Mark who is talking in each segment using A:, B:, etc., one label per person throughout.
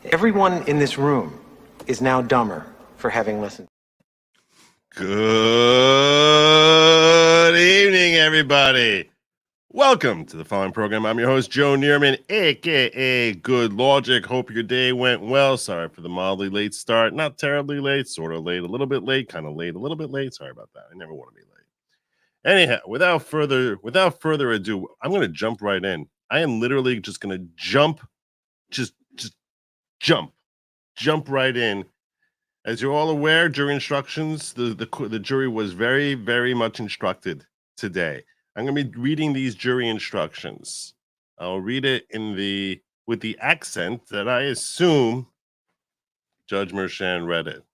A: Everyone in this room is now dumber for having listened.
B: Good evening, everybody. Welcome to the following program. I'm your host, Joe Neerman, a.k.a. Good Lawgic. Hope your day went well. Sorry for the mildly late start. Not terribly late, sort of late, a little bit late, kind of late, a little bit late. Sorry about that. I never want to be late. Anyhow, without further ado, I'm going to jump right in. I am literally just going to jump right in. As you're all aware, jury instructions, the jury was very, very much instructed today. I'm going to be reading these jury instructions. I'll read it with the accent that I assume Judge Mershon read it.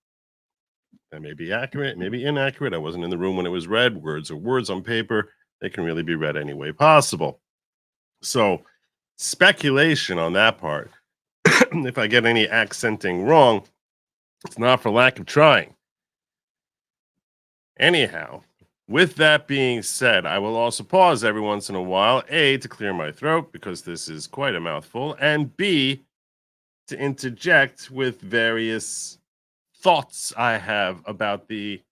B: That may be accurate, maybe inaccurate. I wasn't in the room when it was read. Words are words on paper. They can really be read any way possible. So, speculation on that part. If I get any accenting wrong, it's not for lack of trying. Anyhow, with that being said, I will also pause every once in a while, A, to clear my throat, because this is quite a mouthful, and B, to interject with various thoughts I have about the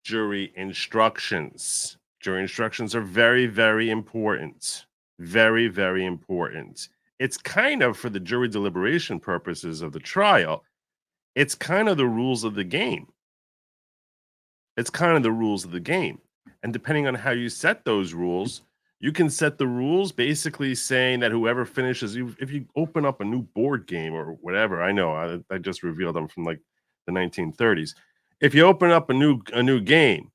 B: jury instructions. Jury instructions are very, very important. Very, very important. It's kind of, for the jury deliberation purposes of the trial, it's kind of the rules of the game. It's kind of the rules of the game. And depending on how you set those rules, you can set the rules basically saying that whoever finishes, if you open up a new board game or whatever, I know I just revealed them from like the 1930s. If you open up a new game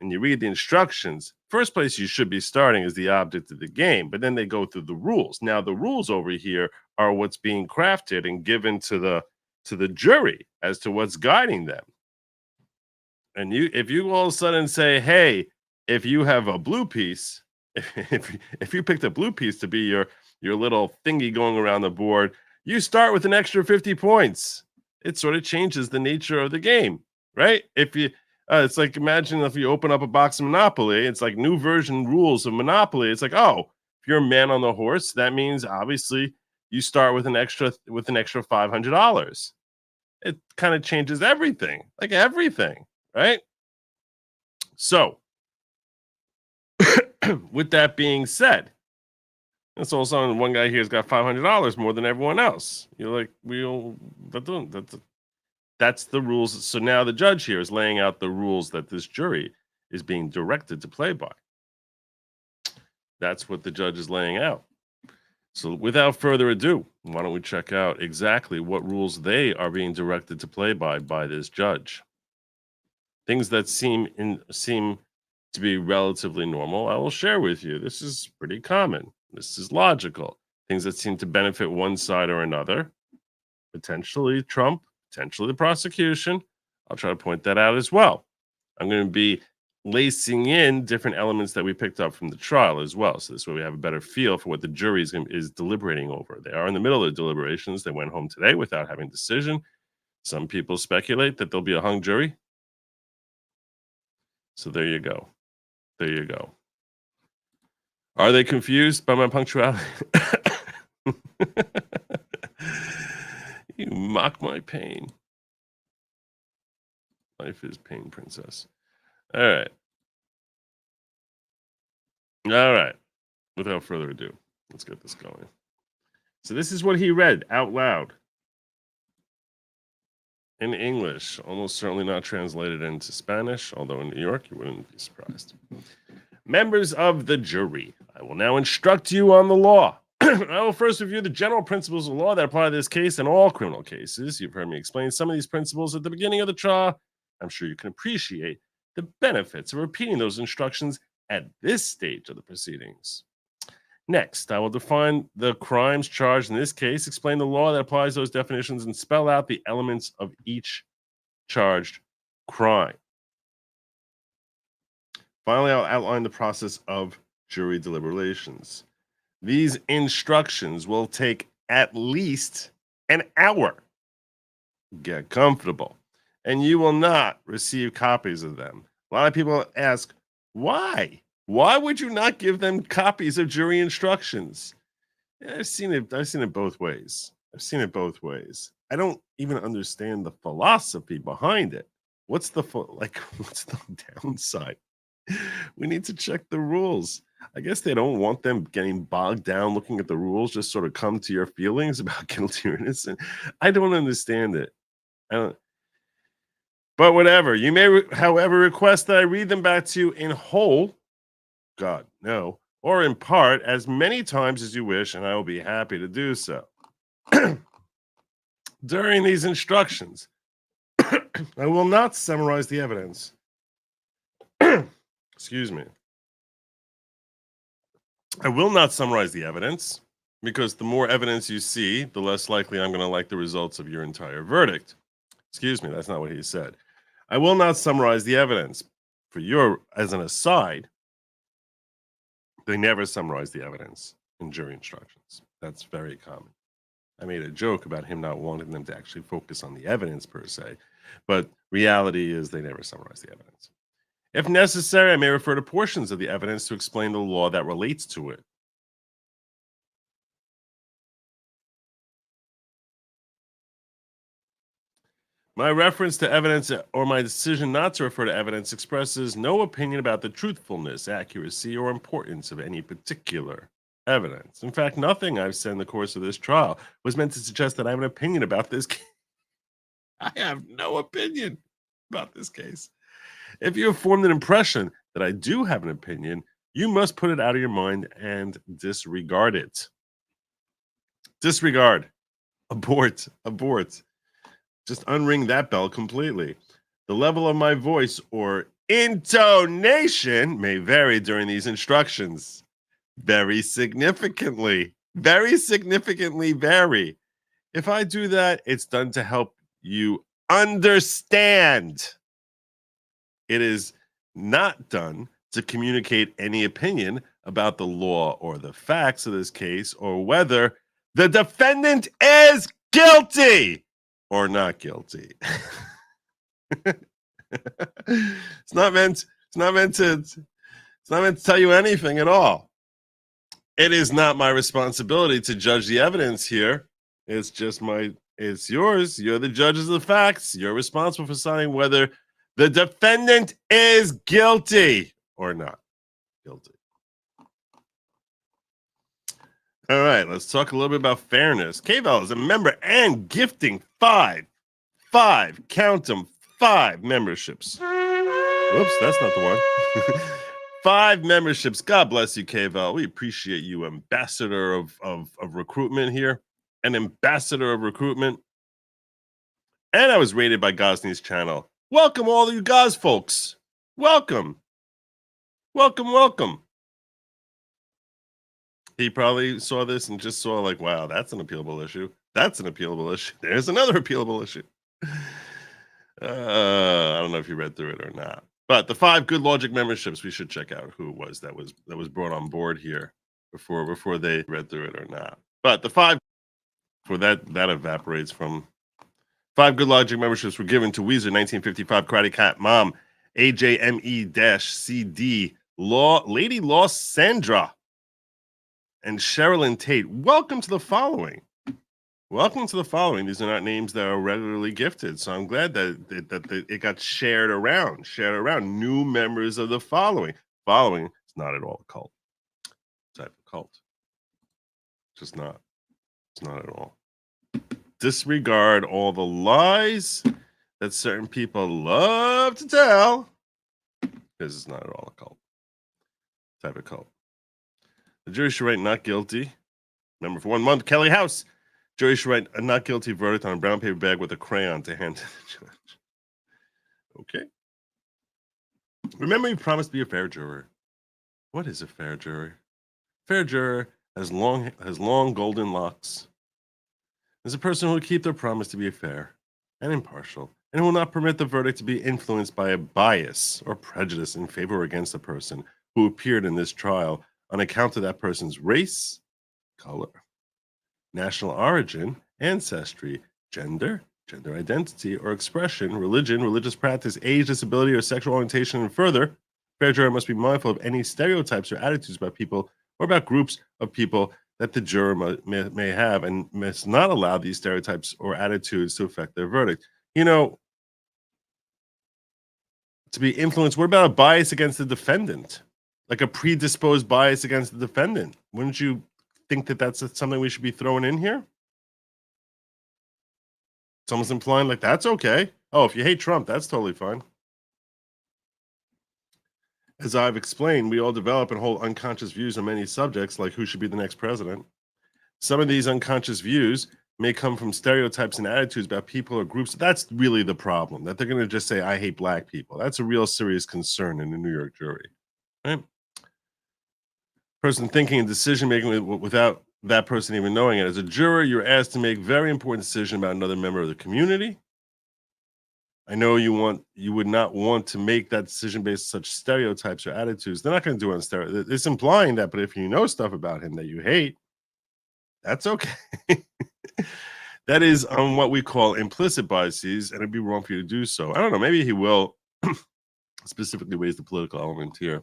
B: and you read the instructions, first place you should be starting is the object of the game, but then they go through the rules. Now the rules over here are what's being crafted and given to the jury as to what's guiding them. And if you all of a sudden say, hey, if you have a blue piece, if you picked a blue piece to be your little thingy going around the board, you start with an extra 50 points. It sort of changes the nature of the game, right? If you, it's like, imagine if you open up a box of Monopoly, it's like new version rules of Monopoly. It's like, oh, if you're a man on the horse, that means obviously you start with an extra $500. It kind of changes everything, like everything, right? So, with that being said, that's all of a sudden one guy here's got $500 more than everyone else. You're like, that's the rules. So now the judge here is laying out the rules that this jury is being directed to play by. That's what the judge is laying out. So without further ado, why don't we check out exactly what rules they are being directed to play by this judge. Things that seem to be relatively normal, I will share with you. This is pretty common. This is logical. Things that seem to benefit one side or another, potentially Trump, potentially the prosecution. I'll try to point that out as well. I'm going to be lacing in different elements that we picked up from the trial as well. So this way we have a better feel for what the jury is deliberating over. They are in the middle of the deliberations. They went home today without having a decision. Some people speculate that there'll be a hung jury. So there you go. There you go. Are they confused by my punctuality? You mock my pain. Life is pain, princess. All right. All right. Without further ado, let's get this going. So this is what he read out loud in English, almost certainly not translated into Spanish, although in New York you wouldn't be surprised. Members of the jury, I will now instruct you on the law. I will first review the general principles of law that apply to this case and all criminal cases. You've heard me explain some of these principles at the beginning of the trial. I'm sure you can appreciate the benefits of repeating those instructions at this stage of the proceedings. Next, I will define the crimes charged in this case, explain the law that applies those definitions, and spell out the elements of each charged crime. Finally, I'll outline the process of jury deliberations. These instructions will take at least an hour. Get comfortable. And you will not receive copies of them. A lot of people ask, why? Why would you not give them copies of jury instructions? Yeah, I've seen it both ways. I've seen it both ways. I don't even understand the philosophy behind it. What's the what's the downside? We need to check the rules. I guess they don't want them getting bogged down looking at the rules, just sort of come to your feelings about guilty or innocent. I don't understand it. I don't, but whatever. You may, however, request that I read them back to you in whole. God, no. Or in part, as many times as you wish, and I will be happy to do so. During these instructions, I will not summarize the evidence. Excuse me. I will not summarize the evidence because the more evidence you see, the less likely I'm going to like the results of your entire verdict. Excuse me, that's not what he said. I will not summarize the evidence. For your, as an aside, they never summarize the evidence in jury instructions. That's very common. I made a joke about him not wanting them to actually focus on the evidence per se, but reality is they never summarize the evidence. If necessary, I may refer to portions of the evidence to explain the law that relates to it. My reference to evidence or my decision not to refer to evidence expresses no opinion about the truthfulness, accuracy, or importance of any particular evidence. In fact, nothing I've said in the course of this trial was meant to suggest that I have an opinion about this case. I have no opinion about this case. If you have formed an impression that I do have an opinion, you must put it out of your mind and disregard it. Disregard. Abort. Abort. Just unring that bell completely. The level of my voice or intonation may vary during these instructions. Very significantly vary. If I do that, it's done to help you understand. It is not done to communicate any opinion about the law or the facts of this case or whether the defendant is guilty or not guilty. It's not meant to tell you anything at all. It is not my responsibility to judge the evidence here. It's yours. You're the judges of the facts. You're responsible for deciding whether the defendant is guilty or not guilty. All right, let's talk a little bit about fairness. KVAL is a member and gifting five, count them, 5 memberships. Whoops, that's not the one. 5 memberships. God bless you, KVAL. We appreciate you, ambassador of recruitment here. An ambassador of recruitment. And I was rated by Gosney's channel. Welcome, all you guys, folks. Welcome. Welcome. He probably saw this and just saw like, wow, that's an appealable issue. That's an appealable issue. There's another appealable issue. I don't know if you read through it or not. But the 5 good Lawgic memberships, we should check out who it was that was brought on board here before they read through it or not. But the 5 for that evaporates from 5 good Lawgic memberships were given to Weezer, 1955, Karate Cat Mom, AJME-CD, Lady Law Sandra, and Sherilyn Tate. Welcome to the following. These are not names that are regularly gifted, so I'm glad that it got shared around. New members of the following. Following is not at all a cult. Type of cult. Just not. It's not at all. Disregard all the lies that certain people love to tell, because it's not at all a cult. Type of cult. The jury should write not guilty. Remember, for 1 month, Kelly House. Jury should write a not guilty verdict on a brown paper bag with a crayon to hand to the judge. Okay. Remember, you promised to be a fair juror. What is a fair juror? Fair juror has long golden locks. Is a person who will keep their promise to be fair and impartial, and who will not permit the verdict to be influenced by a bias or prejudice in favor or against a person who appeared in this trial on account of that person's race, color, national origin, ancestry, gender identity or expression, religion, religious practice, age, disability, or sexual orientation, and further, fair juror must be mindful of any stereotypes or attitudes about people or about groups of people that the juror may have and must not allow these stereotypes or attitudes to affect their verdict. You know, to be influenced, what about a bias against the defendant? Like a predisposed bias against the defendant? Wouldn't you think that that's something we should be throwing in here? Someone's implying like that's okay. Oh, if you hate Trump, that's totally fine. As I've explained, we all develop and hold unconscious views on many subjects, like who should be the next president. Some of these unconscious views may come from stereotypes and attitudes about people or groups. That's really the problem, that they're going to just say, I hate black people. That's a real serious concern in the New York jury. Right? Person thinking and decision making without that person even knowing it. As a juror, you're asked to make very important decision about another member of the community. I know you would not want to make that decision based on such stereotypes or attitudes. They're not going to do it on stereotypes. It's implying that, but if you know stuff about him that you hate, that's okay. That is on what we call implicit biases, and it'd be wrong for you to do so. I don't know. Maybe he will specifically raise the political element here.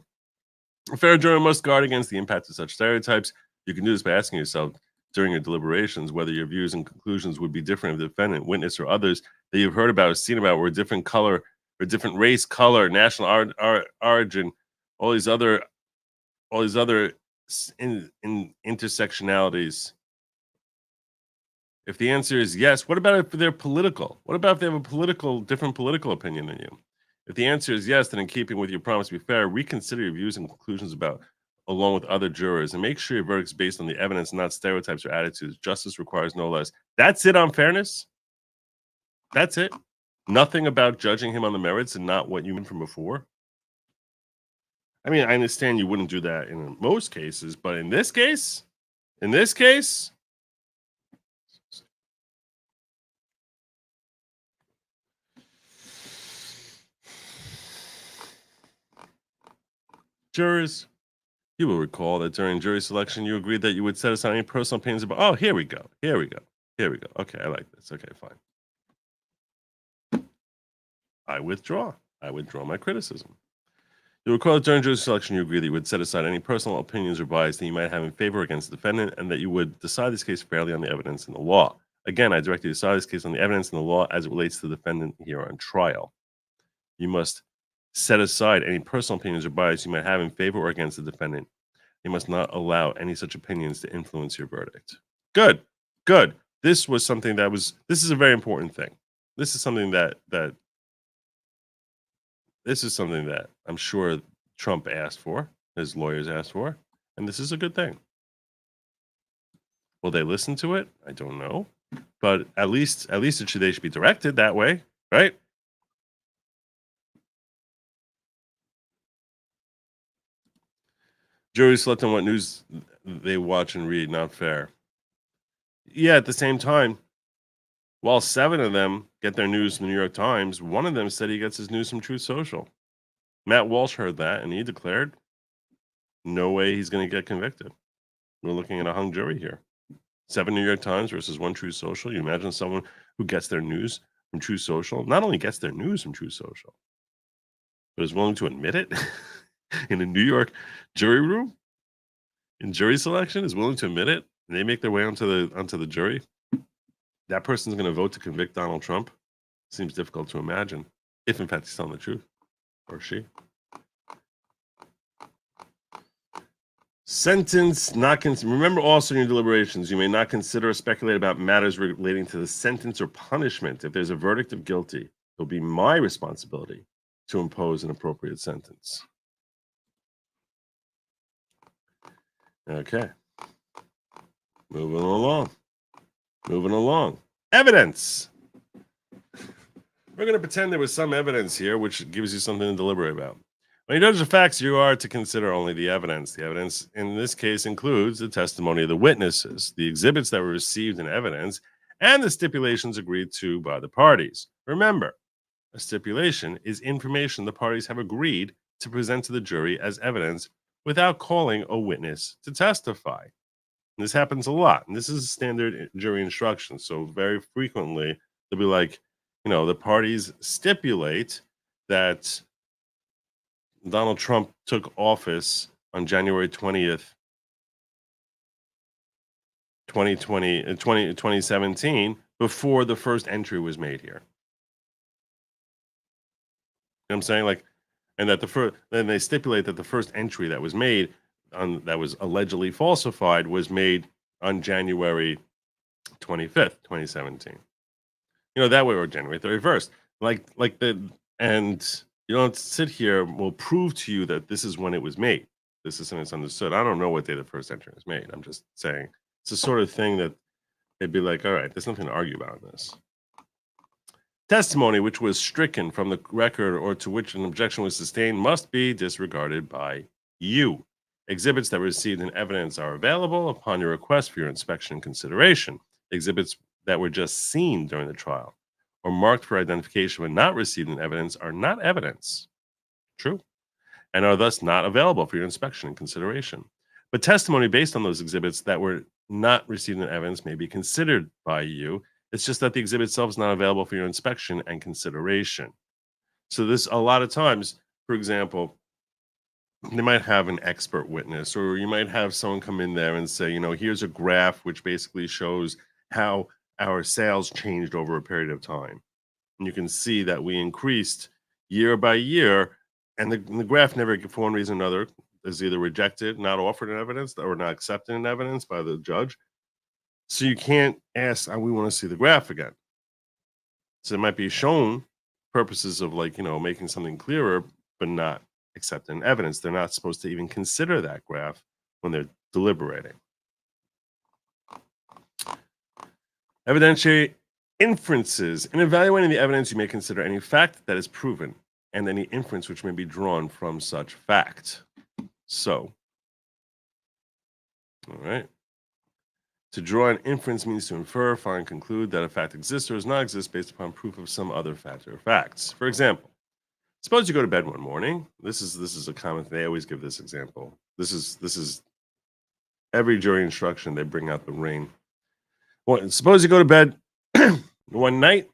B: A fair juror must guard against the impact of such stereotypes. You can do this by asking yourself during your deliberations whether your views and conclusions would be different if the defendant, witness, or others that you've heard about or seen about were a different color or different race, color, national origin, all these other intersectionalities. If the answer is yes, what about if they're political? What about if they have a different political opinion than you? If the answer is yes, then in keeping with your promise to be fair, reconsider your views and conclusions along with other jurors, and make sure your verdict is based on the evidence, not stereotypes or attitudes. Justice requires no less. That's it on fairness. That's it. Nothing about judging him on the merits and not what you meant from before. I mean, I understand you wouldn't do that in most cases, but in this case, jurors, you will recall that during jury selection, you agreed that you would set aside any personal opinions about. Oh, here we go. Okay, I like this. Okay, fine. I withdraw my criticism. You'll recall that during jury selection, you agreed that you would set aside any personal opinions or bias that you might have in favor or against the defendant, and that you would decide this case fairly on the evidence and the law. Again, I direct you to decide this case on the evidence and the law as it relates to the defendant here on trial. You must set aside any personal opinions or bias you might have in favor or against the defendant. You must not allow any such opinions to influence your verdict. Good. This is a very important thing. This is something that I'm sure Trump asked for, his lawyers asked for, and this is a good thing. Will they listen to it? I don't know, but at least they should be directed that way, right? Juries select on what news they watch and read, not fair. Yeah, at the same time, while 7 of them get their news from the New York Times, one of them said he gets his news from Truth Social. Matt Walsh heard that, and he declared, no way he's going to get convicted. We're looking at a hung jury here. 7 New York Times versus 1 Truth Social. You imagine someone who gets their news from Truth Social, not only gets their news from Truth Social, but is willing to admit it in a New York jury room, in jury selection, is willing to admit it, and they make their way onto the jury. That person's going to vote to convict Donald Trump. Seems difficult to imagine, if in fact he's telling the truth, or she. Sentence not remember also in your deliberations, you may not consider or speculate about matters relating to the sentence or punishment. If there's a verdict of guilty, it'll be my responsibility to impose an appropriate sentence. Okay. Moving along. Evidence. We're going to pretend there was some evidence here, which gives you something to deliberate about. When you judge the facts, you are to consider only the evidence. The evidence in this case includes the testimony of the witnesses, the exhibits that were received in evidence, and the stipulations agreed to by the parties. Remember, a stipulation is information the parties have agreed to present to the jury as evidence without calling a witness to testify. And this happens a lot, and this is standard jury instruction. So very frequently, they'll be like, the parties stipulate that Donald Trump took office on January 20th, 2017 before the first entry was made here. You know what I'm saying? Like, and that then they stipulate that the first entry that was made that was allegedly falsified was made on January 25th, 2017. You know, that way, or January 31st. And you don't sit here, we'll prove to you that this is when it was made. This is something that's understood. I don't know what day the first entry was made. I'm just saying it's the sort of thing that they'd be like, all right, there's nothing to argue about in this. Testimony which was stricken from the record or to which an objection was sustained must be disregarded by you. Exhibits that were received in evidence are available upon your request for your inspection and consideration. Exhibits that were just seen during the trial or marked for identification when not received in evidence are not evidence. True. And are thus not available for your inspection and consideration. But testimony based on those exhibits that were not received in evidence may be considered by you. It's just that the exhibit itself is not available for your inspection and consideration. So this, a lot of times, for example, they might have an expert witness, or you might have someone come in there and say, you know, here's a graph which basically shows how our sales changed over a period of time. And you can see that we increased year by year, and the graph never, for one reason or another, is either rejected, not offered in evidence, or not accepted in evidence by the judge. So you can't ask, we want to see the graph again. So it might be shown purposes of, like, you know, making something clearer, but not accepted in evidence. They're not supposed to even consider that graph when they're deliberating. Evidentiary inferences. In evaluating the evidence, you may consider any fact that is proven and any inference which may be drawn from such fact. So, all right. To draw an inference means to infer, find, conclude that a fact exists or does not exist based upon proof of some other fact or facts. For example, suppose you go to bed one morning. This is a common thing. They always give this example. This is every jury instruction. They bring out the rain. Well, suppose you go to bed one night.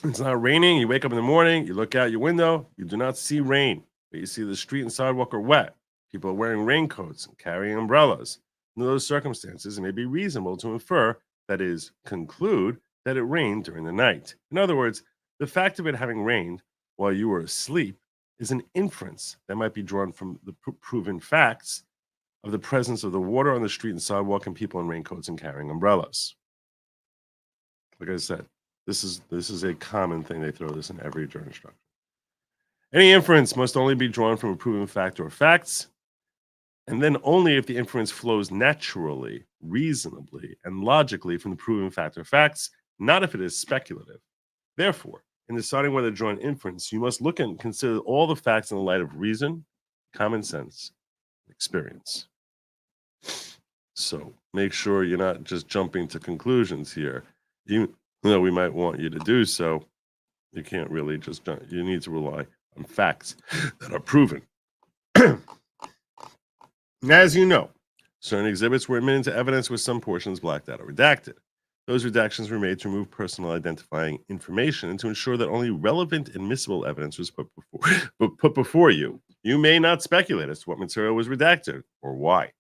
B: It's not raining. You wake up in the morning. You look out your window. You do not see rain, but you see the street and sidewalk are wet. People are wearing raincoats and carrying umbrellas. In those circumstances, it may be reasonable to infer, that is, conclude, that it rained during the night. In other words, the fact of it having rained while you were asleep is an inference that might be drawn from the proven facts of the presence of the water on the street and sidewalk and people in raincoats and carrying umbrellas. Like I said, this is a common thing. They throw this in every jury instruction. Any inference must only be drawn from a proven fact or facts, and then only if the inference flows naturally, reasonably, and logically from the proven fact or facts, not if it is speculative. Therefore, in deciding whether to draw an inference, you must look and consider all the facts in the light of reason, common sense, experience. So make sure you're not just jumping to conclusions here. Even though we might want you to do so, you can't really just jump. You need to rely on facts that are proven. As you know, certain exhibits were admitted to evidence with some portions blacked out or redacted. Those redactions were made to remove personal identifying information and to ensure that only relevant admissible evidence was put before you. You may not speculate as to what material was redacted or why.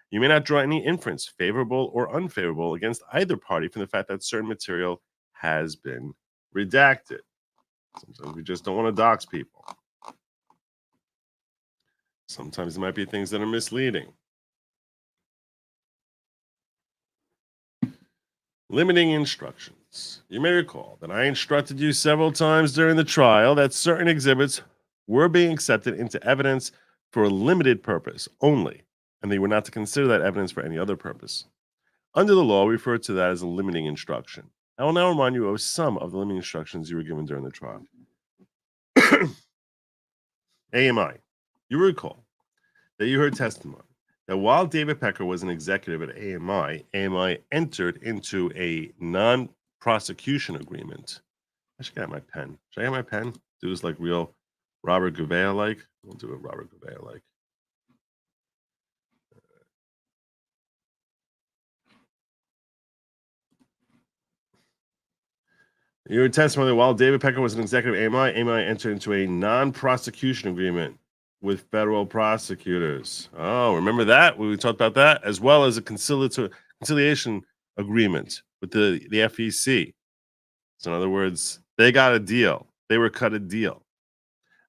B: You may not draw any inference, favorable or unfavorable, against either party from the fact that certain material has been redacted. Sometimes we just don't want to dox people. Sometimes there might be things that are misleading. Limiting instructions. You may recall that I instructed you several times during the trial that certain exhibits were being accepted into evidence for a limited purpose only, and they were not to consider that evidence for any other purpose. Under the law, we refer to that as a limiting instruction. I will now remind you of some of the limiting instructions you were given during the trial. AMI. You recall that you heard testimony that while David Pecker was an executive at AMI, AMI entered into a non-prosecution agreement. I should get my pen. Should I get my pen? Do this like real Robert Gouveia-like? We'll do it Robert Gouveia-like. You heard testimony that while David Pecker was an executive at AMI, AMI entered into a non-prosecution agreement with federal prosecutors. Oh, remember that? We talked about that, as well as a conciliation agreement with the FEC. So in other words, they got a deal. They were cut a deal.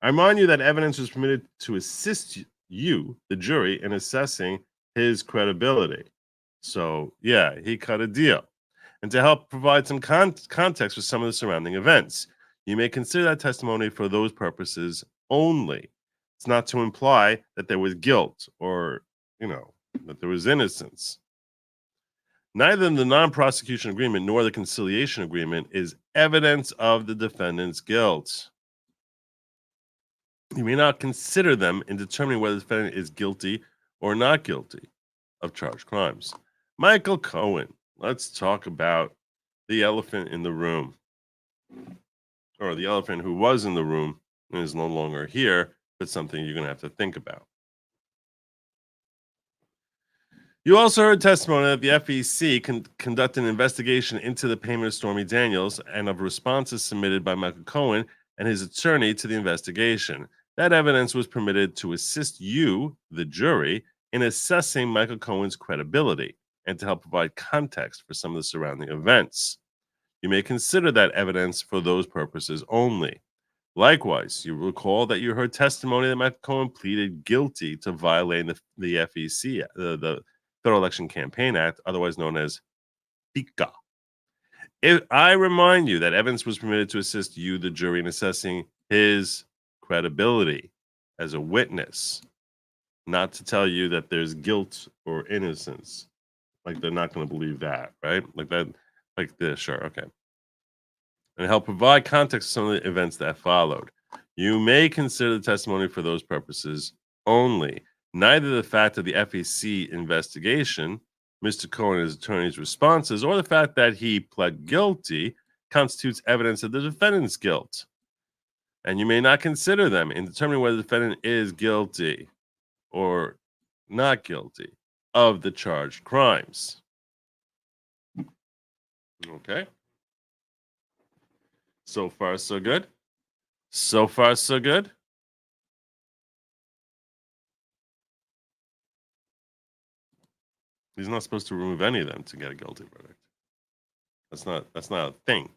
B: I remind you that evidence was permitted to assist you, the jury, in assessing his credibility. So, yeah, he cut a deal. And to help provide some context for some of the surrounding events, you may consider that testimony for those purposes only. It's not to imply that there was guilt or, that there was innocence. Neither the non-prosecution agreement nor the conciliation agreement is evidence of the defendant's guilt. You may not consider them in determining whether the defendant is guilty or not guilty of charged crimes. Michael Cohen, let's talk about the elephant in the room, or the elephant who was in the room and is no longer here, but something you're going to have to think about. You also heard testimony that the FEC conducted an investigation into the payment of Stormy Daniels and of responses submitted by Michael Cohen and his attorney to the investigation. That evidence was permitted to assist you, the jury, in assessing Michael Cohen's credibility and to help provide context for some of the surrounding events. You may consider that evidence for those purposes only. Likewise, you recall that you heard testimony that Michael Cohen pleaded guilty to violating the FEC, the Federal Election Campaign Act, otherwise known as FECA. I remind you that evidence was permitted to assist you, the jury, in assessing his credibility as a witness, not to tell you that there's guilt or innocence. Like they're not going to believe that, right? Like that, like this, sure, okay. And help provide context to some of the events that followed. You may consider the testimony for those purposes only. Neither the fact of the FEC investigation, Mr. Cohen and his attorney's responses, or the fact that he pled guilty constitutes evidence of the defendant's guilt. And you may not consider them in determining whether the defendant is guilty or not guilty of the charged crimes. Okay. So far, so good. So far, so good. He's not supposed to remove any of them to get a guilty verdict. That's not a thing.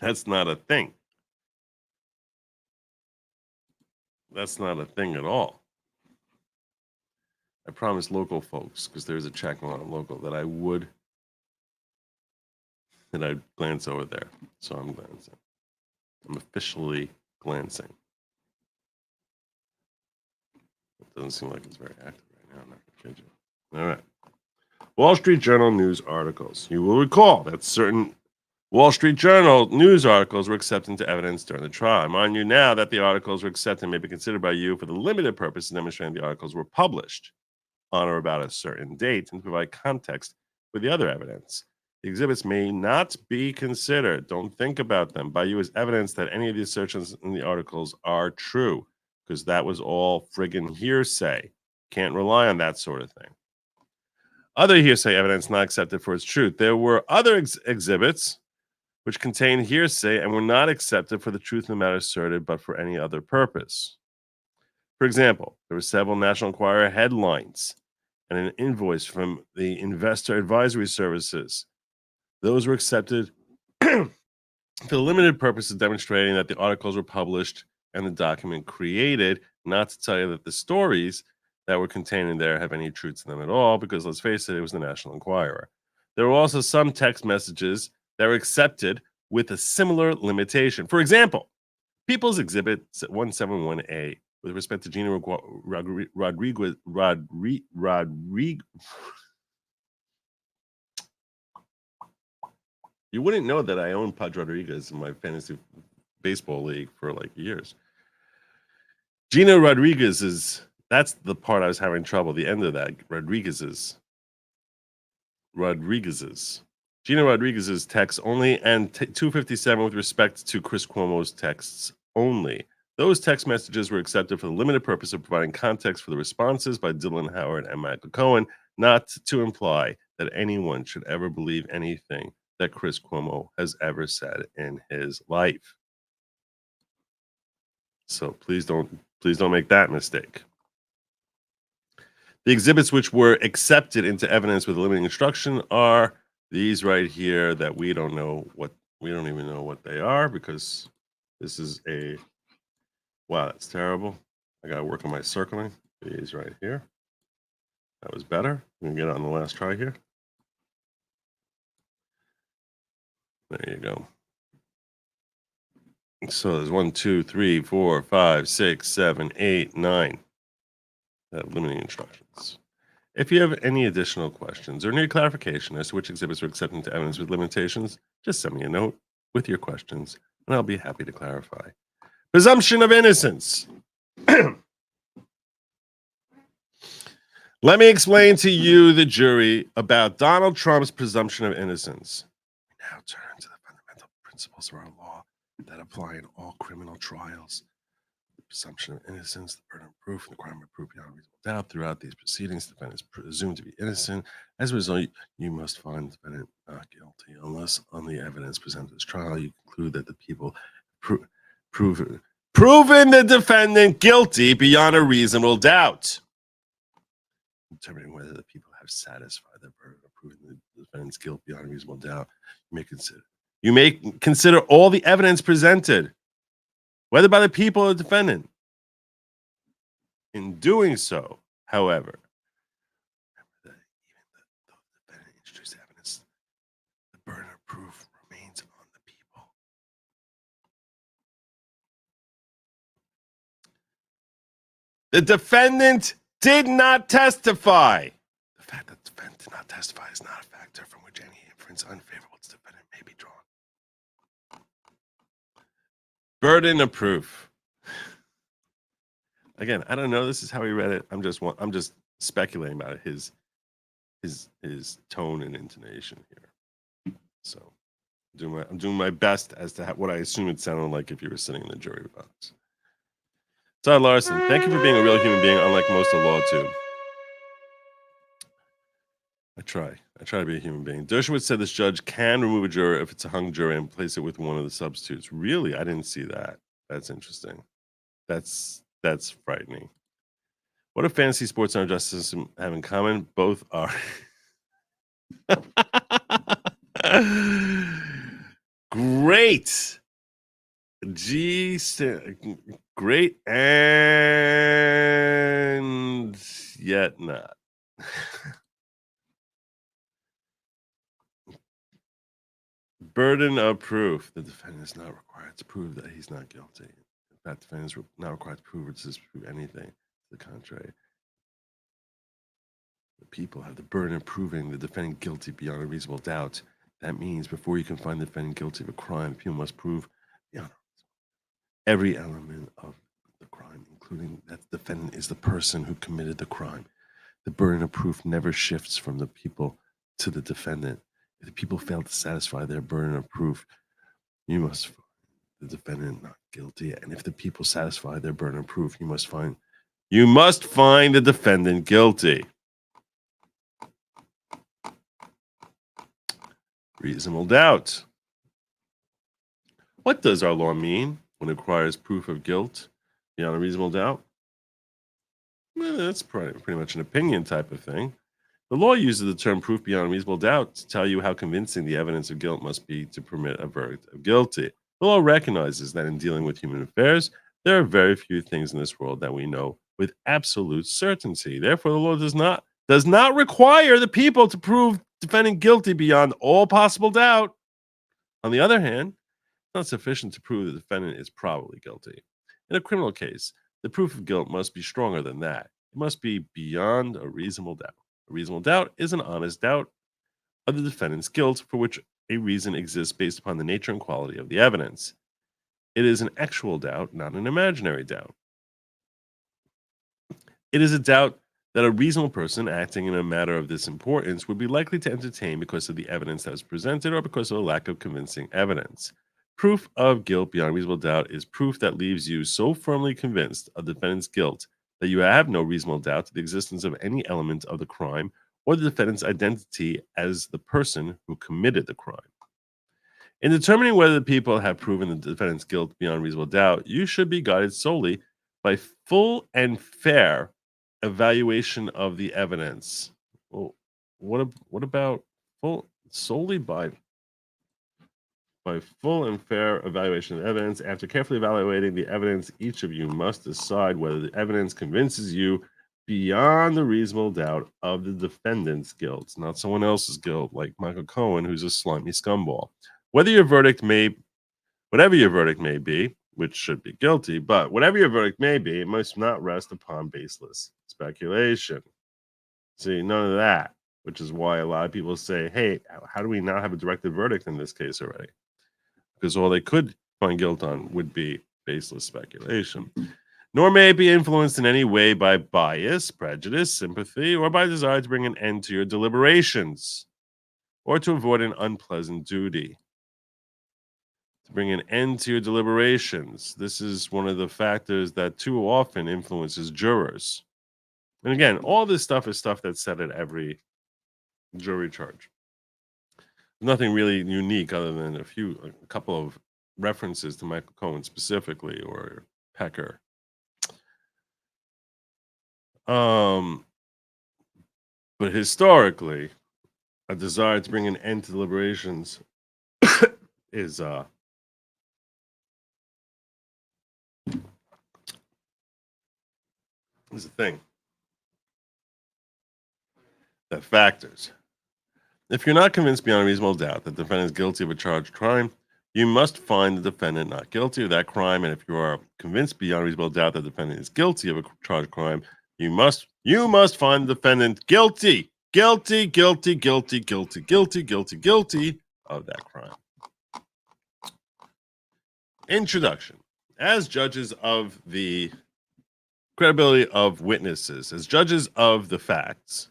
B: That's not a thing. That's not a thing at all. I promised local folks, because there's a check on local, that I'd glance over there. So I'm glancing. I'm officially glancing. It doesn't seem like it's very active right now. I'm not going to kid you. All right. Wall Street Journal news articles. You will recall that certain Wall Street Journal news articles were accepted into evidence during the trial. I remind you now that the articles were accepted and may be considered by you for the limited purpose of demonstrating the articles were published on or about a certain date and provide context for the other evidence. The exhibits may not be considered, don't think about them, by you as evidence that any of the assertions in the articles are true, because that was all friggin' hearsay. Can't rely on that sort of thing. Other hearsay evidence not accepted for its truth. There were other exhibits which contained hearsay and were not accepted for the truth of the matter asserted, but for any other purpose. For example, there were several National Enquirer headlines and an invoice from the Investor Advisory Services. Those were accepted for the limited purpose of demonstrating that the articles were published and the document created, not to tell you that the stories that were contained in there have any truth to them at all, because let's face it, it was the National Enquirer. There were also some text messages that were accepted with a similar limitation. For example, People's Exhibit 171A with respect to Gina Rodriguez. You wouldn't know that I own Pudge Rodriguez in my fantasy baseball league for like years. Gina Rodriguez's, that's the part I was having trouble, the end of that. Rodriguez's. Gina Rodriguez's texts only, and 257 with respect to Chris Cuomo's texts only. Those text messages were accepted for the limited purpose of providing context for the responses by Dylan Howard and Michael Cohen, not to imply that anyone should ever believe anything that Chris Cuomo has ever said in his life. So please don't make that mistake. The exhibits which were accepted into evidence with a limiting instruction are These right here that we don't even know what they are, because this is a, wow, that's terrible. I gotta work on my circling. These right here. That was better. We can get it on the last try here. There you go. So there's 1, 2, 3, 4, 5, 6, 7, 8, 9. That limiting instructions. If you have any additional questions or need clarification as to which exhibits are accepted into evidence with limitations, just send me a note with your questions, and I'll be happy to clarify. Presumption of innocence. Let me explain to you, the jury, about Donald Trump's presumption of innocence. We now turn to the fundamental principles of our law that apply in all criminal trials. The presumption of innocence, the burden of proof, and the requirement of proof beyond reasonable doubt. Throughout these proceedings, the defendant is presumed to be innocent. As a result, you must find the defendant not guilty unless, on the evidence presented at this trial, you conclude that the people proven the defendant guilty beyond a reasonable doubt. Determining whether the people have satisfied their burden of proving the defendant's guilt beyond a reasonable doubt, you may consider all the evidence presented, whether by the people or the defendant. In doing so, however, remember that even though the defendant introduced evidence, the burden of proof remains on the people. The defendant did not testify. The fact that the defendant did not testify is not a factor from which any inference unfavorable to the defendant may be drawn. Burden of proof. Again, I don't know. This is how he read it. I'm just speculating about it, his tone and intonation here. So I'm doing my best as to what I assume it sounded like if you were sitting in the jury box. Todd Larson, thank you for being a real human being, unlike most of law too. I try to be a human being. Dershowitz said this judge can remove a juror if it's a hung jury and place it with one of the substitutes. Really? I didn't see that. That's interesting. That's frightening. What do fantasy sports and our justice system have in common? Both are great. Great and yet not. Burden of proof. The defendant is not required to prove that he's not guilty. In fact, the defendant is not required to prove or disprove anything. To the contrary, the people have the burden of proving the defendant guilty beyond a reasonable doubt. That means before you can find the defendant guilty of a crime, people must prove beyond every element of the crime, including that the defendant is the person who committed the crime. The burden of proof never shifts from the people to the defendant. If the people fail to satisfy their burden of proof, you must find the defendant not guilty. And if the people satisfy their burden of proof, you must find the defendant guilty. Reasonable doubt. What does our law mean when it requires proof of guilt beyond a reasonable doubt? Well, that's pretty much an opinion type of thing. The law uses the term proof beyond a reasonable doubt to tell you how convincing the evidence of guilt must be to permit a verdict of guilty. The law recognizes that in dealing with human affairs, there are very few things in this world that we know with absolute certainty. Therefore, the law does not require the people to prove defendant guilty beyond all possible doubt. On the other hand, it's not sufficient to prove the defendant is probably guilty. In a criminal case, the proof of guilt must be stronger than that. It must be beyond a reasonable doubt. A reasonable doubt is an honest doubt of the defendant's guilt for which a reason exists based upon the nature and quality of the evidence. It is an actual doubt, not an imaginary doubt. It is a doubt that a reasonable person acting in a matter of this importance would be likely to entertain because of the evidence that was presented or because of a lack of convincing evidence. Proof of guilt beyond reasonable doubt is proof that leaves you so firmly convinced of the defendant's guilt that you have no reasonable doubt to the existence of any element of the crime or the defendant's identity as the person who committed the crime. In determining whether the people have proven the defendant's guilt beyond reasonable doubt, you should be guided solely by full and fair evaluation of the evidence. Well, what about full solely by full and fair evaluation of evidence. After carefully evaluating the evidence, each of you must decide whether the evidence convinces you beyond the reasonable doubt of the defendant's guilt, not someone else's guilt, like Michael Cohen, who's a slimy scumball. Whatever your verdict may be, which should be guilty, but whatever your verdict may be, it must not rest upon baseless speculation. See, none of that, which is why a lot of people say, hey, how do we not have a directed verdict in this case already? Because all they could find guilt on would be baseless speculation. Nor may it be influenced in any way by bias, prejudice, sympathy, or by desire to bring an end to your deliberations or to avoid an unpleasant duty. To bring an end to your deliberations. This is one of the factors that too often influences jurors. And again, all this stuff is stuff that's said at every jury charge. Nothing really unique other than a couple of references to Michael Cohen specifically or Pecker. But historically, a desire to bring an end to deliberations is a thing that factors. If you're not convinced beyond a reasonable doubt that the defendant is guilty of a charged crime, you must find the defendant not guilty of that crime. And if you are convinced beyond a reasonable doubt that the defendant is guilty of a charged crime, you must find the defendant guilty of that crime. Introduction. As judges of the credibility of witnesses, as judges of the facts,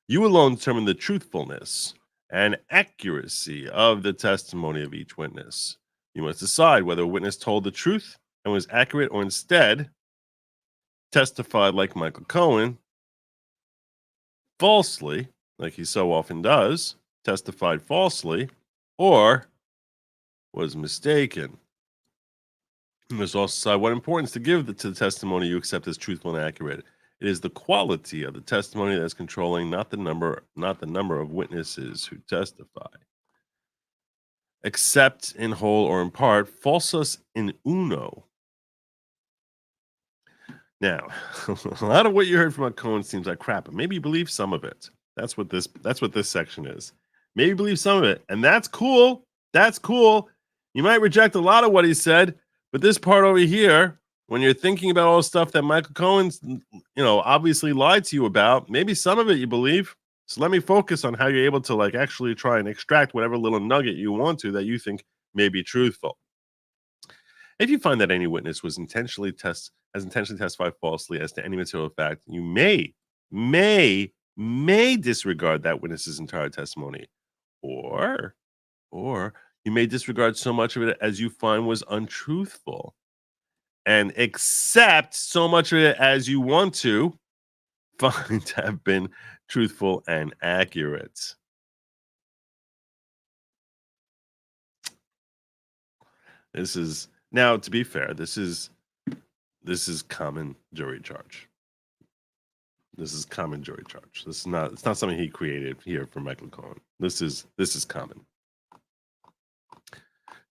B: you alone determine the truthfulness and accuracy of the testimony of each witness. You must decide whether a witness told the truth and was accurate or instead testified like Michael Cohen, falsely, like he so often does, testified falsely, or was mistaken. You must also decide what importance to give to the testimony you accept as truthful and accurate. It is the quality of the testimony that is controlling, not the number of witnesses who testify. Accept in whole or in part, falsus in uno. Now, a lot of what you heard from Cohen seems like crap, but maybe you believe some of it. That's what this section is. Maybe you believe some of it, and that's cool. That's cool. You might reject a lot of what he said, but this part over here, when you're thinking about all the stuff that Michael Cohen's, obviously lied to you about, maybe some of it you believe. So let me focus on how you're able to actually try and extract whatever little nugget you want to that you think may be truthful. If you find that any witness has intentionally testified falsely as to any material fact, you may disregard that witness's entire testimony, or you may disregard so much of it as you find was untruthful, and accept so much of it as you want to find to have been truthful and accurate. This is, now to be fair, this is common jury charge. This is common jury charge. It's not something he created here for Michael Cohen. This is common.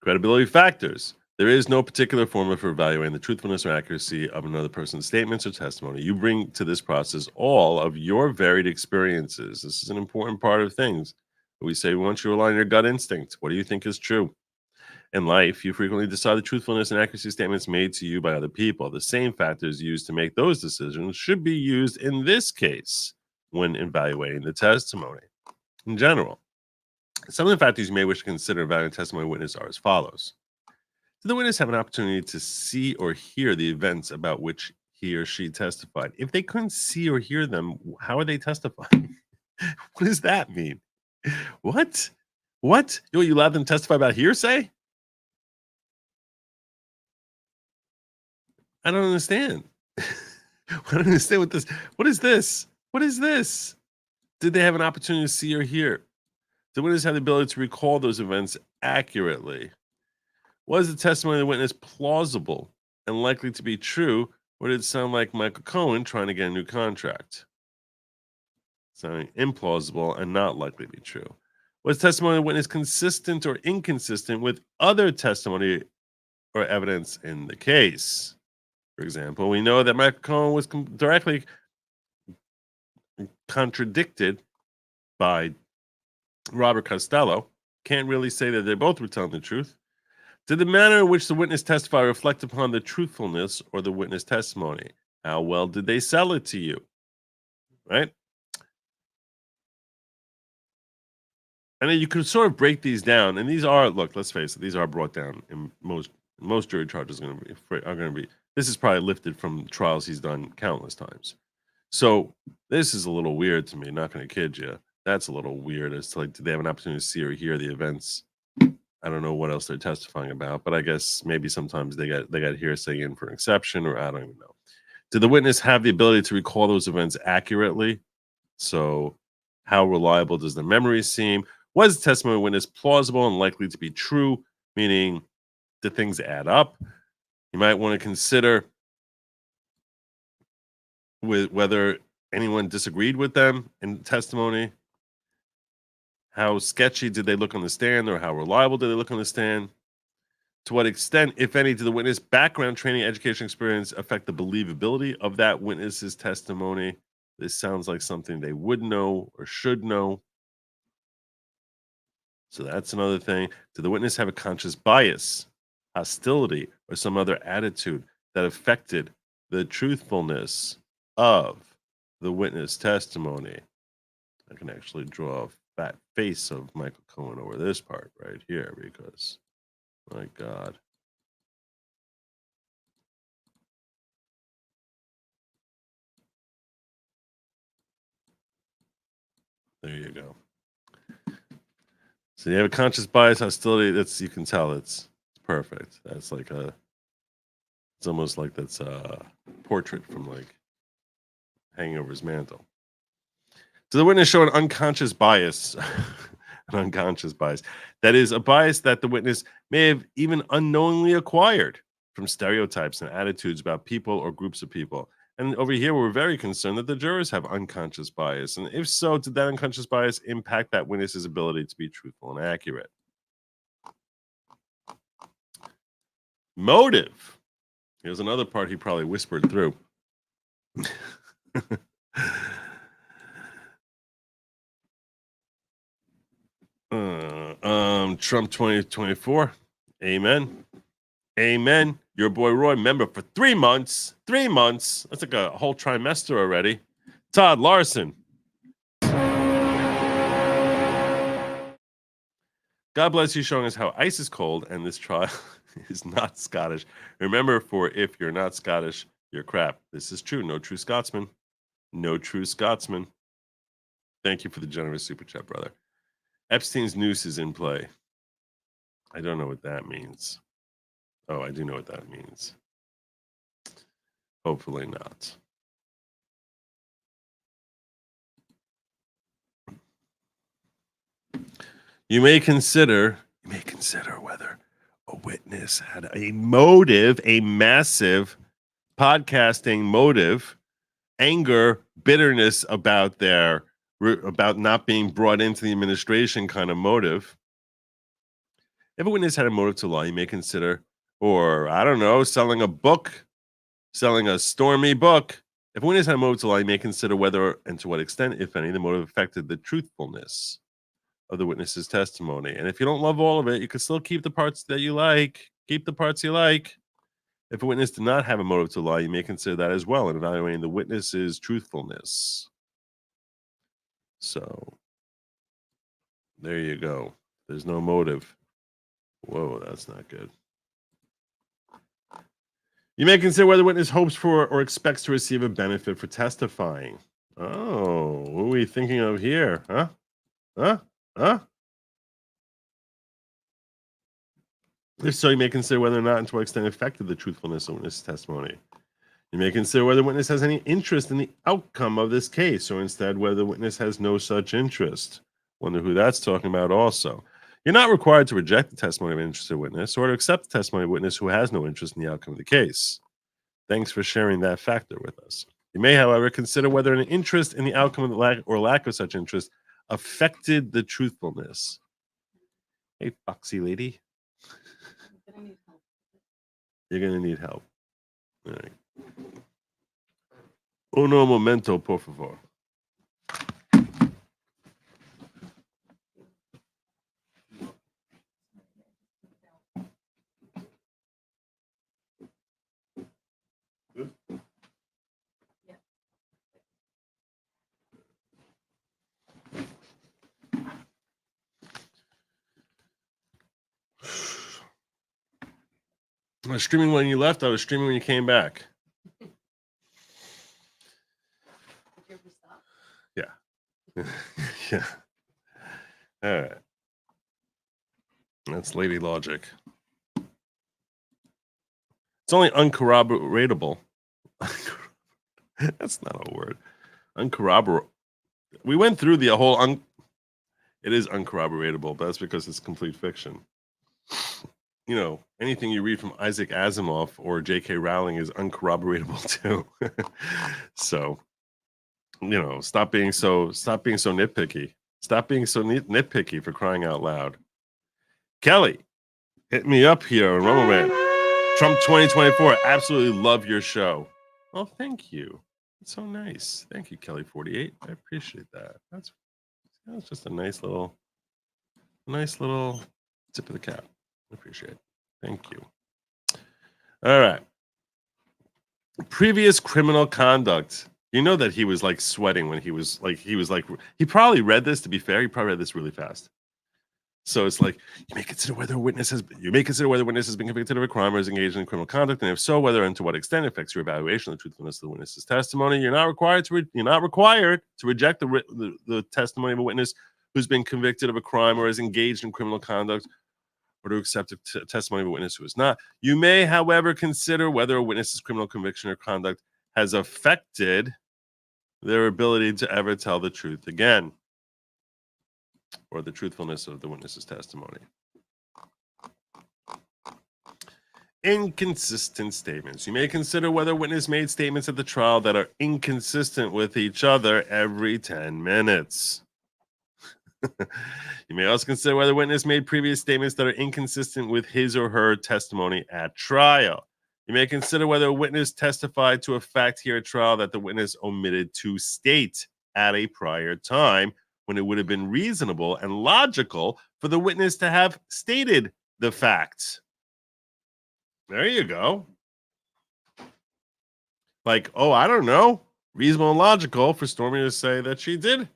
B: Credibility factors. There is no particular formula for evaluating the truthfulness or accuracy of another person's statements or testimony. You bring to this process all of your varied experiences. This is an important part of things. We say we want you to rely on your gut instinct. What do you think is true? In life, you frequently decide the truthfulness and accuracy of statements made to you by other people. The same factors used to make those decisions should be used in this case when evaluating the testimony. In general, some of the factors you may wish to consider evaluating testimony of witness are as follows. Did the witness have an opportunity to see or hear the events about which he or she testified? If they couldn't see or hear them, how are they testifying? What does that mean? What? You allowed them to testify about hearsay? I don't understand. I don't understand what is this? What is this? Did they have an opportunity to see or hear? Did the witness have the ability to recall those events accurately? Was the testimony of the witness plausible and likely to be true, or did it sound like Michael Cohen trying to get a new contract? Sounding implausible and not likely to be true. Was testimony of the witness consistent or inconsistent with other testimony or evidence in the case? For example, we know that Michael Cohen was directly contradicted by Robert Costello. Can't really say that they both were telling the truth. Did the manner in which the witness testified reflect upon the truthfulness or the witness testimony? How well did they sell it to you? Right? And then you can sort of break these down, and these are, look, let's face it, these are brought down in most jury charges are going to be. This is probably lifted from trials he's done countless times. So this is a little weird to me. Not going to kid you. That's a little weird. As to, like, do they have an opportunity to see or hear the events? I don't know what else they're testifying about, but I guess maybe sometimes they got hearsay in for an exception, or I don't even know. Did the witness have the ability to recall those events accurately? So how reliable does the memory seem? Was the testimony of the witness plausible and likely to be true? Meaning, did things add up? You might want to consider with whether anyone disagreed with them in testimony. How sketchy did they look on the stand, or how reliable did they look on the stand? To what extent, if any, did the witness background, training, education, experience affect the believability of that witness's testimony? This sounds like something they would know or should know. So that's another thing. Did the witness have a conscious bias, hostility, or some other attitude that affected the truthfulness of the witness testimony? I can actually draw a fat face of Michael Cohen over this part right here, because my God. There you go. So you have a conscious bias, hostility. That's, you can tell it's perfect. That's like it's almost like that's a portrait from, like, hanging over his mantle. So the witness show an unconscious bias, an unconscious bias. That is a bias that the witness may have even unknowingly acquired from stereotypes and attitudes about people or groups of people. And over here, we're very concerned that the jurors have unconscious bias. And if so, did that unconscious bias impact that witness's ability to be truthful and accurate? Motive. Here's another part he probably whispered through. Trump 2024. Amen. Amen. Your boy Roy, member for 3 months. 3 months. That's like a whole trimester already. Todd Larson. God bless you, showing us how ice is cold, and this trial is not Scottish. Remember, for if you're not Scottish, you're crap. This is true. No true Scotsman. No true Scotsman. Thank you for the generous super chat, brother. Epstein's noose is in play. I don't know what that means. Oh, I do know what that means. Hopefully not. You may consider whether a witness had a motive, a massive podcasting motive, anger, bitterness about not being brought into the administration kind of motive. If a witness had a motive to lie, you may consider, or I don't know, selling a book, selling a stormy book. If a witness had a motive to lie, you may consider whether and to what extent, if any, the motive affected the truthfulness of the witness's testimony. And if you don't love all of it, you can still keep the parts that you like. Keep the parts you like. If a witness did not have a motive to lie, you may consider that as well in evaluating the witness's truthfulness. So there you go. There's no motive. Whoa, that's not good. You may consider whether the witness hopes for or expects to receive a benefit for testifying. Oh, what are we thinking of here? Huh? If so, you may consider whether or not and to what extent it affected the truthfulness of witness testimony. You may consider whether the witness has any interest in the outcome of this case, or instead whether the witness has no such interest. Wonder who that's talking about also. You're not required to reject the testimony of an interested witness or to accept the testimony of a witness who has no interest in the outcome of the case. Thanks for sharing that factor with us. You may, however, consider whether an interest in the outcome of the lack of such interest affected the truthfulness. Hey, foxy lady. You're going to need help. All right. Uno momento, por favor. I was streaming when you left. I was streaming when you came back. Yeah. Yeah. All right. That's Lady Lawgic. It's only uncorroboratable. That's not a word. Uncorroboratable. We went through the whole it is uncorroboratable, but that's because it's complete fiction. You know, anything you read from Isaac Asimov or J.K. Rowling is uncorroboratable too. So, you know, stop being so nitpicky. Stop being so nitpicky, for crying out loud. Kelly, hit me up here on Rumble Man. Trump 2024. Absolutely love your show. Oh, thank you. It's so nice. Thank you, Kelly48. I appreciate that. That's just a nice little tip of the cap. I appreciate it. Thank you. All right. Previous criminal conduct. You know that he was like sweating when he probably read this, to be fair. He probably read this really fast. So it's like, you may consider whether a witness has been convicted of a crime or is engaged in criminal conduct, and if so, whether and to what extent it affects your evaluation of the truthfulness of the witness's testimony. You're not required to reject the testimony of a witness who's been convicted of a crime or is engaged in criminal conduct, or to accept a testimony of a witness who is not. You may, however, consider whether a witness's criminal conviction or conduct has affected their ability to ever tell the truth again, or the truthfulness of the witness's testimony. Inconsistent statements. You may consider whether a witness made statements at the trial that are inconsistent with each other every 10 minutes. You may also consider whether a witness made previous statements that are inconsistent with his or her testimony at trial. You may consider whether a witness testified to a fact here at trial that the witness omitted to state at a prior time, when it would have been reasonable and logical for the witness to have stated the facts. There you go. Like, oh, I don't know. Reasonable and logical for Stormy to say that she did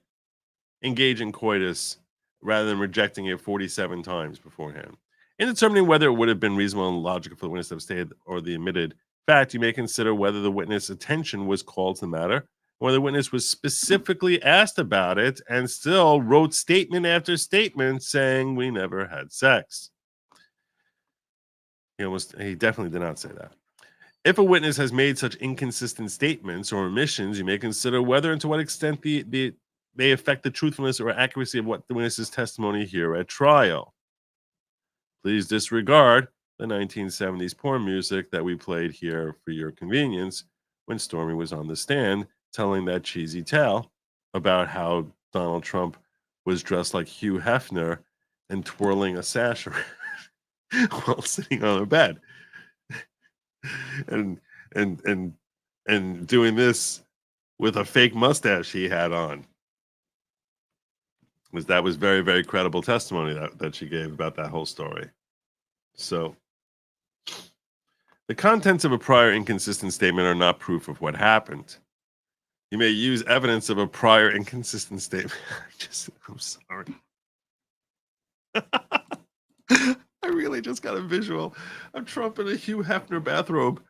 B: engage in coitus rather than rejecting it 47 times beforehand. In determining whether it would have been reasonable and logical for the witness to have stated or the omitted fact, you may consider whether the witness' attention was called to the matter, whether the witness was specifically asked about it and still wrote statement after statement saying we never had sex. He definitely did not say that. If a witness has made such inconsistent statements or omissions, you may consider whether and to what extent they affect the truthfulness or accuracy of what the witness's testimony here at trial. Please disregard the 1970s porn music that we played here for your convenience when Stormy was on the stand telling that cheesy tale about how Donald Trump was dressed like Hugh Hefner and twirling a sash around while sitting on a bed, and doing this with a fake mustache he had on. That was very, very credible testimony that she gave about that whole story. So the contents of a prior inconsistent statement are not proof of what happened. You may use evidence of a prior inconsistent statement. I'm sorry. I really just got a visual of Trump in a Hugh Hefner bathrobe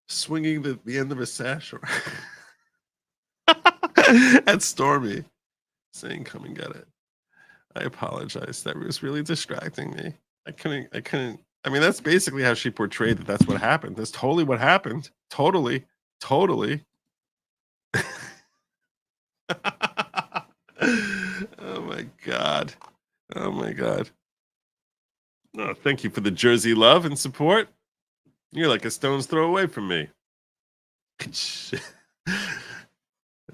B: swinging the end of a sash at Stormy, saying, "Come and get it." I apologize. That was really distracting me. I couldn't. I mean, that's basically how she portrayed that. That's what happened. That's totally what happened. Totally. Oh my God. Oh, thank you for the Jersey love and support. You're like a stone's throw away from me.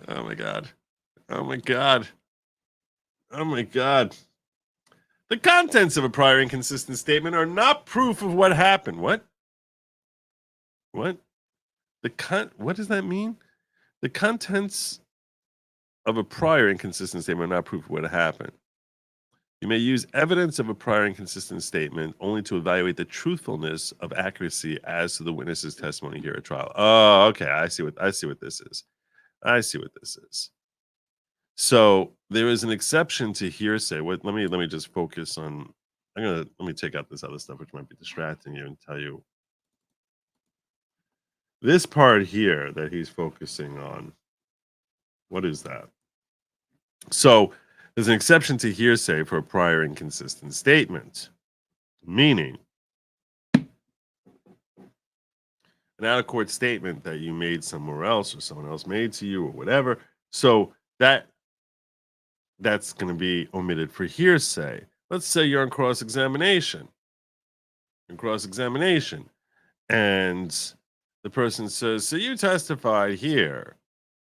B: Oh my God. Oh my God. The contents of a prior inconsistent statement are not proof of what happened. What? What? What does that mean? The contents of a prior inconsistent statement are not proof of what happened. You may use evidence of a prior inconsistent statement only to evaluate the truthfulness of accuracy as to the witness's testimony here at trial. Oh, okay. I see what this is. I see what this is. So there is an exception to hearsay. Let me just focus on. Let me take out this other stuff which might be distracting you and tell you this part here that he's focusing on. What is that? So there's an exception to hearsay for a prior inconsistent statement, meaning an out-of-court statement that you made somewhere else or someone else made to you or whatever. So that's going to be omitted for hearsay. Let's say you're on cross-examination. And the person says, so you testified here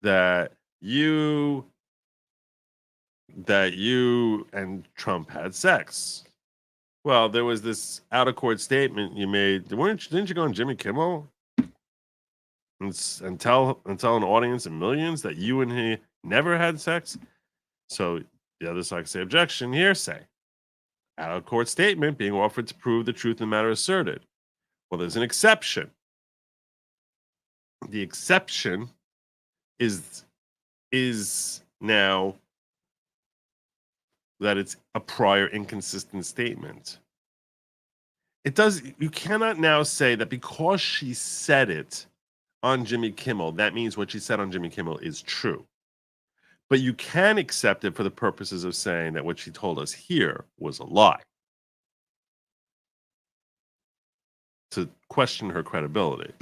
B: that you and Trump had sex. Well, there was this out-of-court statement you made. Didn't you go on Jimmy Kimmel and tell an audience of millions that you and he never had sex? So the other side can say, objection, hearsay. Out-of-court statement being offered to prove the truth of the matter asserted. Well, there's an exception. The exception is now that it's a prior inconsistent statement. You cannot now say that because she said it on Jimmy Kimmel, that means what she said on Jimmy Kimmel is true. But you can accept it for the purposes of saying that what she told us here was a lie. To question her credibility.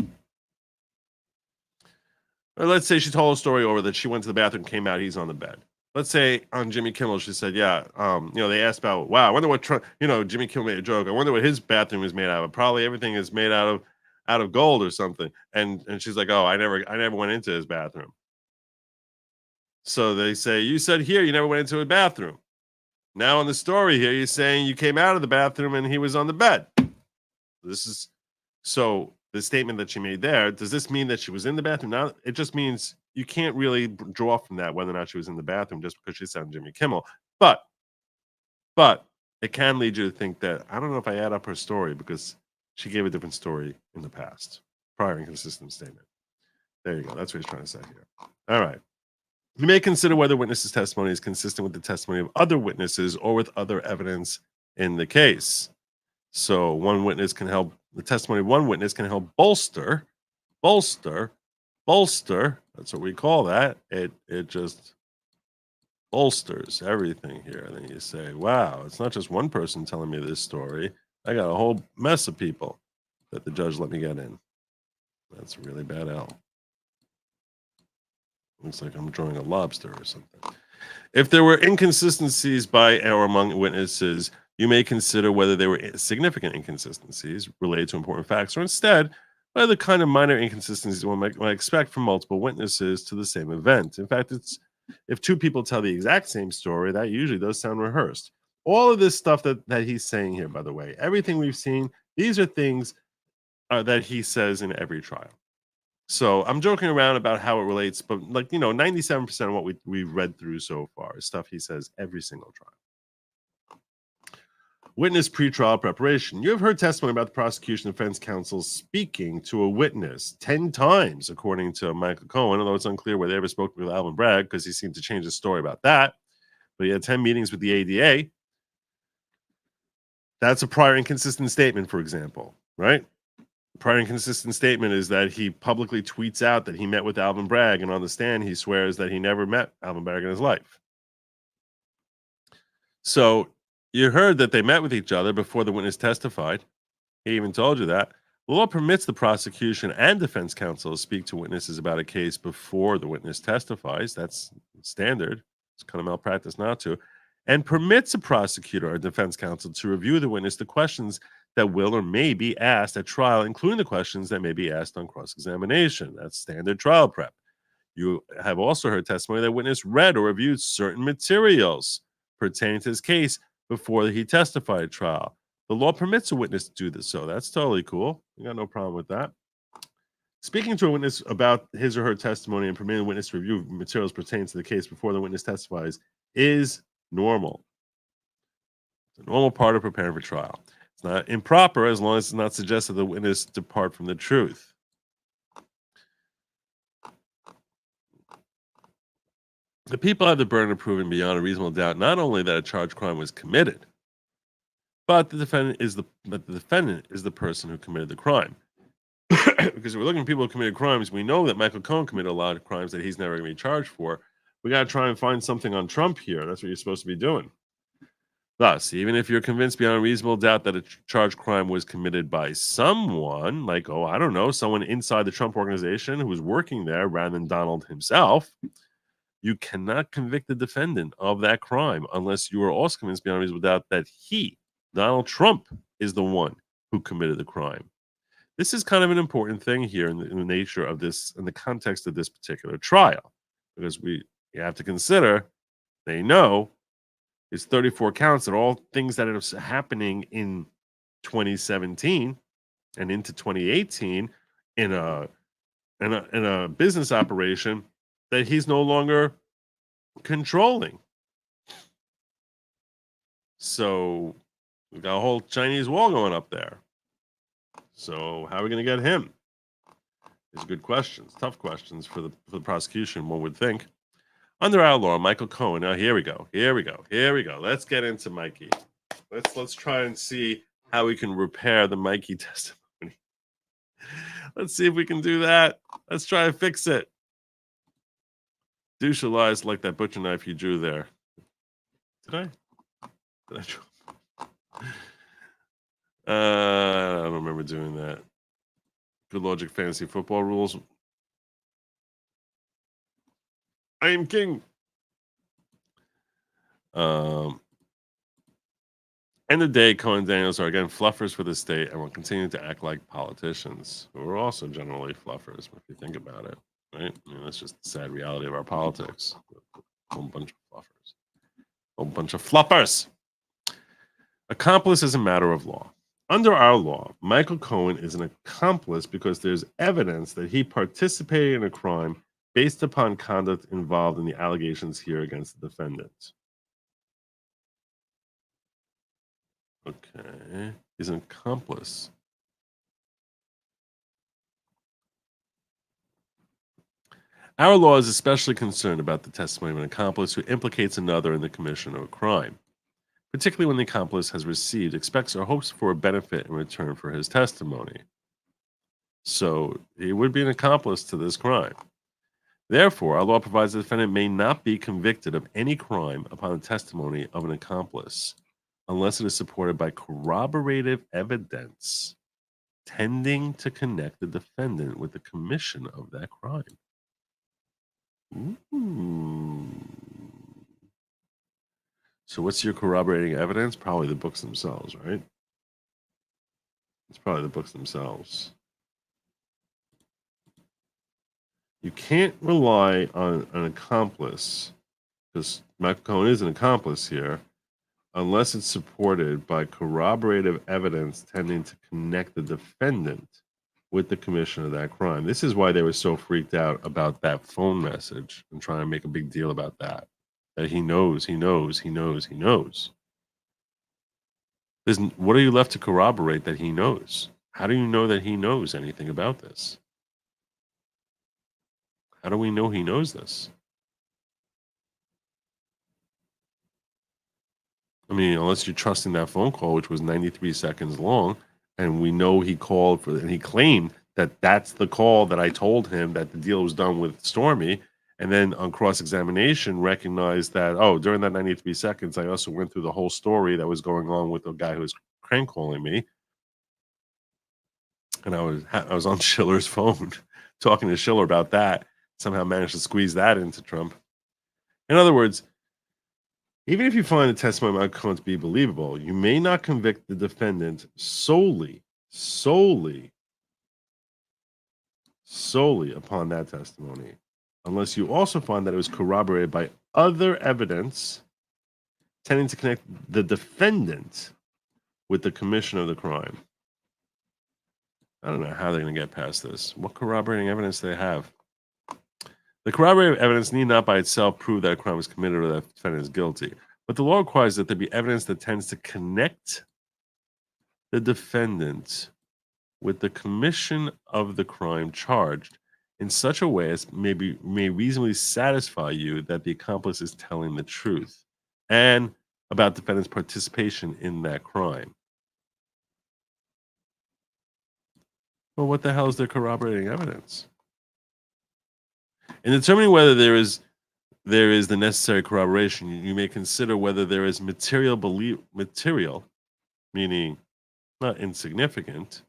B: Or let's say she told a story over that she went to the bathroom, came out, he's on the bed. Let's say on Jimmy Kimmel, she said, yeah, they asked about, wow, I wonder what Trump, Jimmy Kimmel made a joke. I wonder what his bathroom is made out of. Probably everything is made out of gold or something. And she's like, oh, I never went into his bathroom. So they say, you said here you never went into a bathroom. Now on the story here, you're saying you came out of the bathroom and he was on the bed. So the statement that she made there, does this mean that she was in the bathroom? Now it just means you can't really draw from that whether or not she was in the bathroom just because she said on Jimmy Kimmel. But it can lead you to think that, I don't know if I add up her story because she gave a different story in the past. Prior inconsistent statement. There you go. That's what he's trying to say here. All right. You may consider whether witness's testimony is consistent with the testimony of other witnesses or with other evidence in the case. So the testimony of one witness can help bolster. That's what we call that. It just bolsters everything here. And then you say, wow, it's not just one person telling me this story. I got a whole mess of people that the judge let me get in. That's a really bad L. Looks like I'm drawing a lobster or something. If there were inconsistencies by or among witnesses, you may consider whether they were significant inconsistencies related to important facts, or instead, whether the kind of minor inconsistencies one might expect from multiple witnesses to the same event. In fact, if two people tell the exact same story, that usually does sound rehearsed. All of this stuff that he's saying here, by the way, everything we've seen, these are things that he says in every trial. So I'm joking around about how it relates, but 97% of what we've read through so far is stuff he says every single trial. Witness pretrial preparation. You have heard testimony about the prosecution and defense counsel speaking to a witness 10 times, according to Michael Cohen, although it's unclear whether they ever spoke with Alvin Bragg because he seemed to change his story about that. But he had 10 meetings with the ADA. That's a prior inconsistent statement, for example, right? Prior inconsistent statement is that he publicly tweets out that he met with Alvin Bragg, and on the stand he swears that he never met Alvin Bragg in his life. So you heard that they met with each other before the witness testified. He even told you that. The law permits the prosecution and defense counsel to speak to witnesses about a case before the witness testifies. That's standard. It's kind of malpractice not to. And permits a prosecutor or defense counsel to review the witness the questions that will or may be asked at trial, including the questions that may be asked on cross-examination. That's standard trial prep. You have also heard testimony that witness read or reviewed certain materials pertaining to his case before he testified at trial. The law permits a witness to do this, so that's totally cool. We got no problem with that. Speaking to a witness about his or her testimony and permitting the witness to review materials pertaining to the case before the witness testifies is normal. It's a normal part of preparing for trial. It's not improper as long as it's not suggested the witness depart from the truth. The people have the burden of proving beyond a reasonable doubt not only that a charged crime was committed, but the defendant is the person who committed the crime. Because if we're looking at people who committed crimes, we know that Michael Cohen committed a lot of crimes that he's never going to be charged for. We got to try and find something on Trump here. That's what you're supposed to be doing. Thus, even if you're convinced beyond a reasonable doubt that a charged crime was committed by someone, like, oh, I don't know, someone inside the Trump organization who was working there rather than Donald himself, you cannot convict the defendant of that crime unless you are also convinced beyond a reasonable doubt that he, Donald Trump, is the one who committed the crime. This is kind of an important thing here in the nature of this, in the context of this particular trial, because you have to consider, they know it's 34 counts that are all things that are happening in 2017 and into 2018 in a business operation that he's no longer controlling. So we've got a whole Chinese wall going up there. So how are we going to get him? These are good questions, tough questions for the prosecution, one would think. Under our law, Michael Cohen. Now here we go. Let's get into Mikey. Let's try and see how we can repair the Mikey testimony. Let's see if we can do that. Let's try and fix it. Douche lies like that butcher knife you drew there. Did I draw? I don't remember doing that. Good Logic fantasy football rules. I am king. End of the day, Cohen Daniels are again fluffers for the state and will continue to act like politicians who are also generally fluffers, if you think about it, right? I mean, that's just the sad reality of our politics. A whole bunch of fluffers. A whole bunch of fluffers. Accomplice is a matter of law. Under our law, Michael Cohen is an accomplice because there's evidence that he participated in a crime based upon conduct involved in the allegations here against the defendant. Okay, he's an accomplice. Our law is especially concerned about the testimony of an accomplice who implicates another in the commission of a crime, particularly when the accomplice has received, expects, or hopes for a benefit in return for his testimony. So he would be an accomplice to this crime. Therefore, our law provides the defendant may not be convicted of any crime upon the testimony of an accomplice unless it is supported by corroborative evidence tending to connect the defendant with the commission of that crime. Ooh. So what's your corroborating evidence? Probably the books themselves, right? It's probably the books themselves. You can't rely on an accomplice, because Michael Cohen is an accomplice here, unless it's supported by corroborative evidence tending to connect the defendant with the commission of that crime. This is why they were so freaked out about that phone message and trying to make a big deal about that. That he knows. What are you left to corroborate that he knows? How do you know that he knows anything about this? How do we know he knows this? I mean, unless you're trusting that phone call, which was 93 seconds long, and we know he called for, and he claimed that that's the call that I told him that the deal was done with Stormy, and then on cross-examination recognized that, oh, during that 93 seconds, I also went through the whole story that was going on with the guy who was crank calling me. And I was on Schiller's phone talking to Schiller about that. Somehow managed to squeeze that into Trump. In other words, even if you find the testimony of Michael Cohen to be believable, you may not convict the defendant solely upon that testimony, unless you also find that it was corroborated by other evidence tending to connect the defendant with the commission of the crime. I don't know how they're going to get past this. What corroborating evidence do they have? The corroborating evidence need not by itself prove that a crime was committed or that the defendant is guilty, but the law requires that there be evidence that tends to connect the defendant with the commission of the crime charged in such a way as may reasonably satisfy you that the accomplice is telling the truth and about defendant's participation in that crime. Well, what the hell is their corroborating evidence? In determining whether there is the necessary corroboration, you may consider whether there is material, meaning not insignificant.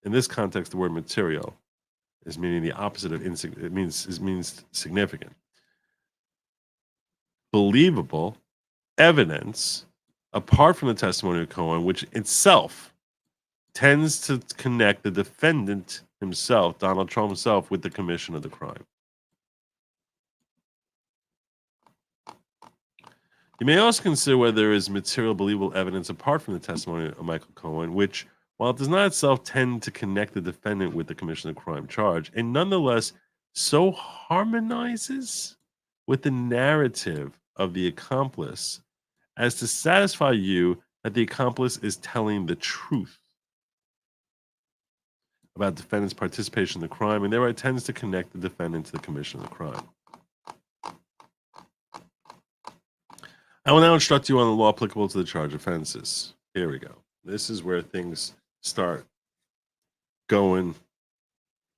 B: In this context, the word material is meaning the opposite of insignificant. It means significant. Believable evidence apart from the testimony of Cohen, which itself tends to connect the defendant himself, Donald Trump himself, with the commission of the crime. You may also consider whether there is material believable evidence apart from the testimony of Michael Cohen, which, while it does not itself tend to connect the defendant with the commission of the crime charge, it nonetheless so harmonizes with the narrative of the accomplice as to satisfy you that the accomplice is telling the truth about the defendant's participation in the crime, and thereby tends to connect the defendant to the commission of the crime. I will now instruct you on the law applicable to the charge offenses. Here we go. This is where things start going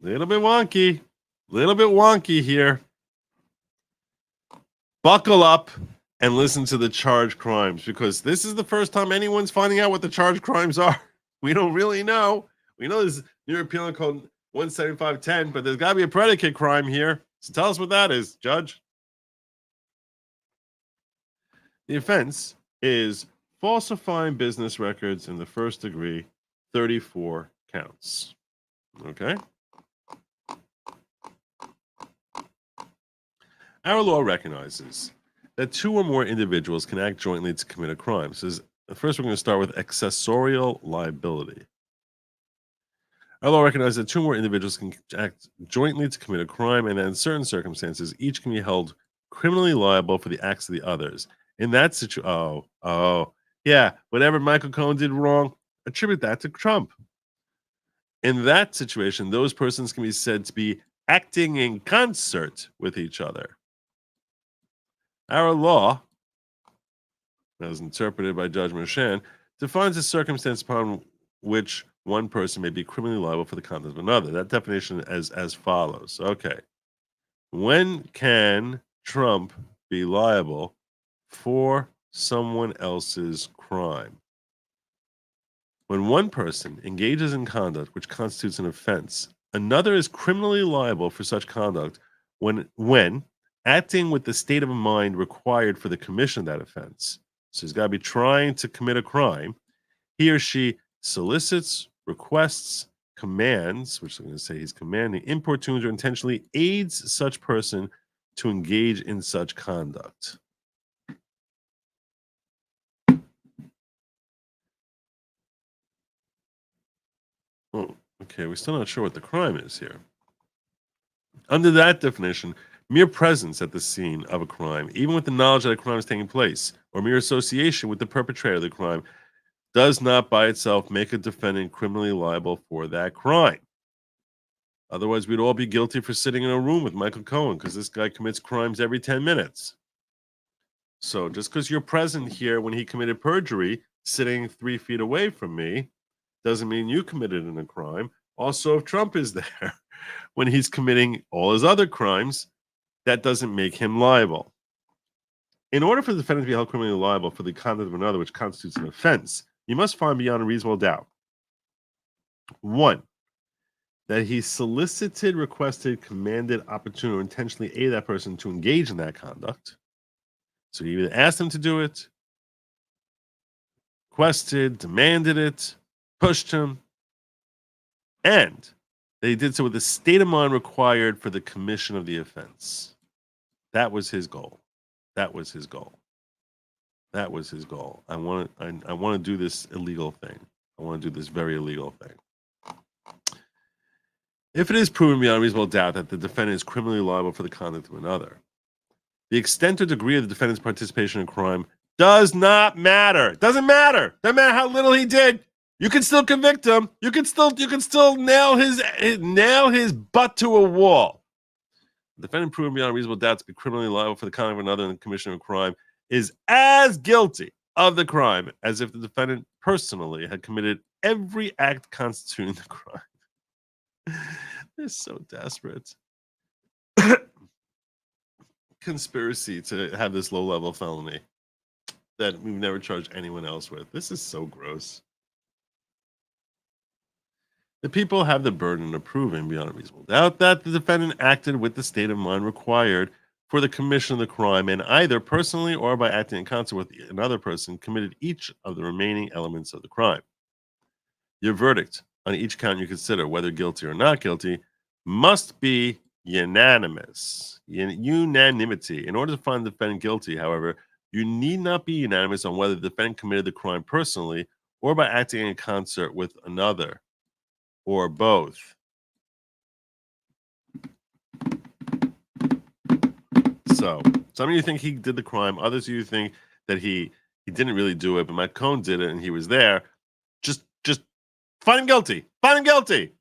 B: a little bit wonky here. Buckle up and listen to the charged crimes, because this is the first time anyone's finding out what the charged crimes are. We don't really know. We know there's New York Penal Code 17510, but there's got to be a predicate crime here. So tell us what that is, Judge. The offense is falsifying business records in the first degree, 34 counts. Okay? Our law recognizes that two or more individuals can act jointly to commit a crime. So first we're going to start with accessorial liability. Our law recognizes that two or more individuals can act jointly to commit a crime, and that in certain circumstances, each can be held criminally liable for the acts of the others. In that situation, yeah, whatever Michael Cohen did wrong, attribute that to Trump. In that situation, those persons can be said to be acting in concert with each other. Our law, as interpreted by Judge Merchan, defines a circumstance upon which one person may be criminally liable for the conduct of another. That definition is as follows. Okay. When can Trump be liable for someone else's crime? When one person engages in conduct which constitutes an offense, another is criminally liable for such conduct when acting with the state of mind required for the commission of that offense. So he's got to be trying to commit a crime. He or she solicits, requests, commands, which I'm going to say he's commanding, importunes, or intentionally aids such person to engage in such conduct. Oh, okay, we're still not sure what the crime is here. Under that definition, mere presence at the scene of a crime, even with the knowledge that a crime is taking place, or mere association with the perpetrator of the crime, does not by itself make a defendant criminally liable for that crime. Otherwise, we'd all be guilty for sitting in a room with Michael Cohen, because this guy commits crimes every 10 minutes. So just because you're present here when he committed perjury, sitting 3 feet away from me, doesn't mean you committed a crime. Also, if Trump is there when he's committing all his other crimes, that doesn't make him liable. In order for the defendant to be held criminally liable for the conduct of another which constitutes an offense, you must find beyond a reasonable doubt: 1, that he solicited, requested, commanded, opportunity, or intentionally aided that person to engage in that conduct. So he either asked him to do it, requested, demanded it, pushed him, and that he did so with the state of mind required for the commission of the offense. That was his goal. That was his goal. I want to do this illegal thing. I want to do this very illegal thing. If it is proven beyond reasonable doubt that the defendant is criminally liable for the conduct of another, the extent or degree of the defendant's participation in crime does not matter. It doesn't matter. Doesn't matter how little he did. You can still convict him. You can still nail his butt to a wall. The defendant proven beyond reasonable doubt to be criminally liable for the conduct of another in the commission of a crime is as guilty of the crime as if the defendant personally had committed every act constituting the crime. They're so desperate. Conspiracy to have this low-level felony that we've never charged anyone else with. This is so gross. The people have the burden of proving beyond a reasonable doubt that the defendant acted with the state of mind required for the commission of the crime and either personally or by acting in concert with another person committed each of the remaining elements of the crime. Your verdict on each count you consider, whether guilty or not guilty, must be unanimous. Unanimity. In order to find the defendant guilty, however, you need not be unanimous on whether the defendant committed the crime personally or by acting in concert with another, or both. So, some of you think he did the crime, others of you think that he didn't really do it, but Matt Cohn did it and he was there. Just find him guilty. Find him guilty.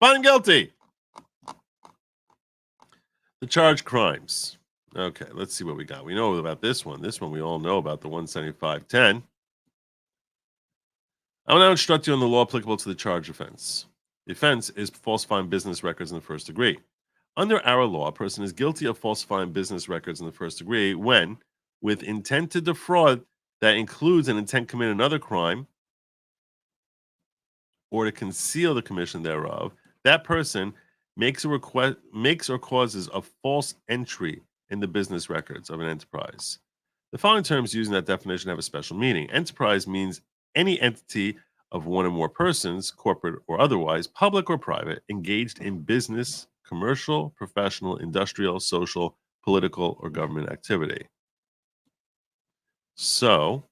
B: Find him guilty. The charged crimes. Okay, let's see what we got. We know about this one. This one we all know about, the 17510. I will now instruct you on the law applicable to the charged offense. The offense is falsifying business records in the first degree. Under our law, a person is guilty of falsifying business records in the first degree when, with intent to defraud that includes an intent to commit another crime or to conceal the commission thereof, that person makes or causes a false entry in the business records of an enterprise. The following terms used in that definition have a special meaning. Enterprise means any entity of one or more persons, corporate or otherwise, public or private, engaged in business, commercial, professional, industrial, social, political, or government activity. So,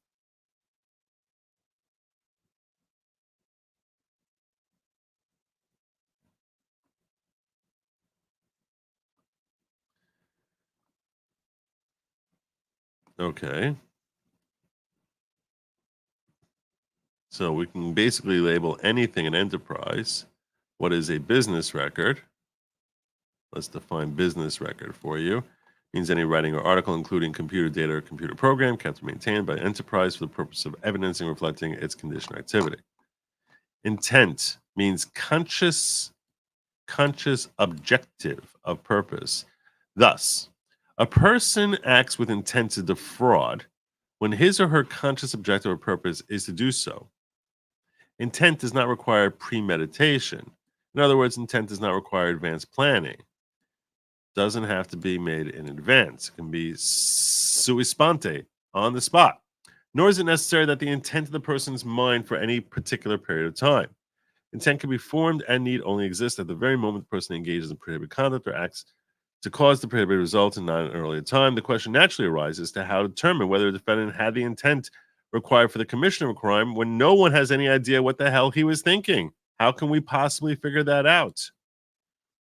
B: okay. So we can basically label anything an enterprise. What is a business record? Let's define business record for you. Means any writing or article, including computer data or computer program, kept or maintained by an enterprise for the purpose of evidencing or reflecting its condition or activity. Intent means conscious objective of purpose. Thus, a person acts with intent to defraud when his or her conscious objective or purpose is to do so. Intent does not require premeditation. In other words, intent does not require advanced planning. Doesn't have to be made in advance. It can be sui sponte, on the spot. Nor is it necessary that the intent of the person's mind for any particular period of time. Intent can be formed and need only exist at the very moment the person engages in prohibited conduct or acts to cause the prohibited result and not at an earlier time. The question naturally arises as to how to determine whether a defendant had the intent required for the commission of a crime when no one has any idea what the hell he was thinking. How can we possibly figure that out?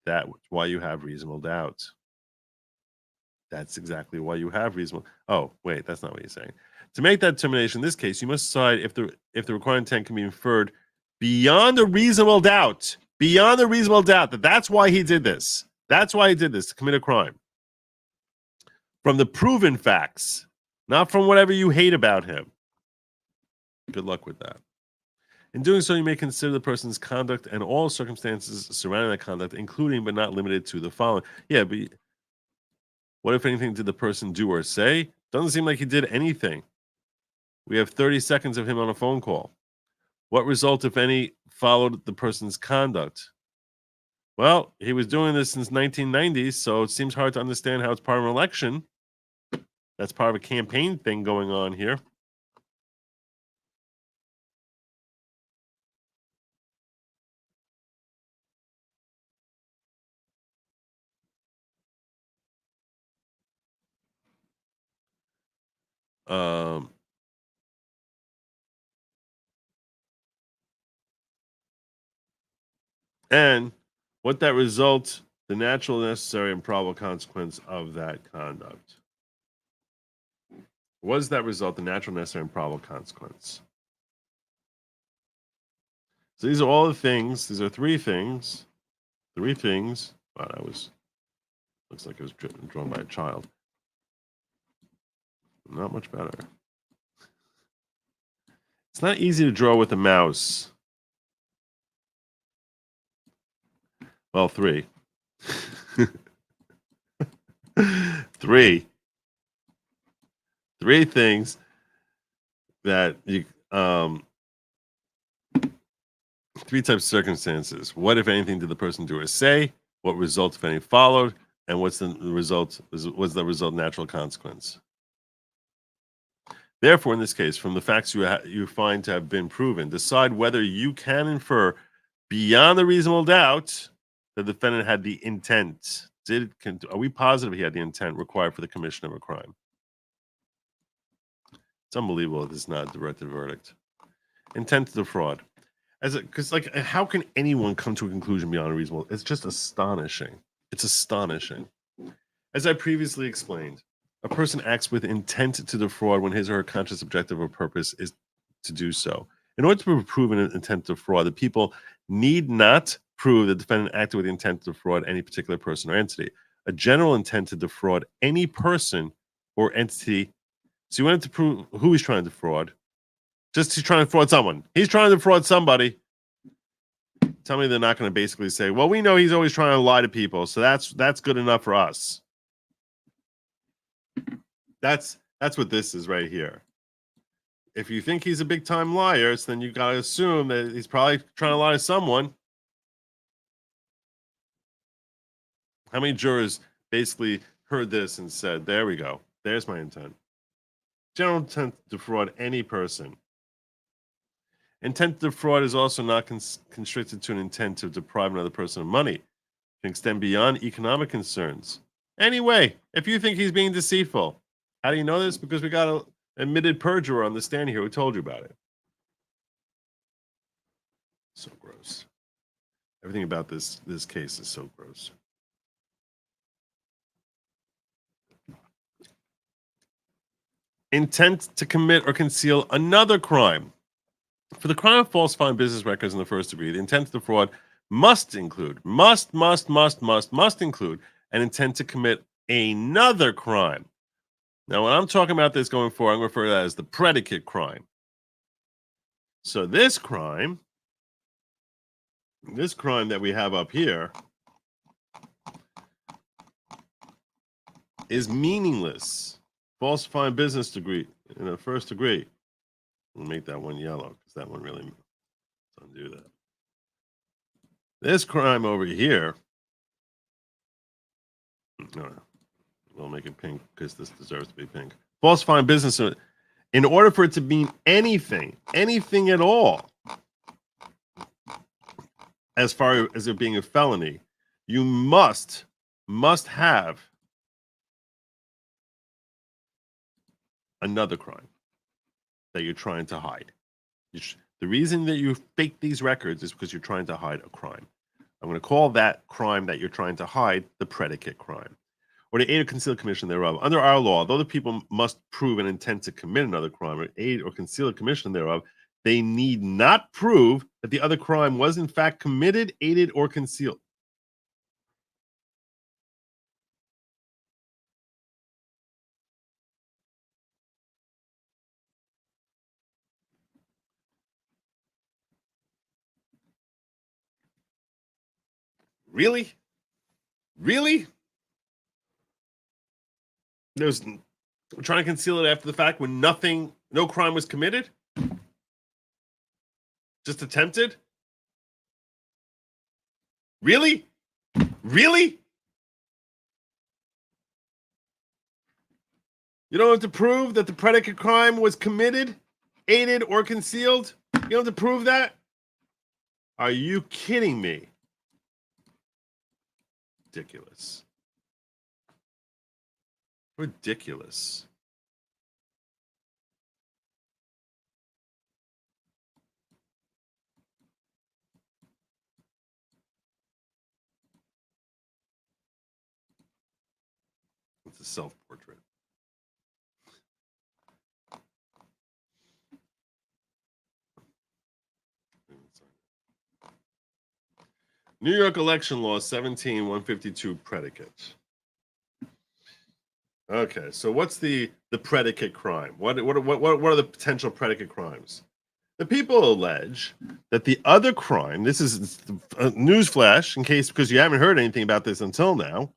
B: That's why you have reasonable doubt. That's exactly why you have reasonable. Oh, wait, that's not what he's saying. To make that determination in this case, you must decide if the required intent can be inferred beyond a reasonable doubt. Beyond a reasonable doubt that's why he did this. That's why he did this, to commit a crime. From the proven facts, not from whatever you hate about him. Good luck with that. In doing so, you may consider the person's conduct and all circumstances surrounding that conduct, including but not limited to the following. Yeah, but what, if anything, did the person do or say? Doesn't seem like he did anything. We have 30 seconds of him on a phone call. What result, if any, followed the person's conduct? Well, he was doing this since 1990, so it seems hard to understand how it's part of an election. That's part of a campaign thing going on here. and what that results, the natural, necessary, and probable consequence of that conduct. Was that result the natural, necessary, and probable consequence? So these are all the things. These are three things. Three things. Wow, that was, looks like it was drawn by a child. Not much better. It's not easy to draw with a mouse. Well, three. Three things that you three types of circumstances. What, if anything, did the person do or say? What result, if any, followed? And what's the result? Was the result natural consequence? Therefore, in this case, from the facts you find to have been proven, decide whether you can infer beyond a reasonable doubt the defendant had the intent. Are we positive he had the intent required for the commission of a crime? It's unbelievable this is not a directed verdict. Intent to defraud. Because how can anyone come to a conclusion beyond a reasonable? It's just astonishing. It's astonishing. As I previously explained, a person acts with intent to defraud when his or her conscious objective or purpose is to do so. In order to prove an intent to defraud, the people need not prove the defendant acted with the intent to defraud any particular person or entity. A general intent to defraud any person or entity. So you wanted to prove who he's trying to defraud. Just he's trying to defraud someone. He's trying to defraud somebody. Tell me they're not going to basically say, well, we know he's always trying to lie to people, so that's good enough for us. That's what this is right here. If you think he's a big time liar, then you got to assume that he's probably trying to lie to someone. How many jurors basically heard this and said, there we go. There's my intent. General intent to defraud any person. Intent to defraud is also not constricted to an intent to deprive another person of money. It can extend beyond economic concerns. Anyway, if you think he's being deceitful, how do you know this? Because we got an admitted perjurer on the stand here who told you about it. So gross. Everything about this case is so gross. Intent to commit or conceal another crime. For the crime of falsifying business records in the first degree, the intent to defraud must include include an intent to commit another crime. Now, when I'm talking about this going forward, I'm going to refer to that as the predicate crime. So this crime that we have up here is meaningless. Falsifying business degree in a first degree. We'll make that one yellow because that one really doesn't do that. This crime over here, we'll make it pink because this deserves to be pink. Falsifying business, in order for it to mean anything at all, as far as it being a felony, you must have another crime that you're trying to hide. The reason that you fake these records is because you're trying to hide a crime. I'm going to call that crime that you're trying to hide the predicate crime, or the aid or conceal commission thereof. Under our law, though the people must prove an intent to commit another crime or aid or conceal a commission thereof, they need not prove that the other crime was in fact committed, aided, or concealed. Really? Really? We're trying to conceal it after the fact when no crime was committed? Just attempted? Really? Really? You don't have to prove that the predicate crime was committed, aided, or concealed? You don't have to prove that? Are you kidding me? Ridiculous. Ridiculous. It's a self-portrait. New York election law 17-152 predicate. Okay, so what's the predicate crime? What are the potential predicate crimes? The people allege that the other crime, this is a newsflash in case, because you haven't heard anything about this until now.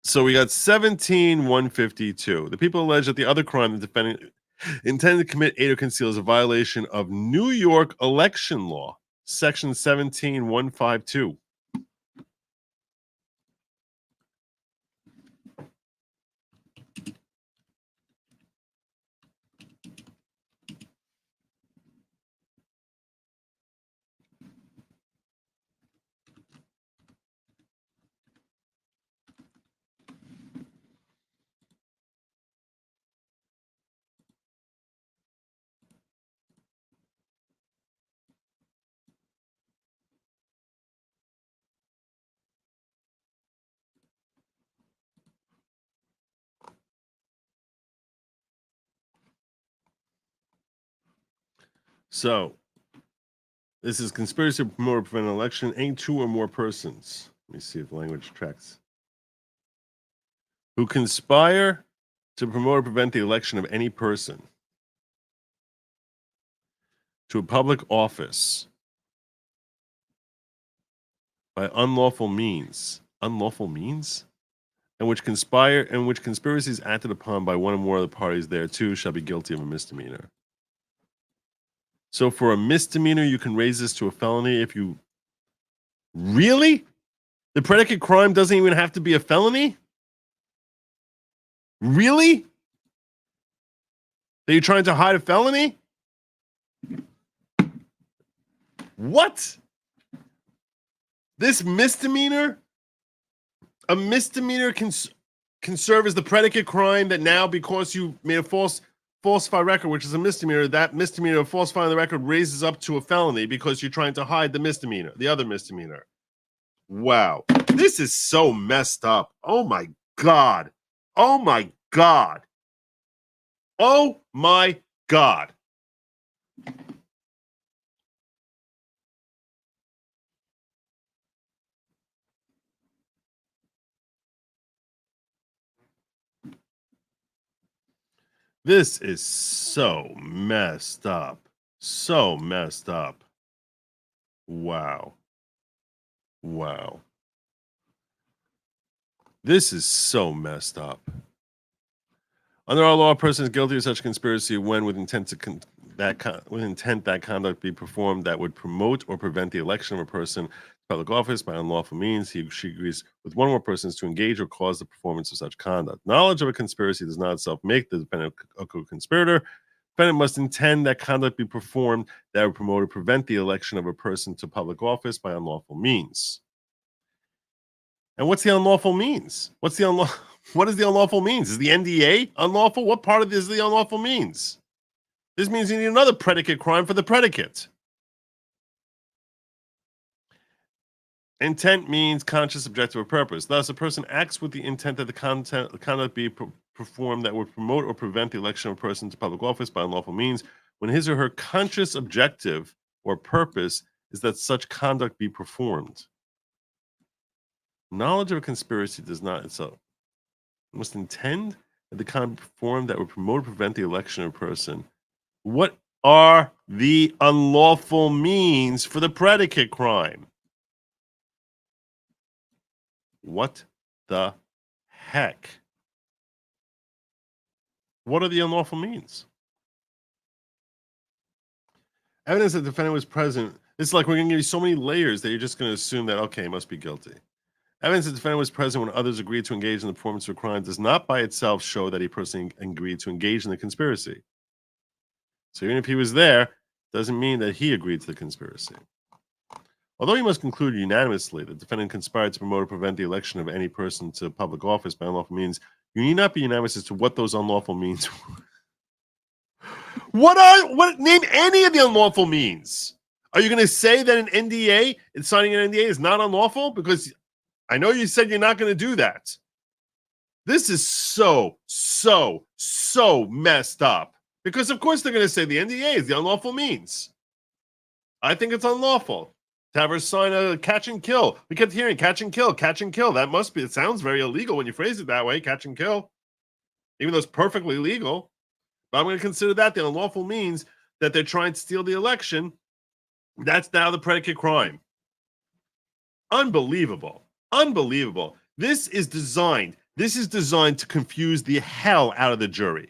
B: So we got 17-152. The people allege that the other crime the defendant intended to commit, aid, or conceal is a violation of New York election law, section 17-152. So this is conspiracy to promote or prevent an election, any two or more persons. Let me see if language tracks. Who conspire to promote or prevent the election of any person to a public office by unlawful means. Unlawful means? And which conspiracies acted upon by one or more of the parties thereto shall be guilty of a misdemeanor. So for a misdemeanor, you can raise this to a felony if you... Really? The predicate crime doesn't even have to be a felony? Really? Are you trying to hide a felony? What? This misdemeanor? A misdemeanor can serve as the predicate crime that now, because you made a falsify record, which is a misdemeanor, that misdemeanor of falsifying the record raises up to a felony because you're trying to hide the misdemeanor, the other misdemeanor. Wow. This is so messed up. Oh my God. Oh my God. Oh my God. This is so messed up. So messed up. Wow. Wow. This is so messed up. Under our law, a person is guilty of such conspiracy when, with intent that conduct be performed that would promote or prevent the election of a person to public office by unlawful means, he or she agrees with one or more persons to engage or cause the performance of such conduct. Knowledge of a conspiracy does not itself make the defendant a co-conspirator. The defendant must intend that conduct be performed that would promote or prevent the election of a person to public office by unlawful means. And what's the unlawful means? What is the unlawful means? Is the NDA unlawful? What part of this is the unlawful means? This means you need another predicate crime for the predicate. Intent means conscious, objective, or purpose. Thus, a person acts with the intent that the conduct be performed that would promote or prevent the election of a person to public office by unlawful means when his or her conscious objective or purpose is that such conduct be performed. Knowledge of a conspiracy does not itself. It must intend that the conduct be performed that would promote or prevent the election of a person. What are the unlawful means for the predicate crime? What the heck? What are the unlawful means? Evidence that the defendant was present. It's like we're going to give you so many layers that you're just going to assume that, okay, he must be guilty. Evidence that the defendant was present when others agreed to engage in the performance of a crime does not by itself show that he personally agreed to engage in the conspiracy. So even if he was there, doesn't mean that he agreed to the conspiracy. Although he must conclude unanimously that the defendant conspired to promote or prevent the election of any person to public office by unlawful means, you need not be unanimous as to what those unlawful means were. Name any of the unlawful means. Are you going to say that an NDA, signing an NDA is not unlawful? Because I know you said you're not going to do that. This is so messed up. Because of course they're going to say the NDA is the unlawful means. I think it's unlawful to have her sign a catch and kill. We kept hearing catch and kill, catch and kill. That must be, it sounds very illegal when you phrase it that way, catch and kill. Even though it's perfectly legal. But I'm going to consider that the unlawful means that they're trying to steal the election. That's now the predicate crime. Unbelievable. Unbelievable. This is designed to confuse the hell out of the jury.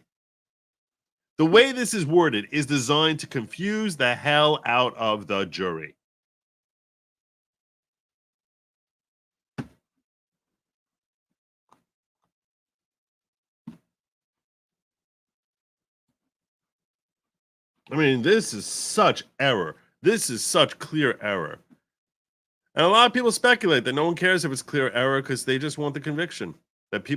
B: The way this is worded is designed to confuse the hell out of the jury. I mean, this is such error. This is such clear error. And a lot of people speculate that no one cares if it's clear error because they just want the conviction. That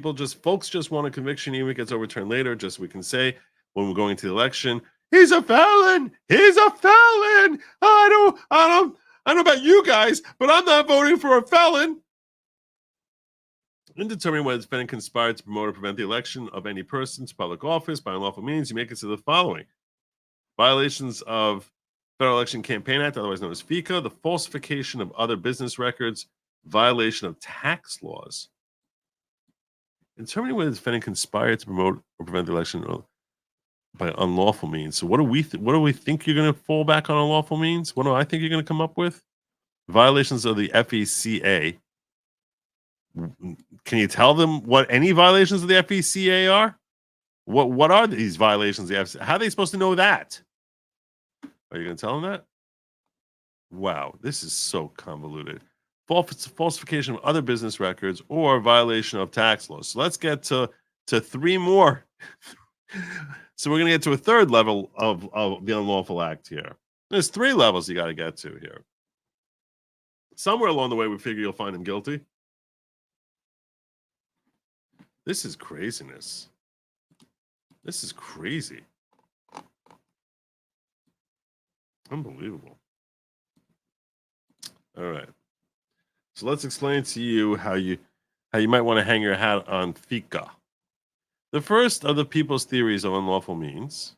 B: folks just want a conviction, even if it gets overturned later, just so we can say when we're going to the election, he's a felon! He's a felon! I don't know about you guys, but I'm not voting for a felon. In determining whether the defendant conspired to promote or prevent the election of any person to public office by unlawful means, you may consider the following. Violations of Federal Election Campaign Act, otherwise known as FECA, the falsification of other business records, violation of tax laws. In determining whether the defendant conspired to promote or prevent the election by unlawful means. So what do we think you're going to fall back on unlawful means? What do I think you're going to come up with? Violations of the FECA. Can you tell them what any violations of the FECA are? What are these violations of the FECA? How are they supposed to know that? Are you going to tell them that? Wow, this is so convoluted. Falsification of other business records or violation of tax laws. So let's get to three more. So we're going to get to a third level of the unlawful act here. There's three levels you got to get to here. Somewhere along the way, we figure you'll find him guilty. This is craziness. This is crazy. Unbelievable. All right. So let's explain to you how you might want to hang your hat on FECA. The first of the people's theories of unlawful means,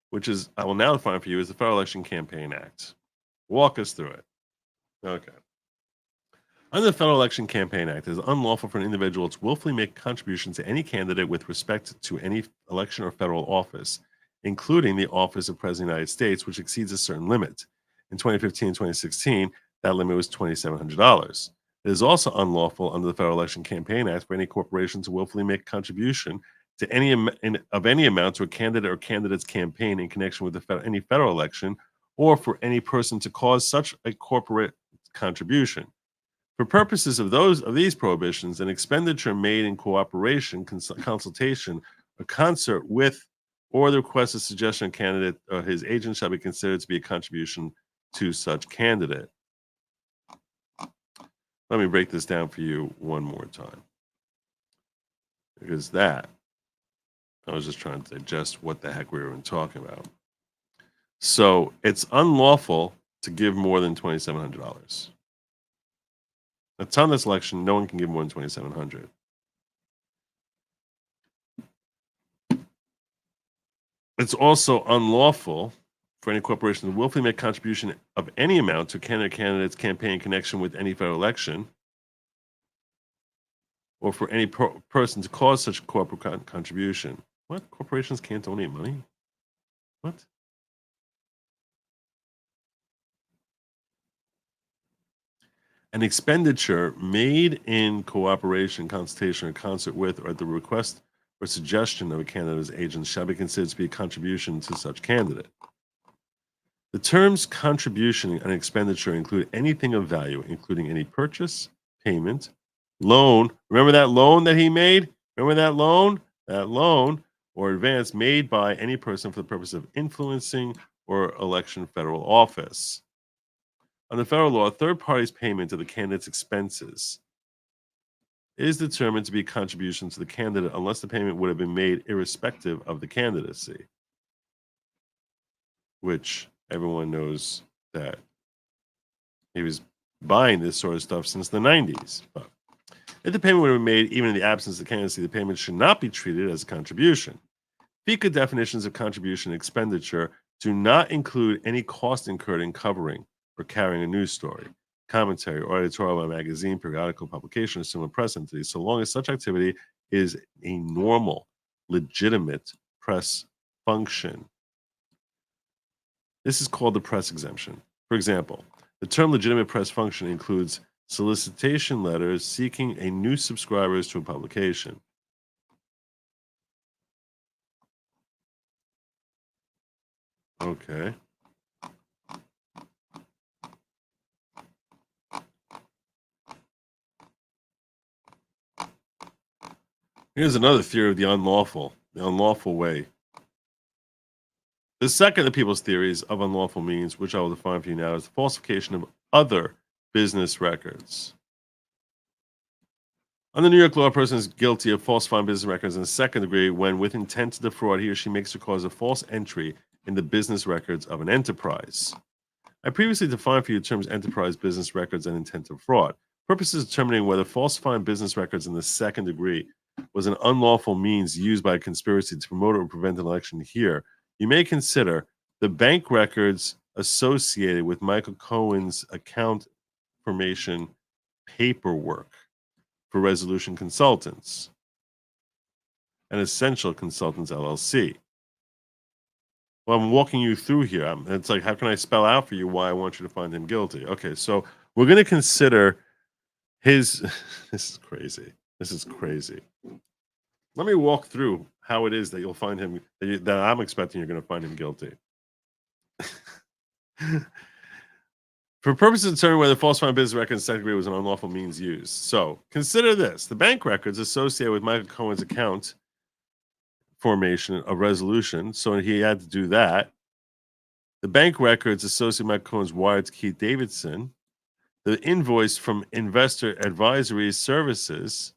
B: which is, I will now define for you, is the Federal Election Campaign Act. Walk us through it. Okay. Under the Federal Election Campaign Act, it is unlawful for an individual to willfully make contributions to any candidate with respect to any election or federal office, including the office of President of the United States, which exceeds a certain limit. In 2015 and 2016, that limit was $2,700. It is also unlawful under the Federal Election Campaign Act for any corporation to willfully make a contribution to any amount to a candidate or candidate's campaign in connection with any federal election, or for any person to cause such a corporate contribution. For purposes of these prohibitions, an expenditure made in cooperation, consultation, or concert with, or the request of suggestion of candidate or his agent shall be considered to be a contribution to such candidate. Let me break this down for you one more time. Because I was just trying to digest what the heck we were talking about. So it's unlawful to give more than $2,700. At the time of this election, no one can give more than $2,700. It's also unlawful for any corporation to willfully make contribution of any amount to a candidate's campaign in connection with any federal election, or for any person to cause such corporate contribution. What? Corporations can't donate money? What? An expenditure made in cooperation, consultation, or concert with, or at the request or suggestion of a candidate's agent shall be considered to be a contribution to such candidate. The terms contribution and expenditure include anything of value, including any purchase, payment, loan. Remember that loan that he made? Remember that loan? That loan or advance made by any person for the purpose of influencing or election federal office. Under federal law, a third party's payment of the candidate's expenses is determined to be a contribution to the candidate unless the payment would have been made irrespective of the candidacy, which everyone knows that he was buying this sort of stuff since the 90s. But If the payment were made even in the absence of candidacy, the payment should not be treated as a contribution. FICA definitions of contribution and expenditure do not include any cost incurred in covering or carrying a news story, commentary, or editorial on a magazine, periodical publication, or similar press entity, so long as such activity is a normal, legitimate press function. This is called the press exemption. For example, the term legitimate press function includes solicitation letters seeking a new subscribers to a publication. Okay. Here's another theory of the unlawful way. The second of people's theories of unlawful means, which I will define for you now, is the falsification of other business records. Under New York law, a person is guilty of falsifying business records in the second degree when, with intent to defraud, he or she makes or causes a false entry in the business records of an enterprise. I previously defined for you the terms enterprise, business records, and intent to fraud. Purposes of determining whether falsifying business records in the second degree was an unlawful means used by a conspiracy to promote or prevent an election here, you may consider the bank records associated with Michael Cohen's account formation paperwork for Resolution Consultants and Essential Consultants, LLC. Well, I'm walking you through here. It's like, how can I spell out for you why I want you to find him guilty? Okay, so we're going to consider his... This is crazy. This is crazy. Let me walk through how it is that you'll find him, that I'm expecting you're going to find him guilty. For purposes of determining whether falsifying business records in the second degree was an unlawful means used. So consider this. The bank records associated with Michael Cohen's account formation of Resolution, so he had to do that. The bank records associated with Michael Cohen's wire to Keith Davidson. The invoice from Investor Advisory Services.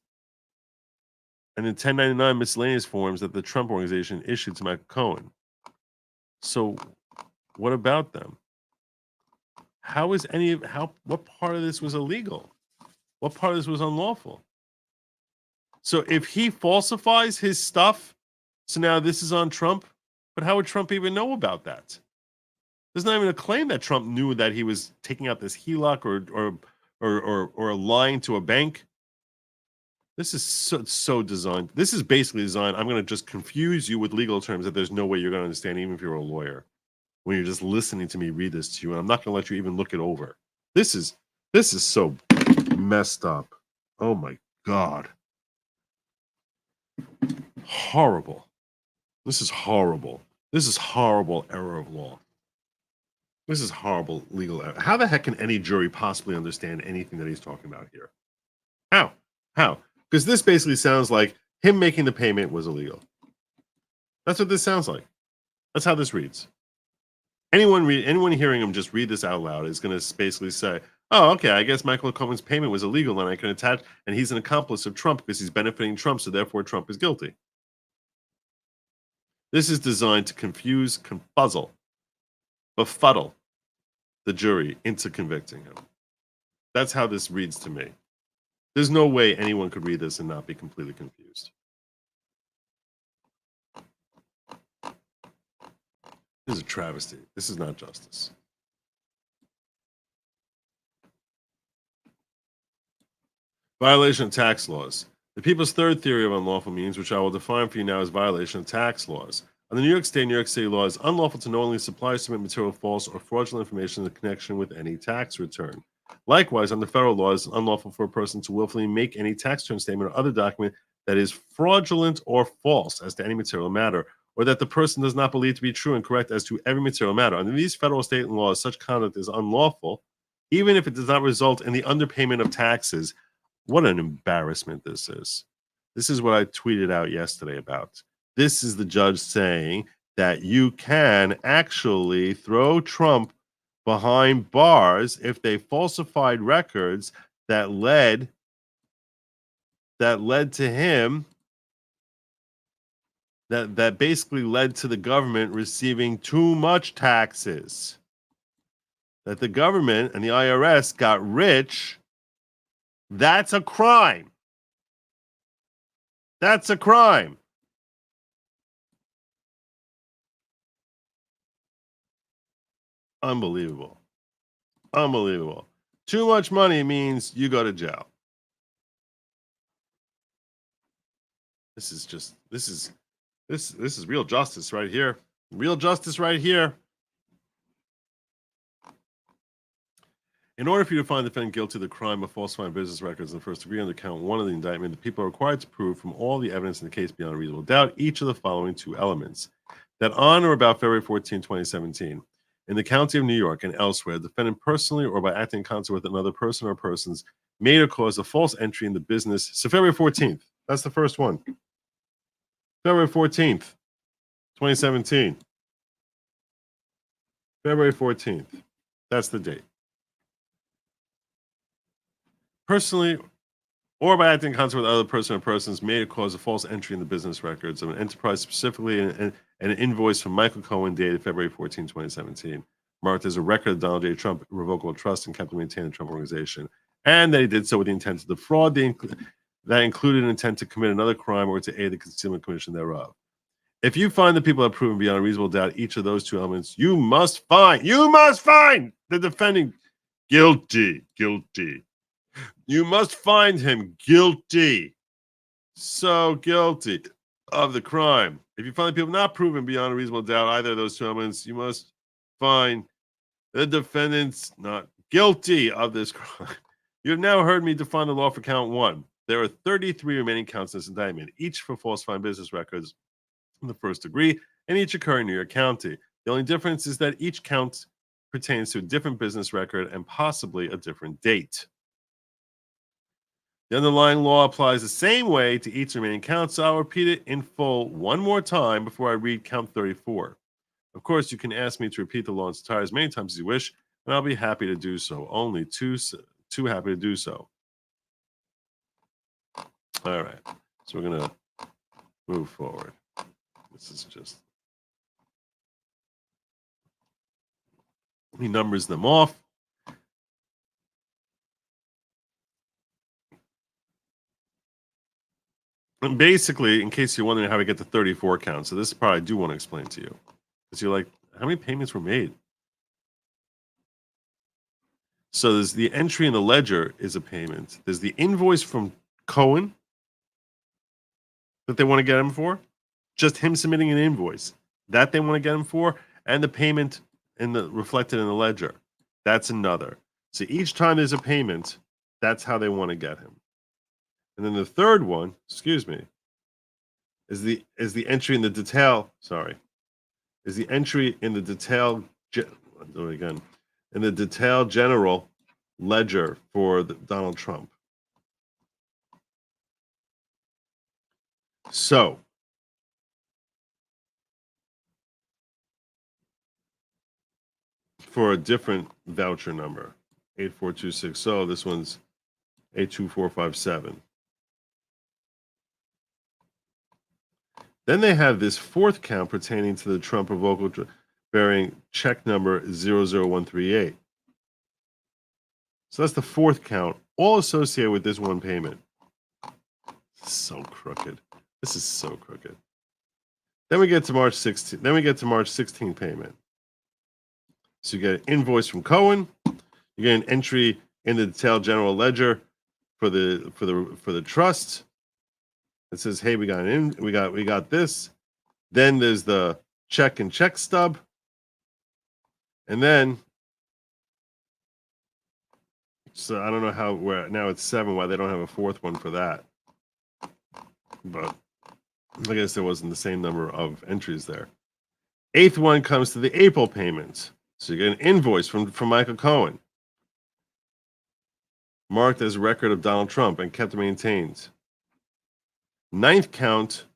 B: And the 1099 miscellaneous forms that the Trump organization issued to Michael Cohen. So what about them? What part of this was illegal? What part of this was unlawful? So if he falsifies his stuff, so now this is on Trump, but how would Trump even know about that? There's not even a claim that Trump knew that he was taking out this HELOC or lying to a bank. This is so designed. This is basically designed. I'm going to just confuse you with legal terms that there's no way you're going to understand, even if you're a lawyer, when you're just listening to me read this to you. And I'm not going to let you even look it over. This is so messed up. Oh my God. Horrible. This is horrible. This is horrible error of law. This is horrible legal error. How the heck can any jury possibly understand anything that he's talking about here? How? Because this basically sounds like him making the payment was illegal. That's what this sounds like. That's how this reads. Anyone hearing him just read this out loud is going to basically say, oh, okay, I guess Michael Cohen's payment was illegal and I can attach, and he's an accomplice of Trump because he's benefiting Trump, so therefore Trump is guilty. This is designed to confuse, befuddle the jury into convicting him. That's how this reads to me. There's no way anyone could read this and not be completely confused. This is a travesty. This is not justice. Violation of tax laws. The people's third theory of unlawful means, which I will define for you now, is violation of tax laws. Under New York State and New York City law, it's unlawful to knowingly supply or submit material false or fraudulent information in connection with any tax return. Likewise, under federal law, it's unlawful for a person to willfully make any tax return statement or other document that is fraudulent or false as to any material matter, or that the person does not believe to be true and correct as to every material matter. Under these federal state laws, such conduct is unlawful, even if it does not result in the underpayment of taxes. What an embarrassment this is. This is what I tweeted out yesterday about. This is the judge saying that you can actually throw Trump behind bars if they falsified records that led to him, that basically led to the government receiving too much taxes. That the government and the IRS got rich. That's a crime. That's a crime. Unbelievable. Unbelievable. Too much money means you go to jail. This is real justice right here. Real justice right here. In order for you to find the defendant guilty of the crime of falsifying business records in the first degree under count 1 of the indictment, the people are required to prove from all the evidence in the case beyond a reasonable doubt each of the following 2 elements. That on or about February 14, 2017, in the county of New York and elsewhere, the defendant personally or by acting in concert with another person or persons made or caused a false entry in the business. So February 14th, that's the first one. February 14th, 2017. February 14th. That's the date. Personally or by acting in concert with other person or persons made or caused a false entry in the business records of an enterprise, specifically an invoice from Michael Cohen dated February 14, 2017, marked as a record of Donald J. Trump irrevocable trust and kept to maintain the Trump organization, and that he did so with the intent to defraud that included an intent to commit another crime or to aid the concealment commission thereof. If you find the people have proven beyond a reasonable doubt each of those 2 elements, you must find the defendant guilty. You must find him guilty. So guilty of the crime. If you find the people not proven beyond a reasonable doubt either of those 2 elements, you must find the defendants not guilty of this crime. You have now heard me define the law for count 1. There are 33 remaining counts in this indictment, each for falsifying business records in the first degree, and each occur in New York County. The only difference is that each count pertains to a different business record and possibly a different date. The underlying law applies the same way to each remaining count, so I'll repeat it in full one more time before I read count 34. Of course, you can ask me to repeat the law in its entirety as many times as you wish, and I'll be happy to do so. Only too happy to do so. All right, so we're going to move forward. This is just... He numbers them off. And basically, in case you're wondering how we get to 34 counts, so this is part I do want to explain to you. Because you're like, how many payments were made? So there's the entry in the ledger is a payment. There's the invoice from Cohen that they want to get him for. Just him submitting an invoice. That they want to get him for. And the payment reflected in the ledger. That's another. So each time there's a payment, that's how they want to get him. And then the third one, is the entry in the detail. Is the entry in the detail. I'll do it again. In the detail general ledger for Donald Trump. So for a different voucher number, 84260. This one's 82457. Then they have this fourth count pertaining to the Trump revocable bearing check number 00138. So that's the fourth count, all associated with this one payment. So crooked. This is so crooked. Then we get to March 16th. Then we get to March 16th payment. So you get an invoice from Cohen. You get an entry in the detailed general ledger for the trust. It says, "Hey, we got this." Then there's the check and check stub, and then so I don't know how now it's 7. Why they don't have a fourth one for that? But I guess there wasn't the same number of entries there. 8th one comes to the April payment. So you get an invoice from Michael Cohen, marked as record of Donald Trump and kept maintained. 9th count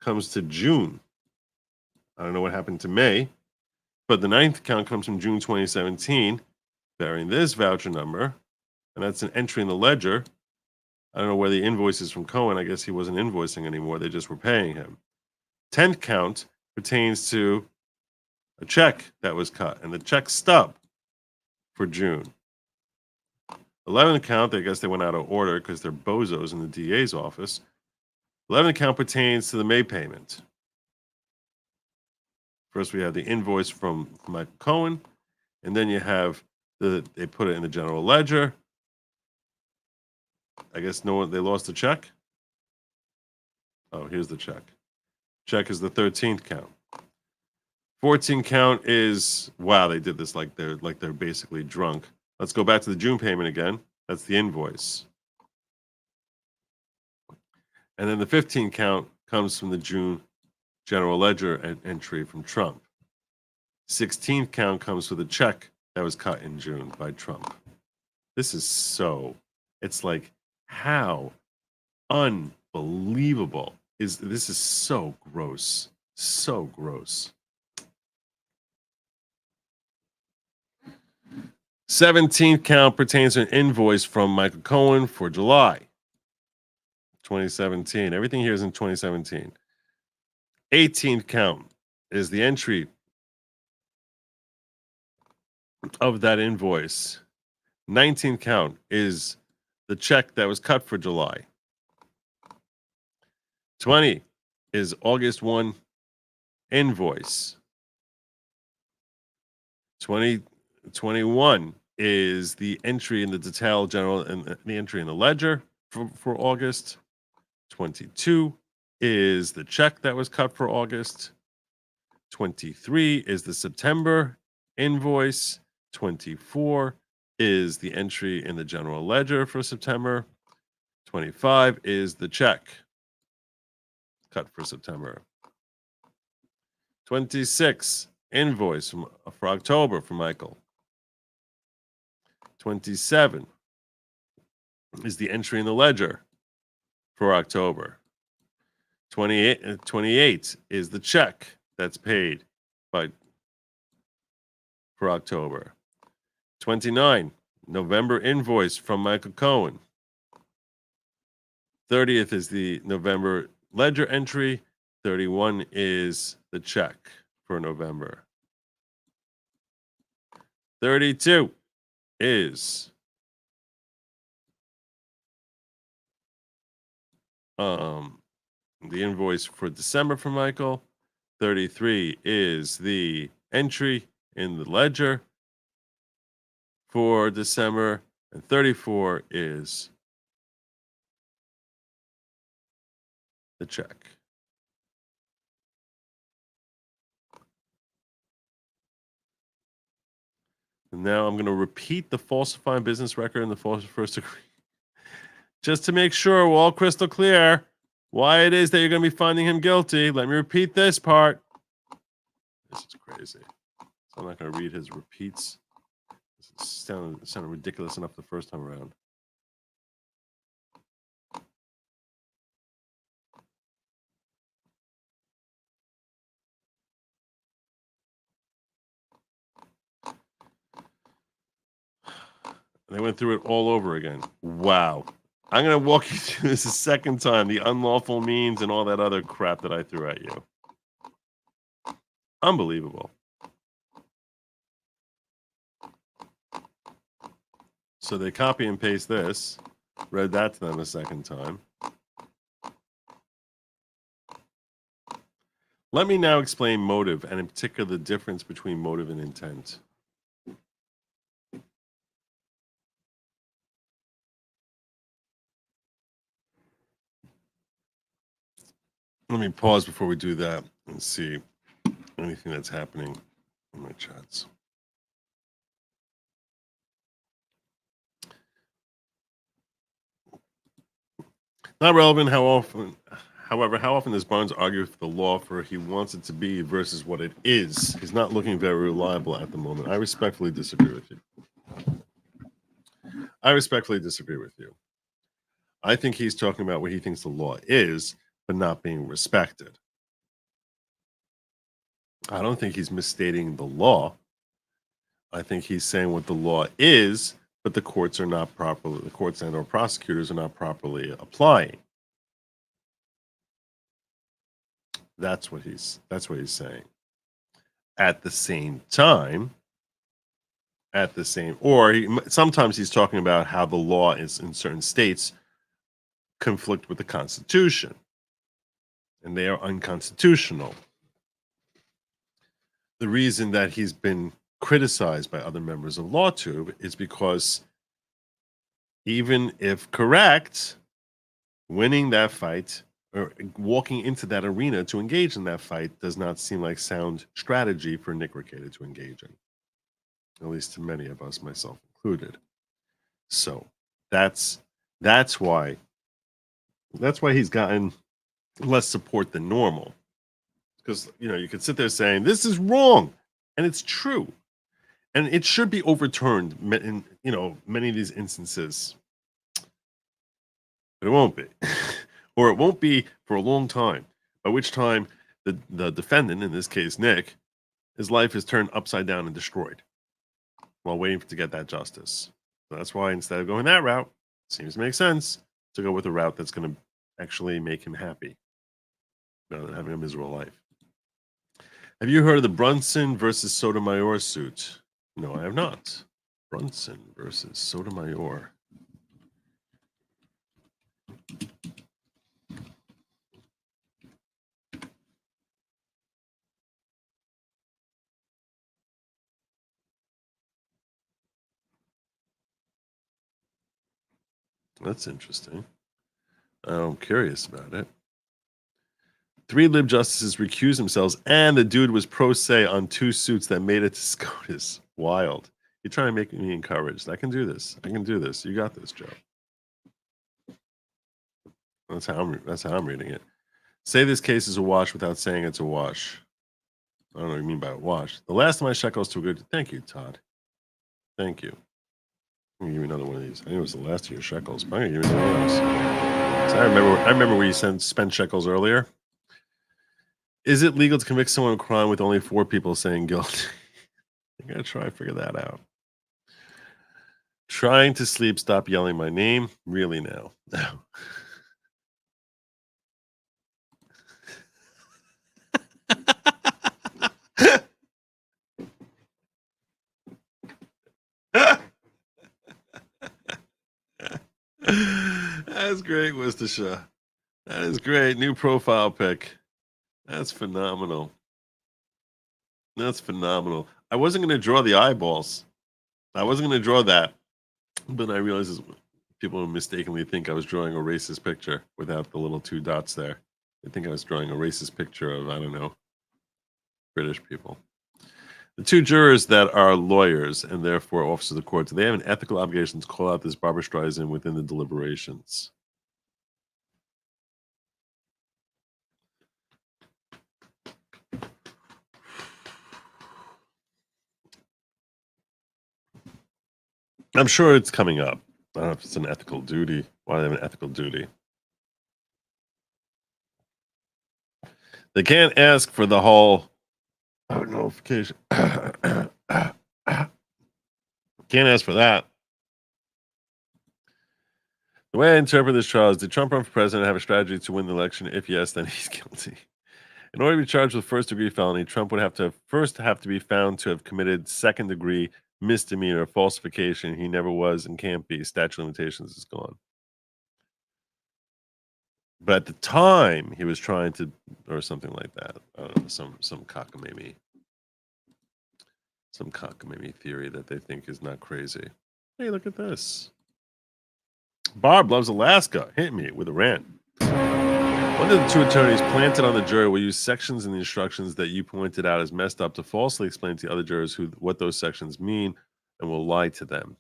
B: comes to June. I don't know what happened to May, but the 9th count comes from June 2017, bearing this voucher number, and that's an entry in the ledger. I don't know where the invoice is from Cohen. I guess he wasn't invoicing anymore. They just were paying him. 10th count pertains to a check that was cut, and the check stub for June. 11th count, I guess they went out of order because they're bozos in the DA's office. 11th count pertains to the May payment. First, we have the invoice from Michael Cohen, and then you have they put it in the general ledger. I guess they lost the check. Oh, here's the check. Check is the 13th count. 14th count is, wow, they did this like they're basically drunk. Let's go back to the June payment again. That's the invoice. And then the 15th count comes from the June general ledger entry from Trump. 16th count comes with a check that was cut in June by Trump. This is it's like, how unbelievable this is so gross. So gross. 17th count pertains to an invoice from Michael Cohen for July 2017. Everything here is in 2017. 18th count is the entry of that invoice. 19th count is the check that was cut for July. 20 is August 1 invoice. 2021 is the entry in the detail general and the entry in the ledger for August. 22 is the check that was cut for August. 23 is the September invoice. 24 is the entry in the general ledger for September. 25 is the check cut for September. 26 invoice for October for Michael. 27 is the entry in the ledger for October. 28 is the check that's paid for October. 29, November invoice from Michael Cohen. 30th is the November ledger entry. 31 is the check for November. 32 is the invoice for December for Michael. 33 is the entry in the ledger for December, and 34 is the check. And now I'm going to repeat the falsifying business record and the false first degree, just to make sure we're all crystal clear why it is that you're going to be finding him guilty. Let me repeat this part. This is crazy. So I'm not going to read his repeats. It sounded ridiculous enough the first time around. And they went through it all over again. Wow. I'm going to walk you through this a second time, the unlawful means and all that other crap that I threw at you. Unbelievable. So they copy and paste this, read that to them a second time. Let me now explain motive, and in particular the difference between motive and intent. Let me pause before we do that and see anything that's happening in my chats. Not relevant however, how often does Barnes argue with the law for he wants it to be versus what it is? He's not looking very reliable at the moment. I respectfully disagree with you. I think he's talking about what he thinks the law is, but not being respected. I don't think he's misstating the law. I think he's saying what the law is, but the courts and or prosecutors are not properly applying. That's what he's saying. At the same time, sometimes he's talking about how the law is in certain states conflict with the Constitution. and they are unconstitutional. The reason that he's been criticized by other members of LawTube is because even if correct, winning that fight or walking into that arena to engage in that fight does not seem like sound strategy for Nick Rekieta to engage in, at least to many of us, myself included. So that's why he's gotten less support than normal, because you could sit there saying this is wrong, and it's true, and it should be overturned in many of these instances, but it won't be. Or it won't be for a long time, by which time the defendant, in this case Nick, his life is turned upside down and destroyed while waiting to get that justice. So that's why instead of going that route, seems to make sense to go with a route that's going to actually make him happy rather than having a miserable life. Have you heard of the Brunson versus Sotomayor suit? No, I have not. Brunson versus Sotomayor. That's interesting. I'm curious about it. 3 lib justices recused themselves, and the dude was pro se on 2 suits that made it to SCOTUS. Wild. You're trying to make me encouraged. I can do this. I can do this. You got this, Joe. That's how I'm reading it. Say this case is a wash without saying it's a wash. I don't know what you mean by a wash. The last of my shekels too good. Thank you, Todd. Thank you. I'm gonna give you another one of these. I think it was the last of your shekels, but I'm gonna give you another one of those. So I remember where you spent shekels earlier. Is it legal to convict someone of crime with only 4 people saying guilty? I'm gonna try to figure that out. Trying to sleep, stop yelling my name. Really now? No. That's great, Worcestershire. That is great. New profile pic. That's phenomenal. That's phenomenal. I wasn't going to draw the eyeballs. I wasn't going to draw that. But I realized people mistakenly think I was drawing a racist picture without the little 2 dots there. They think I was drawing a racist picture of, I don't know, British people. The 2 jurors that are lawyers and therefore officers of the court, do they have an ethical obligation to call out this Barbara Streisand within the deliberations? I'm sure it's coming up. I don't know if it's an ethical duty. Why do they have an ethical duty? They can't ask for the whole notification. Can't ask for that. The way I interpret this trial is, did Trump run for president have a strategy to win the election? If yes, then he's guilty. In order to be charged with first-degree felony, Trump would have to be found to have committed second-degree misdemeanor falsification. He never was and can't be. Statute of limitations is gone. But at the time, he was trying to, or something like that. I don't know, some cockamamie theory that they think is not crazy. Hey, look at this. Barb loves Alaska. Hit me with a rant. One of the 2 attorneys planted on the jury will use sections in the instructions that you pointed out as messed up to falsely explain to the other jurors what those sections mean, and will lie to them.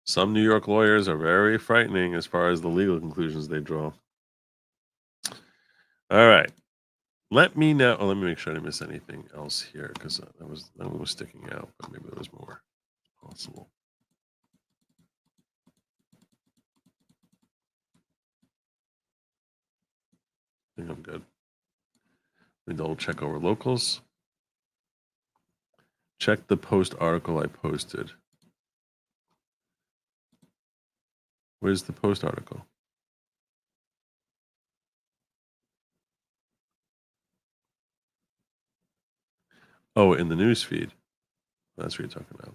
B: Some New York lawyers are very frightening as far as the legal conclusions they draw. All right. Let me make sure I didn't miss anything else here, because that one was sticking out, but maybe there was more possible. I think I'm good. Let me double check over locals. Check the post article I posted. Where's the post article? Oh, in the news feed. That's what you're talking about.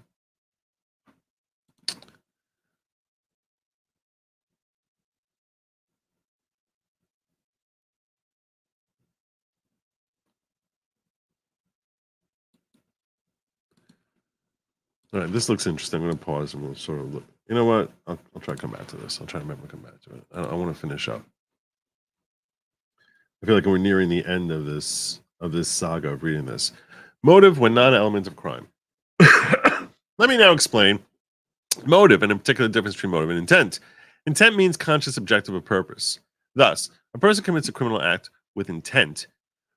B: All right, this looks interesting. I'm going to pause and we'll sort of look. You know what? I'll try to come back to this. I'll try to remember to come back to it. I want to finish up. I feel like we're nearing the end of this saga of reading this. Motive when non-element of crime. Let me now explain motive and in particular the difference between motive and intent. Intent means conscious objective of purpose. Thus, a person commits a criminal act with intent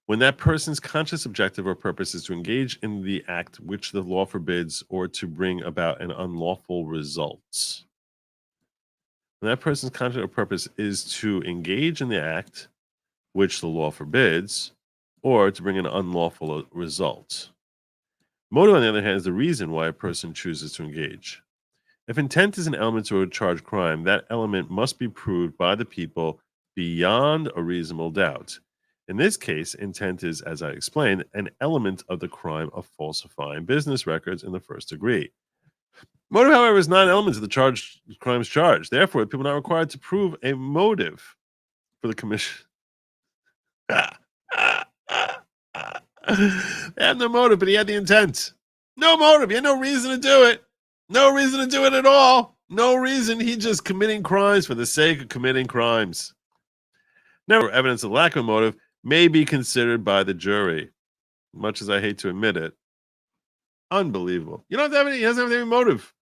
B: when that person's conscious objective or purpose is to engage in the act which the law forbids or to bring about an unlawful result. When that person's conscious or purpose is to engage in the act which the law forbids or to bring an unlawful result. Motive, on the other hand, is the reason why a person chooses to engage. If intent is an element to a charged crime, that element must be proved by the people beyond a reasonable doubt. In this case, intent is, as I explained, an element of the crime of falsifying business records in the first degree. Motive, however, is not an element of the crimes charged. Therefore, people are not required to prove a motive for the commission. They had no motive, but he had the intent. No motive. He had no reason to do it. No reason to do it at all. No reason. He just committing crimes for the sake of committing crimes. Never evidence of lack of motive may be considered by the jury. Much as I hate to admit it. Unbelievable. You don't have to have any, he doesn't have any motive.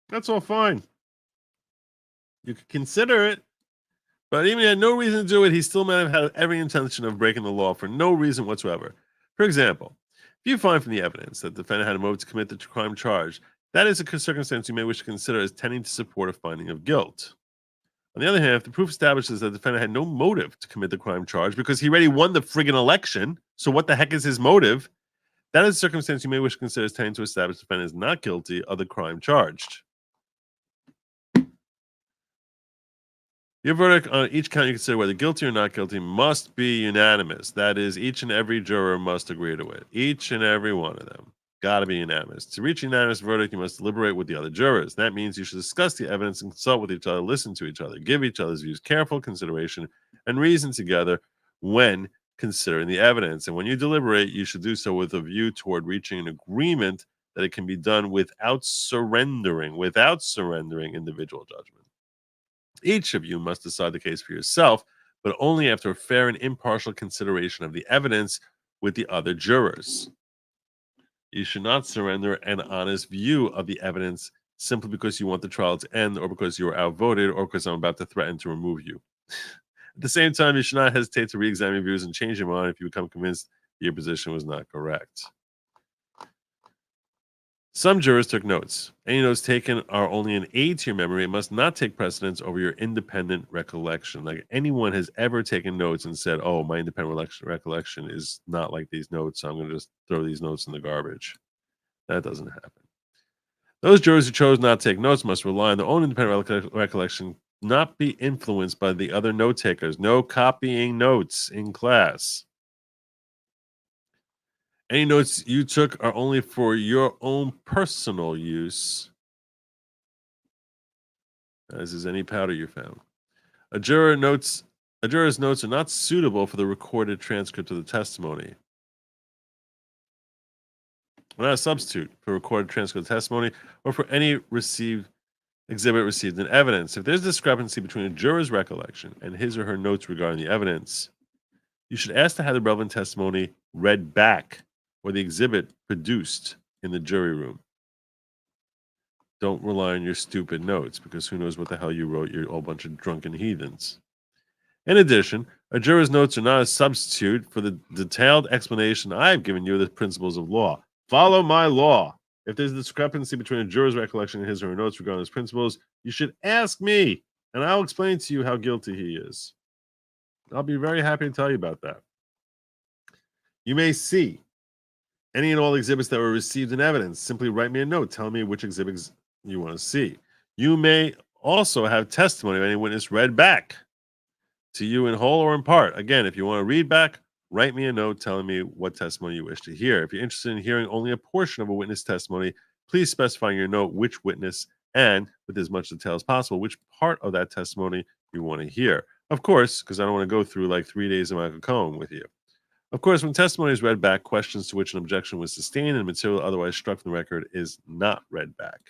B: That's all fine. You could consider it. But even if he had no reason to do it, he still might have had every intention of breaking the law for no reason whatsoever. For example, if you find from the evidence that the defendant had a motive to commit the crime charged, that is a circumstance you may wish to consider as tending to support a finding of guilt. On the other hand, if the proof establishes that the defendant had no motive to commit the crime charged because he already won the friggin' election, so what the heck is his motive? That is a circumstance you may wish to consider as tending to establish the defendant is not guilty of the crime charged. Your verdict on each count you consider whether guilty or not guilty must be unanimous. That is, each and every juror must agree to it. Each and every one of them. Got to be unanimous. To reach a unanimous verdict, you must deliberate with the other jurors. That means you should discuss the evidence and consult with each other, listen to each other, give each other's views careful consideration, and reason together when considering the evidence. And when you deliberate, you should do so with a view toward reaching an agreement that it can be done without surrendering individual judgment. Each of you must decide the case for yourself, but only after a fair and impartial consideration of the evidence with the other jurors. You should not surrender an honest view of the evidence simply because you want the trial to end or because you are outvoted or because I'm about to threaten to remove you. At the same time, you should not hesitate to re-examine your views and change your mind if you become convinced your position was not correct. Some jurors took notes. Any notes taken are only an aid to your memory and must not take precedence over your independent recollection. Like anyone has ever taken notes and said, oh, my independent recollection is not like these notes, so I'm going to just throw these notes in the garbage. That doesn't happen. Those jurors who chose not to take notes must rely on their own independent recollection, not be influenced by the other note takers. No copying notes in class. Any notes you took are only for your own personal use, as is any powder you found. A juror's notes are not suitable for the recorded transcript of the testimony. We're not a substitute for recorded transcript of testimony or for any exhibit received in evidence. If there's a discrepancy between a juror's recollection and his or her notes regarding the evidence, you should ask to have the relevant testimony read back or the exhibit produced in the jury room. Don't rely on your stupid notes because who knows what the hell you wrote, you're all a bunch of drunken heathens. In addition, a juror's notes are not a substitute for the detailed explanation I've given you of the principles of law. Follow my law. If there's a discrepancy between a juror's recollection and his or her notes regarding those principles, you should ask me, and I'll explain to you how guilty he is. I'll be very happy to tell you about that. You may see any and all exhibits that were received in evidence. Simply write me a note telling me which exhibits you want to see. You may also have testimony of any witness read back to you in whole or in part. Again, if you want to read back, write me a note telling me what testimony you wish to hear. If you're interested in hearing only a portion of a witness testimony, please specify in your note which witness and, with as much detail as possible, which part of that testimony you want to hear. Of course, because I don't want to go through like 3 days of Michael Cohen with you. Of course, when testimony is read back, questions to which an objection was sustained and material otherwise struck from the record is not read back.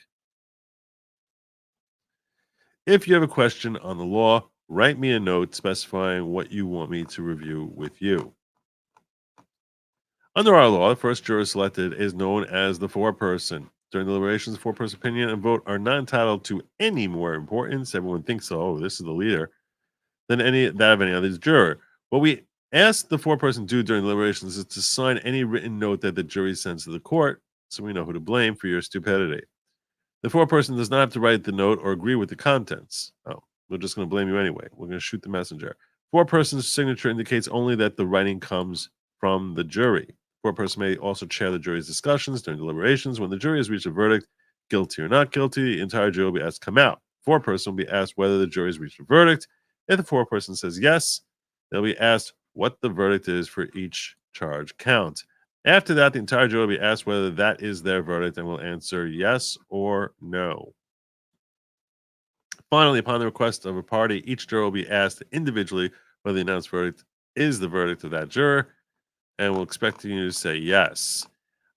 B: If you have a question on the law, write me a note specifying what you want me to review with you. Under our law, the first juror selected is known as the foreperson. During deliberations, the foreperson opinion and vote are not entitled to any more importance. Everyone thinks, oh, this is the leader, than that of any other juror. What we ask the foreperson do during deliberations is to sign any written note that the jury sends to the court, so we know who to blame for your stupidity. The foreperson does not have to write the note or agree with the contents. Oh, we're just going to blame you anyway. We're going to shoot the messenger. Foreperson's signature indicates only that the writing comes from the jury. Foreperson may also chair the jury's discussions during deliberations. When the jury has reached a verdict, guilty or not guilty, the entire jury will be asked to come out. Foreperson will be asked whether the jury has reached a verdict. If the foreperson says yes, they'll be asked what the verdict is for each charge count. After that, the entire jury will be asked whether that is their verdict and will answer yes or no. Finally, upon the request of a party, each juror will be asked individually whether the announced verdict is the verdict of that juror, and we'll expect you to say yes.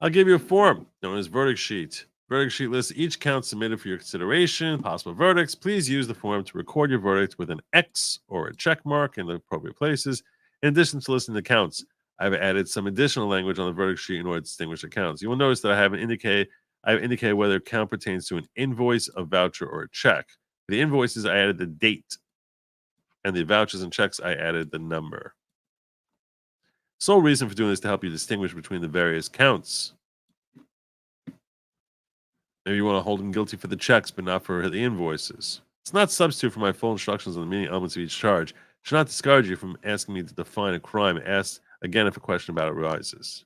B: I'll give you a form known as verdict sheet. Verdict sheet lists each count submitted for your consideration, possible verdicts. Please use the form to record your verdict with an X or a check mark in the appropriate places. In addition to listing the counts, I've added some additional language on the verdict sheet in order to distinguish the counts. You will notice that I've indicated whether a count pertains to an invoice, a voucher, or a check. For the invoices, I added the date, and the vouchers and checks, I added the number. Sole reason for doing this is to help you distinguish between the various counts. Maybe you want to hold him guilty for the checks, but not for the invoices. It's not substitute for my full instructions on the meaning elements of each charge. It should not discourage you from asking me to define a crime. Ask again if a question about it arises.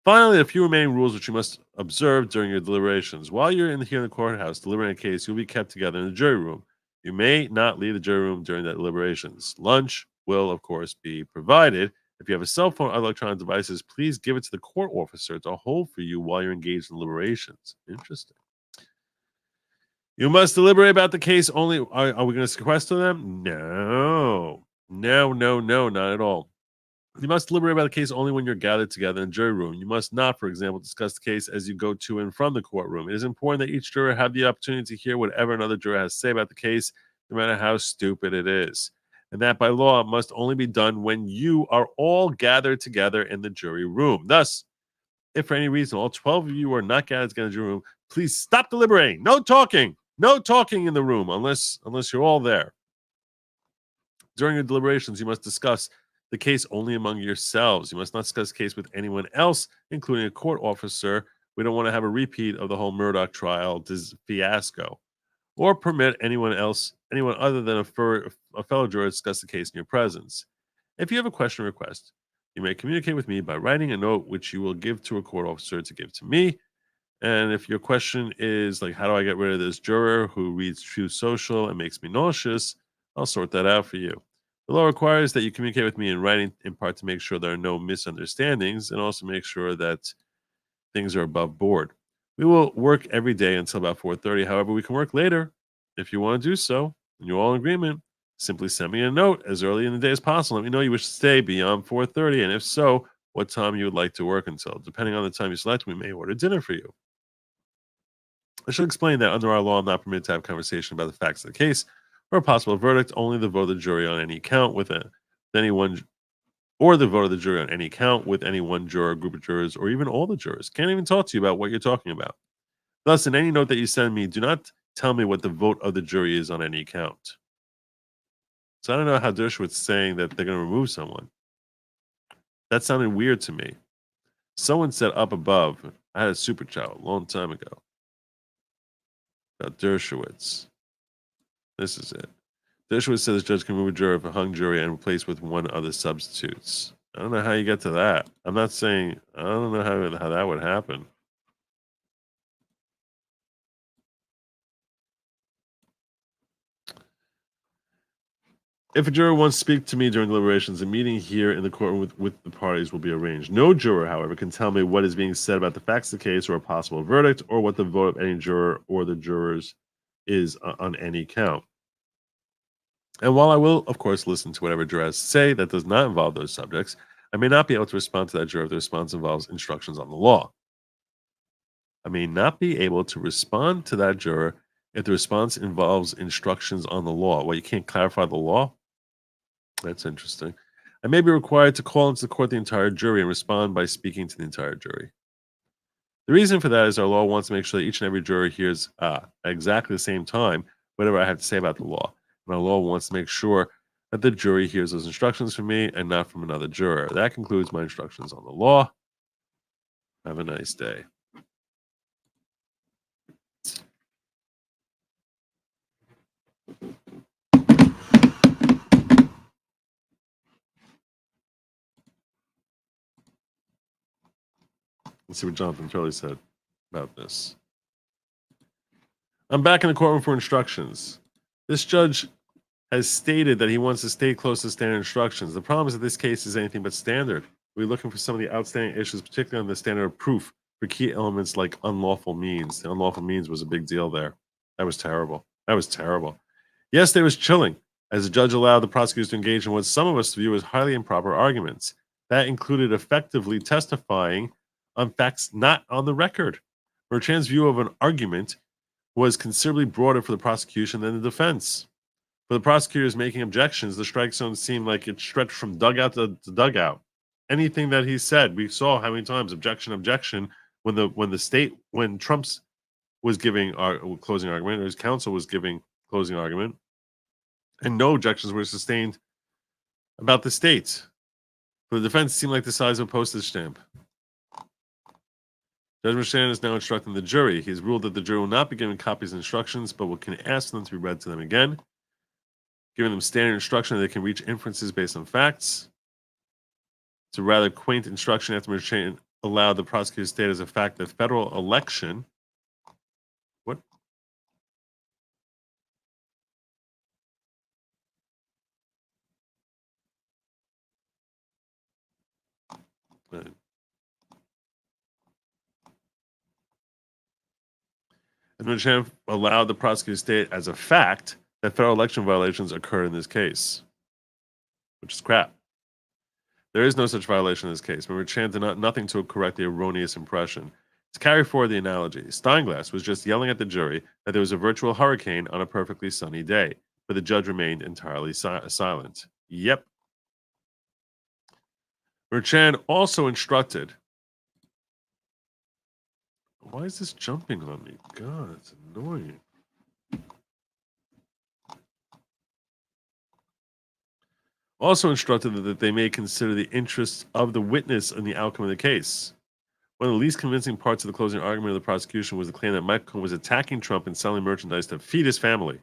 B: Finally, a few remaining rules which you must observe during your deliberations. While you're here in the courthouse deliberating a case, you'll be kept together in the jury room. You may not leave the jury room during the deliberations. Lunch will, of course, be provided. If you have a cell phone or other electronic devices, please give it to the court officer to hold for you while you're engaged in deliberations. Interesting. You must deliberate about the case only. Are we going to sequester them? No, not at all. You must deliberate about the case only when you're gathered together in the jury room. You must not, for example, discuss the case as you go to and from the courtroom. It is important that each juror have the opportunity to hear whatever another juror has to say about the case, no matter how stupid it is. And that by law must only be done when you are all gathered together in the jury room. Thus, if for any reason all 12 of you are not gathered together in the jury room, please stop deliberating. No talking in the room unless you're all there. During your deliberations, you must discuss the case only among yourselves. You must not discuss the case with anyone else, including a court officer. We don't want to have a repeat of the whole Murdoch trial fiasco, or permit anyone other than a fellow juror to discuss the case in your presence. If you have a question or request, you may communicate with me by writing a note which you will give to a court officer to give to me. And if your question is like, how do I get rid of this juror who reads True Social and makes me nauseous, I'll sort that out for you. The law requires that you communicate with me in writing, in part to make sure there are no misunderstandings and also make sure that things are above board. We will work every day until about 4:30. However, we can work later if you want to do so, and you're all in agreement. Simply send me a note as early in the day as possible. Let me know you wish to stay beyond 4:30, and if so, what time you would like to work until. Depending on the time you select, we may order dinner for you. I should explain that under our law, I'm not permitted to have conversation about the facts of the case or a possible verdict. Only the vote of the jury on any count with anyone, or the vote of the jury on any count with any one juror, group of jurors, or even all the jurors. Can't even talk to you about what you're talking about. Thus, in any note that you send me, do not tell me what the vote of the jury is on any count. So I don't know how Dershowitz is saying that they're going to remove someone. That sounded weird to me. Someone said up above, I had a super chat a long time ago about Dershowitz. This is it. Dershowitz says the judge can remove a juror if a hung jury and replace with one other substitutes. I don't know how you get to that. I'm not saying, I don't know how that would happen. If a juror wants to speak to me during deliberations, a meeting here in the courtroom with the parties will be arranged. No juror, however, can tell me what is being said about the facts of the case or a possible verdict, or what the vote of any juror or the jurors is on any count. And while I will, of course, listen to whatever jurors say that does not involve those subjects, I may not be able to respond to that juror if the response involves instructions on the law. I may not be able to respond to that juror if the response involves instructions on the law. Well, you can't clarify the law? That's interesting. I may be required to call into the court the entire jury and respond by speaking to the entire jury. The reason for that is our law wants to make sure that each and every juror hears at exactly the same time whatever I have to say about the law. And our law wants to make sure that the jury hears those instructions from me and not from another juror. That concludes my instructions on the law. Have a nice day. Let's see what Jonathan Turley said about this. I'm back in the courtroom for instructions. This judge has stated that he wants to stay close to standard instructions. The problem is that this case is anything but standard. We're looking for some of the outstanding issues, particularly on the standard of proof for key elements like unlawful means. The unlawful means was a big deal there. That was terrible. That was terrible. Yesterday was chilling, as the judge allowed the prosecutors to engage in what some of us view as highly improper arguments. That included effectively testifying on facts not on the record. Merchand's view of an argument was considerably broader for the prosecution than the defense. For the prosecutors making objections, the strike zone seemed like it stretched from dugout to dugout. Anything that he said, we saw how many times objection when Trump's was giving our closing argument, or his counsel was giving closing argument, and no objections were sustained about the state. For the defense, it seemed like the size of a postage stamp. Judge Merchan is now instructing the jury. He has ruled that the jury will not be given copies of instructions, but can ask them to be read to them again, giving them standard instruction that they can reach inferences based on facts. It's a rather quaint instruction after Merchan allowed the prosecutor to state as a fact that federal election. What? And Merchan allowed the prosecutor to state as a fact that federal election violations occurred in this case, which is crap. There is no such violation in this case, but Merchan did nothing to correct the erroneous impression. To carry forward the analogy, Steinglass was just yelling at the jury that there was a virtual hurricane on a perfectly sunny day, but the judge remained entirely silent. Yep. Merchan also instructed. Why is this jumping on me? God, it's annoying. Also instructed that they may consider the interests of the witness in the outcome of the case. One of the least convincing parts of the closing argument of the prosecution was the claim that Michael Cohen was attacking Trump and selling merchandise to feed his family.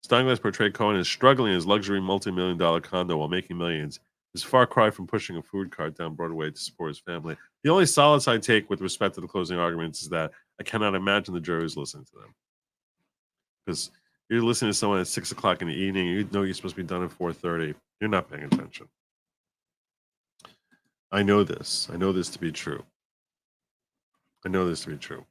B: Steinglass portrayed Cohen as struggling in his luxury multi-million-dollar condo while making millions. His far cry from pushing a food cart down Broadway to support his family. The only solace I take with respect to the closing arguments is that I cannot imagine the jury is listening to them. Because you're listening to someone at 6 o'clock in the evening, you know you're supposed to be done at 4:30. You're not paying attention. I know this. I know this to be true. I know this to be true.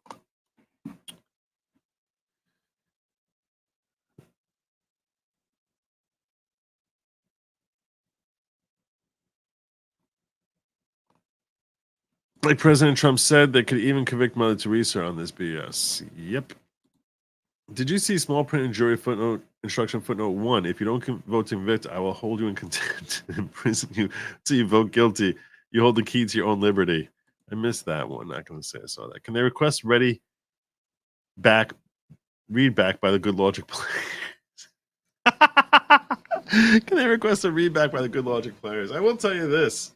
B: Like President Trump said, they could even convict Mother Teresa on this BS. Yep. Did you see small print in jury footnote instruction footnote 1? If you don't vote to convict, I will hold you in contempt and imprison you until you vote guilty. You hold the key to your own liberty. I missed that one. Not going to say I saw that. Can they request read back by the good Lawgic players? Can they request a read back by the good Lawgic players? I will tell you this.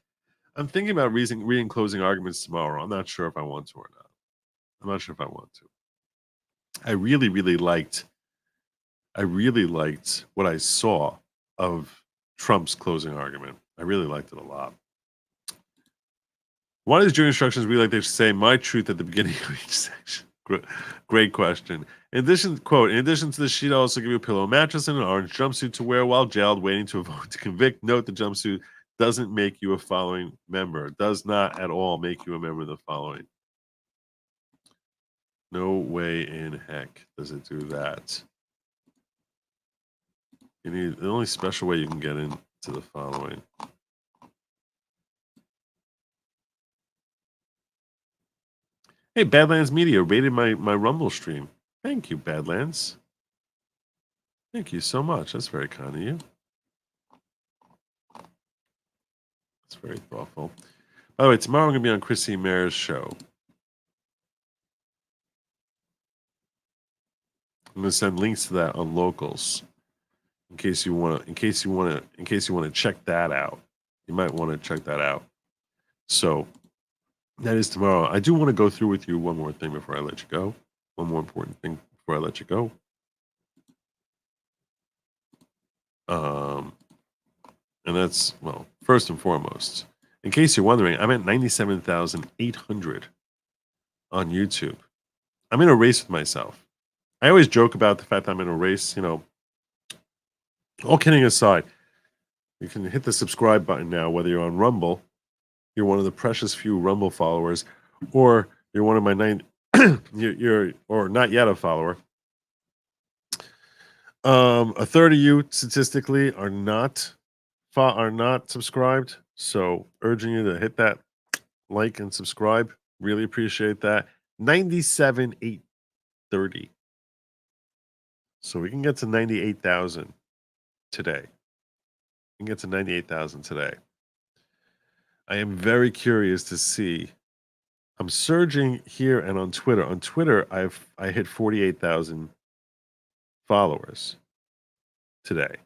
B: I'm thinking about reading closing arguments tomorrow. I'm not sure if I want to or not. I'm not sure if I want to. I really liked what I saw of Trump's closing argument. I really liked it a lot. Why does jury instructions read like they should say my truth at the beginning of each section? Great question. In addition to this sheet, I'll also give you a pillow, mattress, and an orange jumpsuit to wear while jailed, waiting to vote to convict. Note the jumpsuit doesn't make you a following member. It does not at all make you a member of the following. No way in heck does it do that. You need the only special way you can get into the following. Hey, Badlands Media rated my Rumble stream. Thank you, Badlands. Thank you so much. That's very kind of you. That's very thoughtful. By the way, tomorrow I'm going to be on Chrissy Mayer's show. I'm going to send links to that on Locals in case you want to check that out. You might want to check that out. So that is tomorrow. I do want to go through with you one more thing before I let you go. One more important thing before I let you go. And that's, well, first and foremost, in case you're wondering, I'm at 97,800 on YouTube. I'm in a race with myself. I always joke about the fact that I'm in a race, all kidding aside. You can hit the subscribe button now, whether you're on Rumble, you're one of the precious few Rumble followers, or you're one of my you're or not yet a follower. A third of you statistically are not subscribed, so urging you to hit that like and subscribe. Really appreciate that. 97,830. So we can get to 98,000 today. We can get to 98,000 today. I am very curious to see. I'm surging here and on Twitter. On Twitter, I hit 48,000 followers today.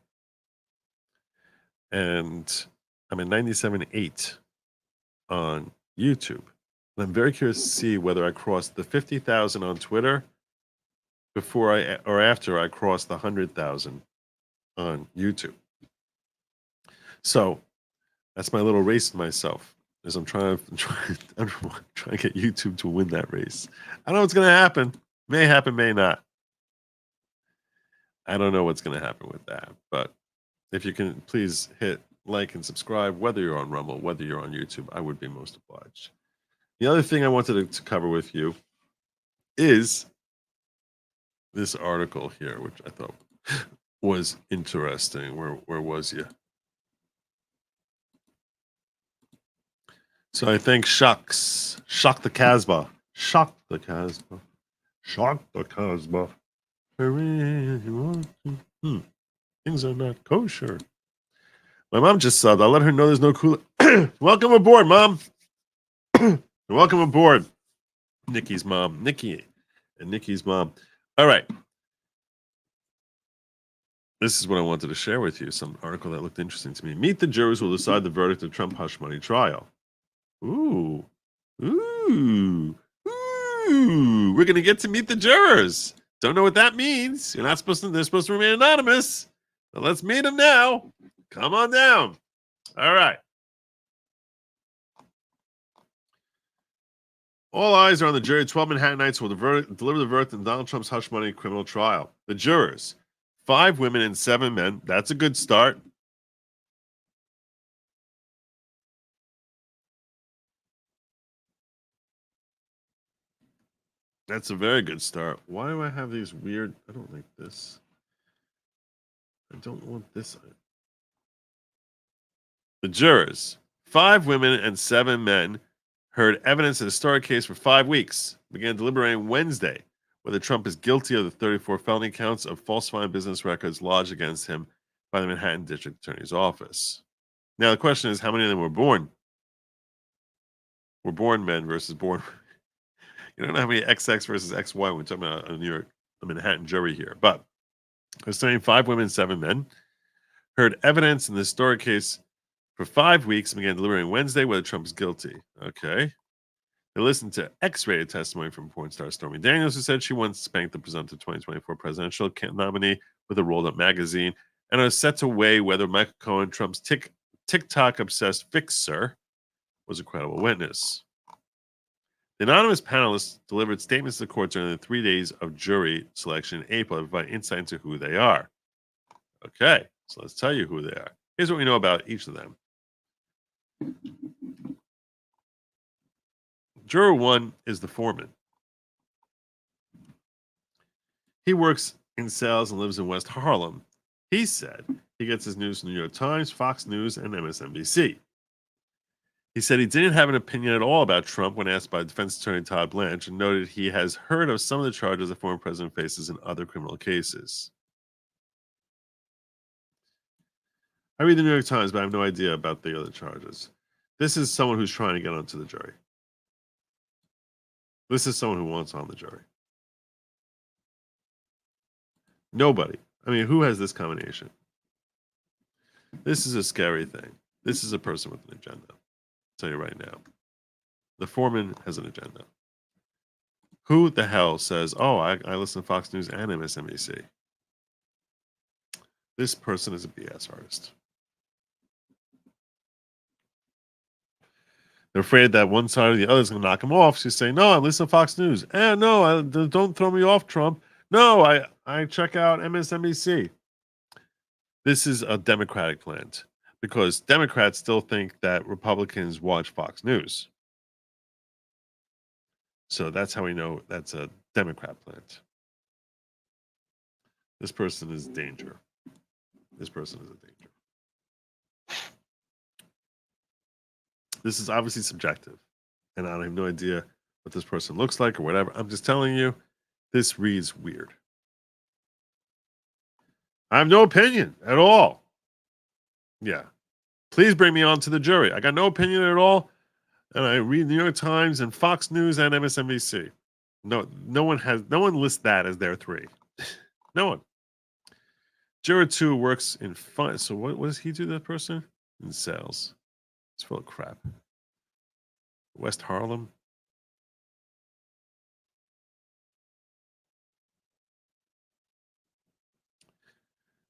B: And I'm at 97.8 on YouTube. And I'm very curious to see whether I cross the 50,000 on Twitter before or after I cross the 100,000 on YouTube. So that's my little race to myself, as I'm trying to get YouTube to win that race. I don't know what's going to happen. May happen, may not. I don't know what's going to happen with that. But if you can please hit like and subscribe, whether you're on Rumble, whether you're on YouTube, I would be most obliged. The other thing I wanted to cover with you is this article here, which I thought was interesting. Where was you? So I think Shock the Casbah. Things are not kosher. My mom just subbed. I'll let her know there's no cool. Welcome aboard, Mom. Welcome aboard, Nikki's mom. Nikki and Nikki's mom. All right. This is what I wanted to share with you. Some article that looked interesting to me. Meet the jurors who will decide the verdict of Trump hush money trial. Ooh. We're going to get to meet the jurors. Don't know what that means. They're supposed to remain anonymous. But let's meet them now. Come on down. All right. All eyes are on the jury. 12 Manhattanites will deliver the verdict in Donald Trump's hush money criminal trial. The jurors, 5 women and 7 men. That's a good start. That's a very good start. Why do I have these weird... I don't like this. I don't want this. The jurors, 5 women and 7 men, heard evidence in a historic case for 5 weeks, began deliberating Wednesday whether Trump is guilty of the 34 felony counts of falsifying business records lodged against him by the Manhattan District Attorney's Office. Now, the question is, how many of them were born? Were born men versus born... You don't know how many XX versus XY when we're talking about a Manhattan jury here. But they're saying 5 women, 7 men heard evidence in the historic case for 5 weeks and began deliberating Wednesday whether Trump is guilty. Okay. They listened to X-rated testimony from porn star Stormy Daniels, who said she once spanked the presumptive 2024 presidential nominee with a rolled-up magazine, and are set to weigh whether Michael Cohen, Trump's TikTok-obsessed fixer, was a credible witness. The anonymous panelists delivered statements to the court during the 3 days of jury selection in April to provide insight into who they are. Okay, so let's tell you who they are. Here's what we know about each of them. Juror 1 is the foreman. He works in sales and lives in West Harlem. He said he gets his news from the New York Times, Fox News, and MSNBC. He said he didn't have an opinion at all about Trump when asked by defense attorney Todd Blanche, and noted he has heard of some of the charges the former president faces in other criminal cases. I read the New York Times, but I have no idea about the other charges. This is someone who's trying to get onto the jury. This is someone who wants on the jury. Nobody. I mean, who has this combination? This is a scary thing. This is a person with an agenda. I'll tell you right now. The foreman has an agenda. Who the hell says, oh, I listen to Fox News and MSNBC? This person is a BS artist. They're afraid that one side or the other is going to knock him off. So you say, no, I listen to Fox News. No, don't throw me off, Trump. No, I check out MSNBC. This is a Democratic plant because Democrats still think that Republicans watch Fox News. So that's how we know that's a Democrat plant. This person is danger. This person is a danger. This is obviously subjective, and I have no idea what this person looks like or whatever. I'm just telling you, this reads weird. I have no opinion at all. Yeah. Please bring me on to the jury. I got no opinion at all. And I read New York Times and Fox News and MSNBC. No one lists that as their three. No one. Juror 2 works in fun. So what does he do, that person? In sales. It's full of crap. West Harlem.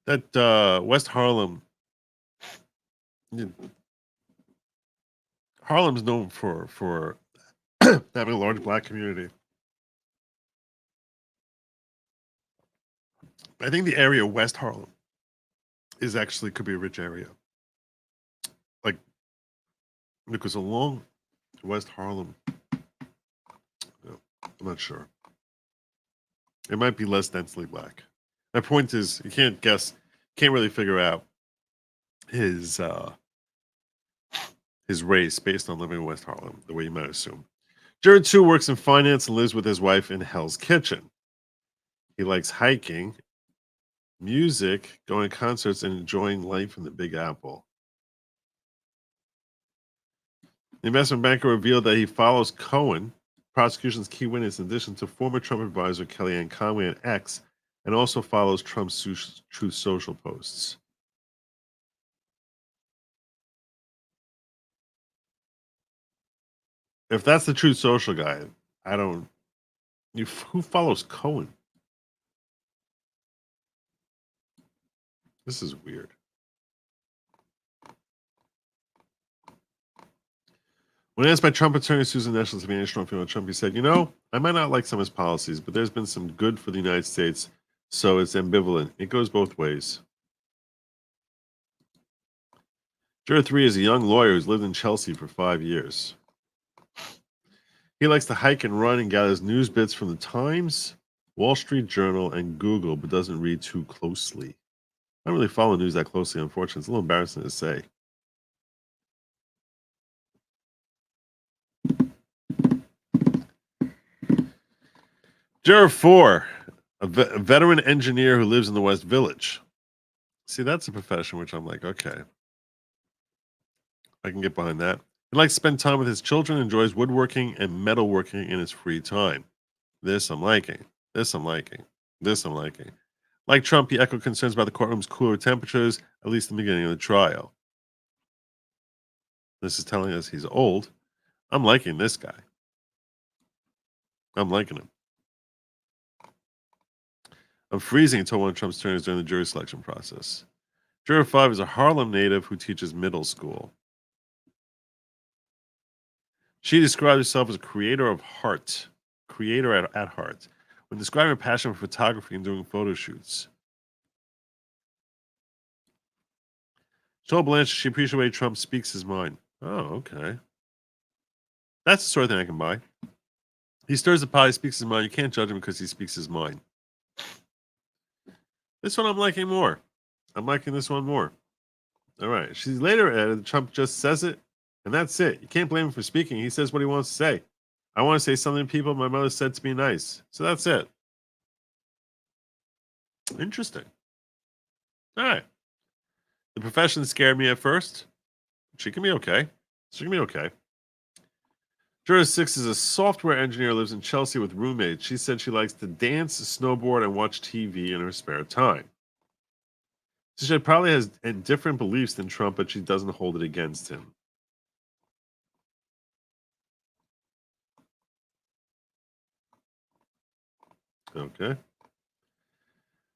B: That West Harlem. Harlem's known for having a large black community. I think the area West Harlem is actually could be a rich area. Like, because along West Harlem, I'm not sure. It might be less densely black. My point is, you can't really figure out his race based on living in West Harlem, the way you might assume. Jared 2 works in finance and lives with his wife in Hell's Kitchen. He likes hiking, music, going to concerts, and enjoying life in the Big Apple. The investment banker revealed that he follows Cohen, prosecution's key witness, in addition to former Trump advisor Kellyanne Conway and X, and also follows Trump's Truth Social posts. If that's the Truth Social guy, who follows Cohen? This is weird. When asked by Trump attorney Susan Neschel to be an strong female Trump, he said, I might not like some of his policies, but there's been some good for the United States, so it's ambivalent. It goes both ways. Juror 3 is a young lawyer who's lived in Chelsea for 5 years. He likes to hike and run and gathers news bits from the Times, Wall Street Journal, and Google, but doesn't read too closely. I don't really follow news that closely, unfortunately. It's a little embarrassing to say. Juror 4, a veteran engineer who lives in the West Village. See, that's a profession which I'm like, okay, I can get behind that. He likes to spend time with his children, enjoys woodworking and metalworking in his free time. This I'm liking. This I'm liking. This I'm liking. Like Trump, he echoed concerns about the courtroom's cooler temperatures, at least in the beginning of the trial. This is telling us he's old. I'm liking this guy. I'm liking him. I'm freezing, told one of Trump's attorneys during the jury selection process. Juror 5 is a Harlem native who teaches middle school. She described herself as a creator at heart. When describing her passion for photography and doing photo shoots. She told Blanche she appreciates the way Trump speaks his mind. Oh, okay. That's the sort of thing I can buy. He stirs the pot, he speaks his mind. You can't judge him because he speaks his mind. This one I'm liking more. I'm liking this one more. All right. She later added, Trump just says it, and that's it. You can't blame him for speaking. He says what he wants to say. I want to say something to people my mother said to be nice. So that's it. Interesting. All right. The profession scared me at first. She can be okay. She can be okay. Juror 6 is a software engineer, lives in Chelsea with roommates. She said she likes to dance, snowboard, and watch TV in her spare time. She probably has different beliefs than Trump, but she doesn't hold it against him. Okay.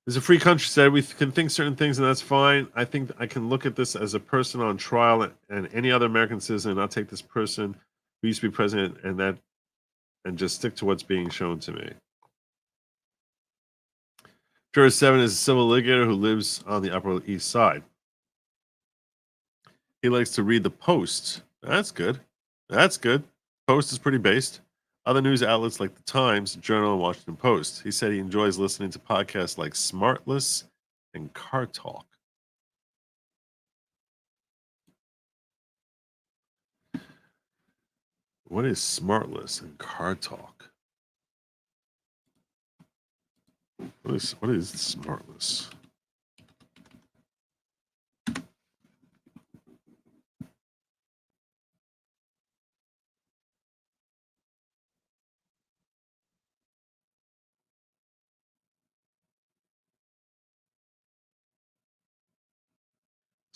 B: It's a free country, said. We can think certain things, and that's fine. I think I can look at this as a person on trial and any other American citizen, and I'll take this person who used to be president and just stick to what's being shown to me. Juror 7 is a civil litigator who lives on the Upper East Side. He likes to read the Post. That's good. That's good. Post is pretty based. Other news outlets like the Times, Journal, and Washington Post. He said he enjoys listening to podcasts like Smartless and Car Talk. What is Smartless and Car Talk? What is Smartless?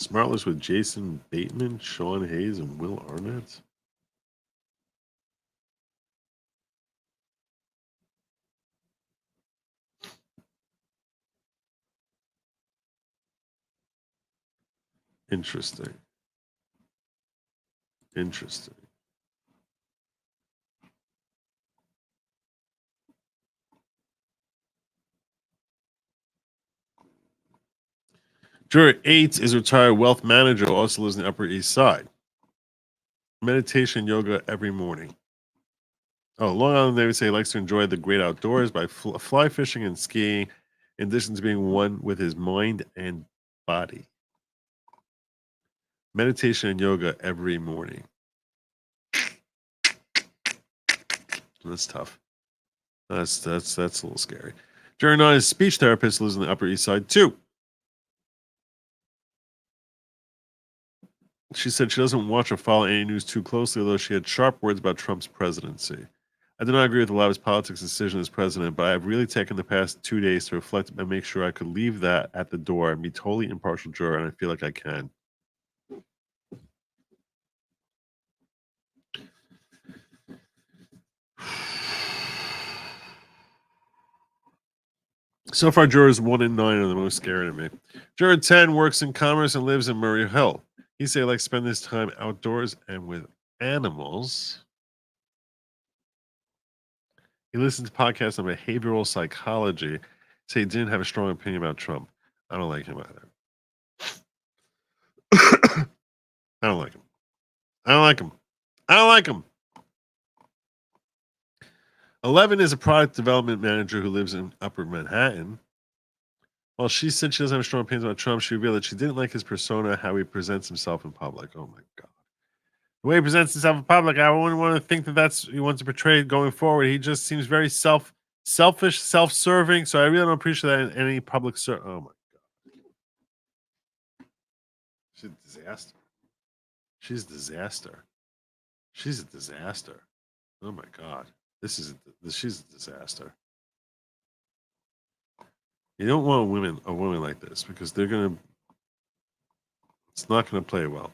B: Smartless with Jason Bateman, Sean Hayes, and Will Arnett. Interesting. Interesting. Juror 8 is a retired wealth manager who also lives in the Upper East Side. Meditation yoga every morning. Oh, Long Island Navy say he likes to enjoy the great outdoors by fly fishing and skiing, in addition to being one with his mind and body. Meditation and yoga every morning. That's tough. That's a little scary. Juror 9 is a speech therapist, lives in the Upper East Side too. She said she doesn't watch or follow any news too closely, although she had sharp words about Trump's presidency. I do not agree with a lot of his politics decision as president, but I have really taken the past 2 days to reflect and make sure I could leave that at the door and be totally impartial juror, and I feel like I can. So far, jurors 1 and 9 are the most scary to me. Juror 10 works in commerce and lives in Murray Hill. He said he likes to spend his time outdoors and with animals. He listens to podcasts on behavioral psychology. Say he didn't have a strong opinion about Trump. I don't like him either. I don't like him. I don't like him. I don't like him. 11 is a product development manager who lives in Upper Manhattan. While she said she doesn't have strong opinions about Trump, she revealed that she didn't like his persona, how he presents himself in public. Oh my God. The way he presents himself in public, I wouldn't want to think that that's he wants to portray going forward. He just seems very selfish, self-serving. So I really don't appreciate that in any public Oh my God. She's a disaster. She's a disaster. She's a disaster. Oh my God. She's a disaster. You don't want a woman like this because it's not gonna play well.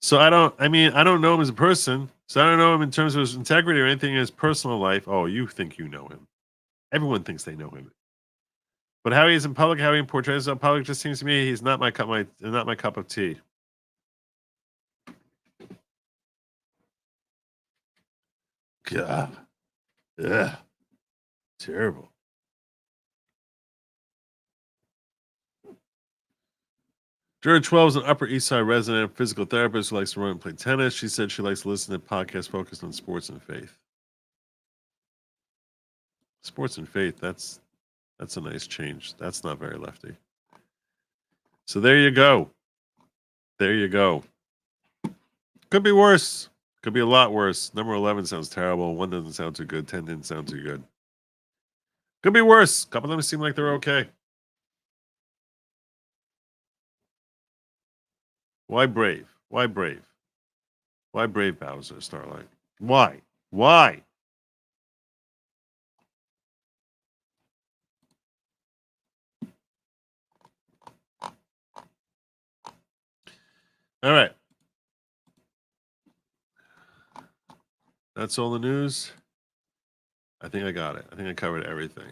B: So I don't know him as a person. So I don't know him in terms of his integrity or anything in his personal life. Oh, you think you know him. Everyone thinks they know him. But how he is in public, how he portrays himself in public just seems to me he's not my cup of tea. God. Yeah. Terrible. Juror 12 is an Upper East Side resident, physical therapist who likes to run and play tennis. She said she likes to listen to podcasts focused on sports and faith. Sports and faith, that's a nice change. That's not very lefty. So there you go. There you go. Could be worse. Could be a lot worse. Number 11 sounds terrible. 1 doesn't sound too good. 10 didn't sound too good. Could be worse. A couple of them seem like they're okay. Why brave? Why brave? Why brave, Bowser, Starlight? Why? Why? All right. That's all the news. I think I got it. I think I covered everything.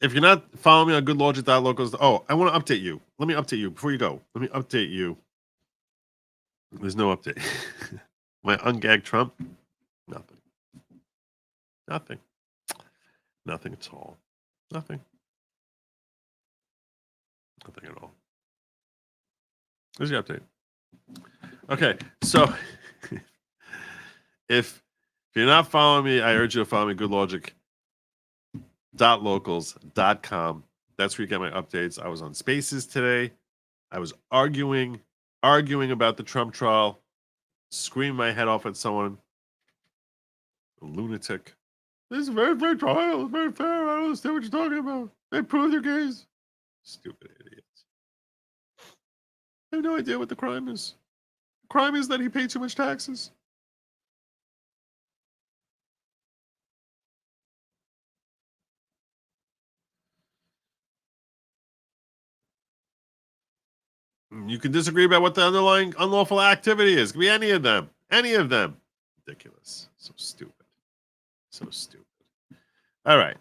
B: If you're not following me on goodlogic.locals, oh, I want to update you. Let me update you before you go. Let me update you. There's no update. My ungagged Trump, nothing. Nothing. Nothing at all. Nothing. Nothing at all. There's the update. Okay, so if you're not following me, I urge you to follow me, goodlogic.locals.com. That's where you get my updates. I was on Spaces today. I was arguing about the Trump trial, screaming my head off at someone. A lunatic. This is a very fair trial. It's very fair. I don't understand what you're talking about. They proved their case. Stupid idiots. I have no idea what the crime is. The crime is that he paid too much taxes. You can disagree about what the underlying unlawful activity is. It could be any of them. Any of them. Ridiculous. So stupid. So stupid. All right.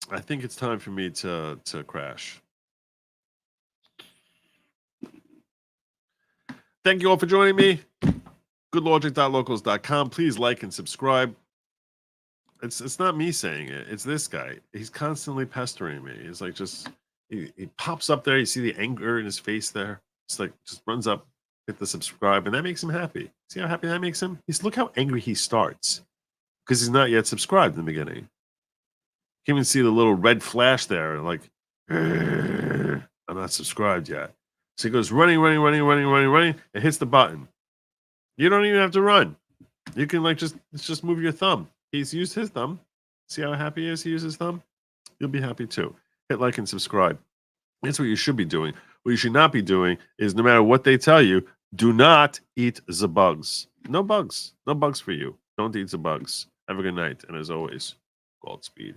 B: I think it's time for me to crash. Thank you all for joining me. Goodlogic.locals.com. Please like and subscribe. It's not me saying it. It's this guy. He's constantly pestering me. He's like just he pops up there. You see the anger in his face there. It's like just runs up, hit the subscribe, and that makes him happy. See how happy that makes him? Look how angry he starts because he's not yet subscribed in the beginning. You can even see the little red flash there, like I'm not subscribed yet. So he goes running, and hits the button. You don't even have to run. You can just move your thumb. He's used his thumb. See how happy he is? He used his thumb. You'll be happy too. Hit like and subscribe. That's what you should be doing. What you should not be doing is, no matter what they tell you, do not eat the bugs. No bugs. No bugs for you. Don't eat the bugs. Have a good night. And as always, Godspeed.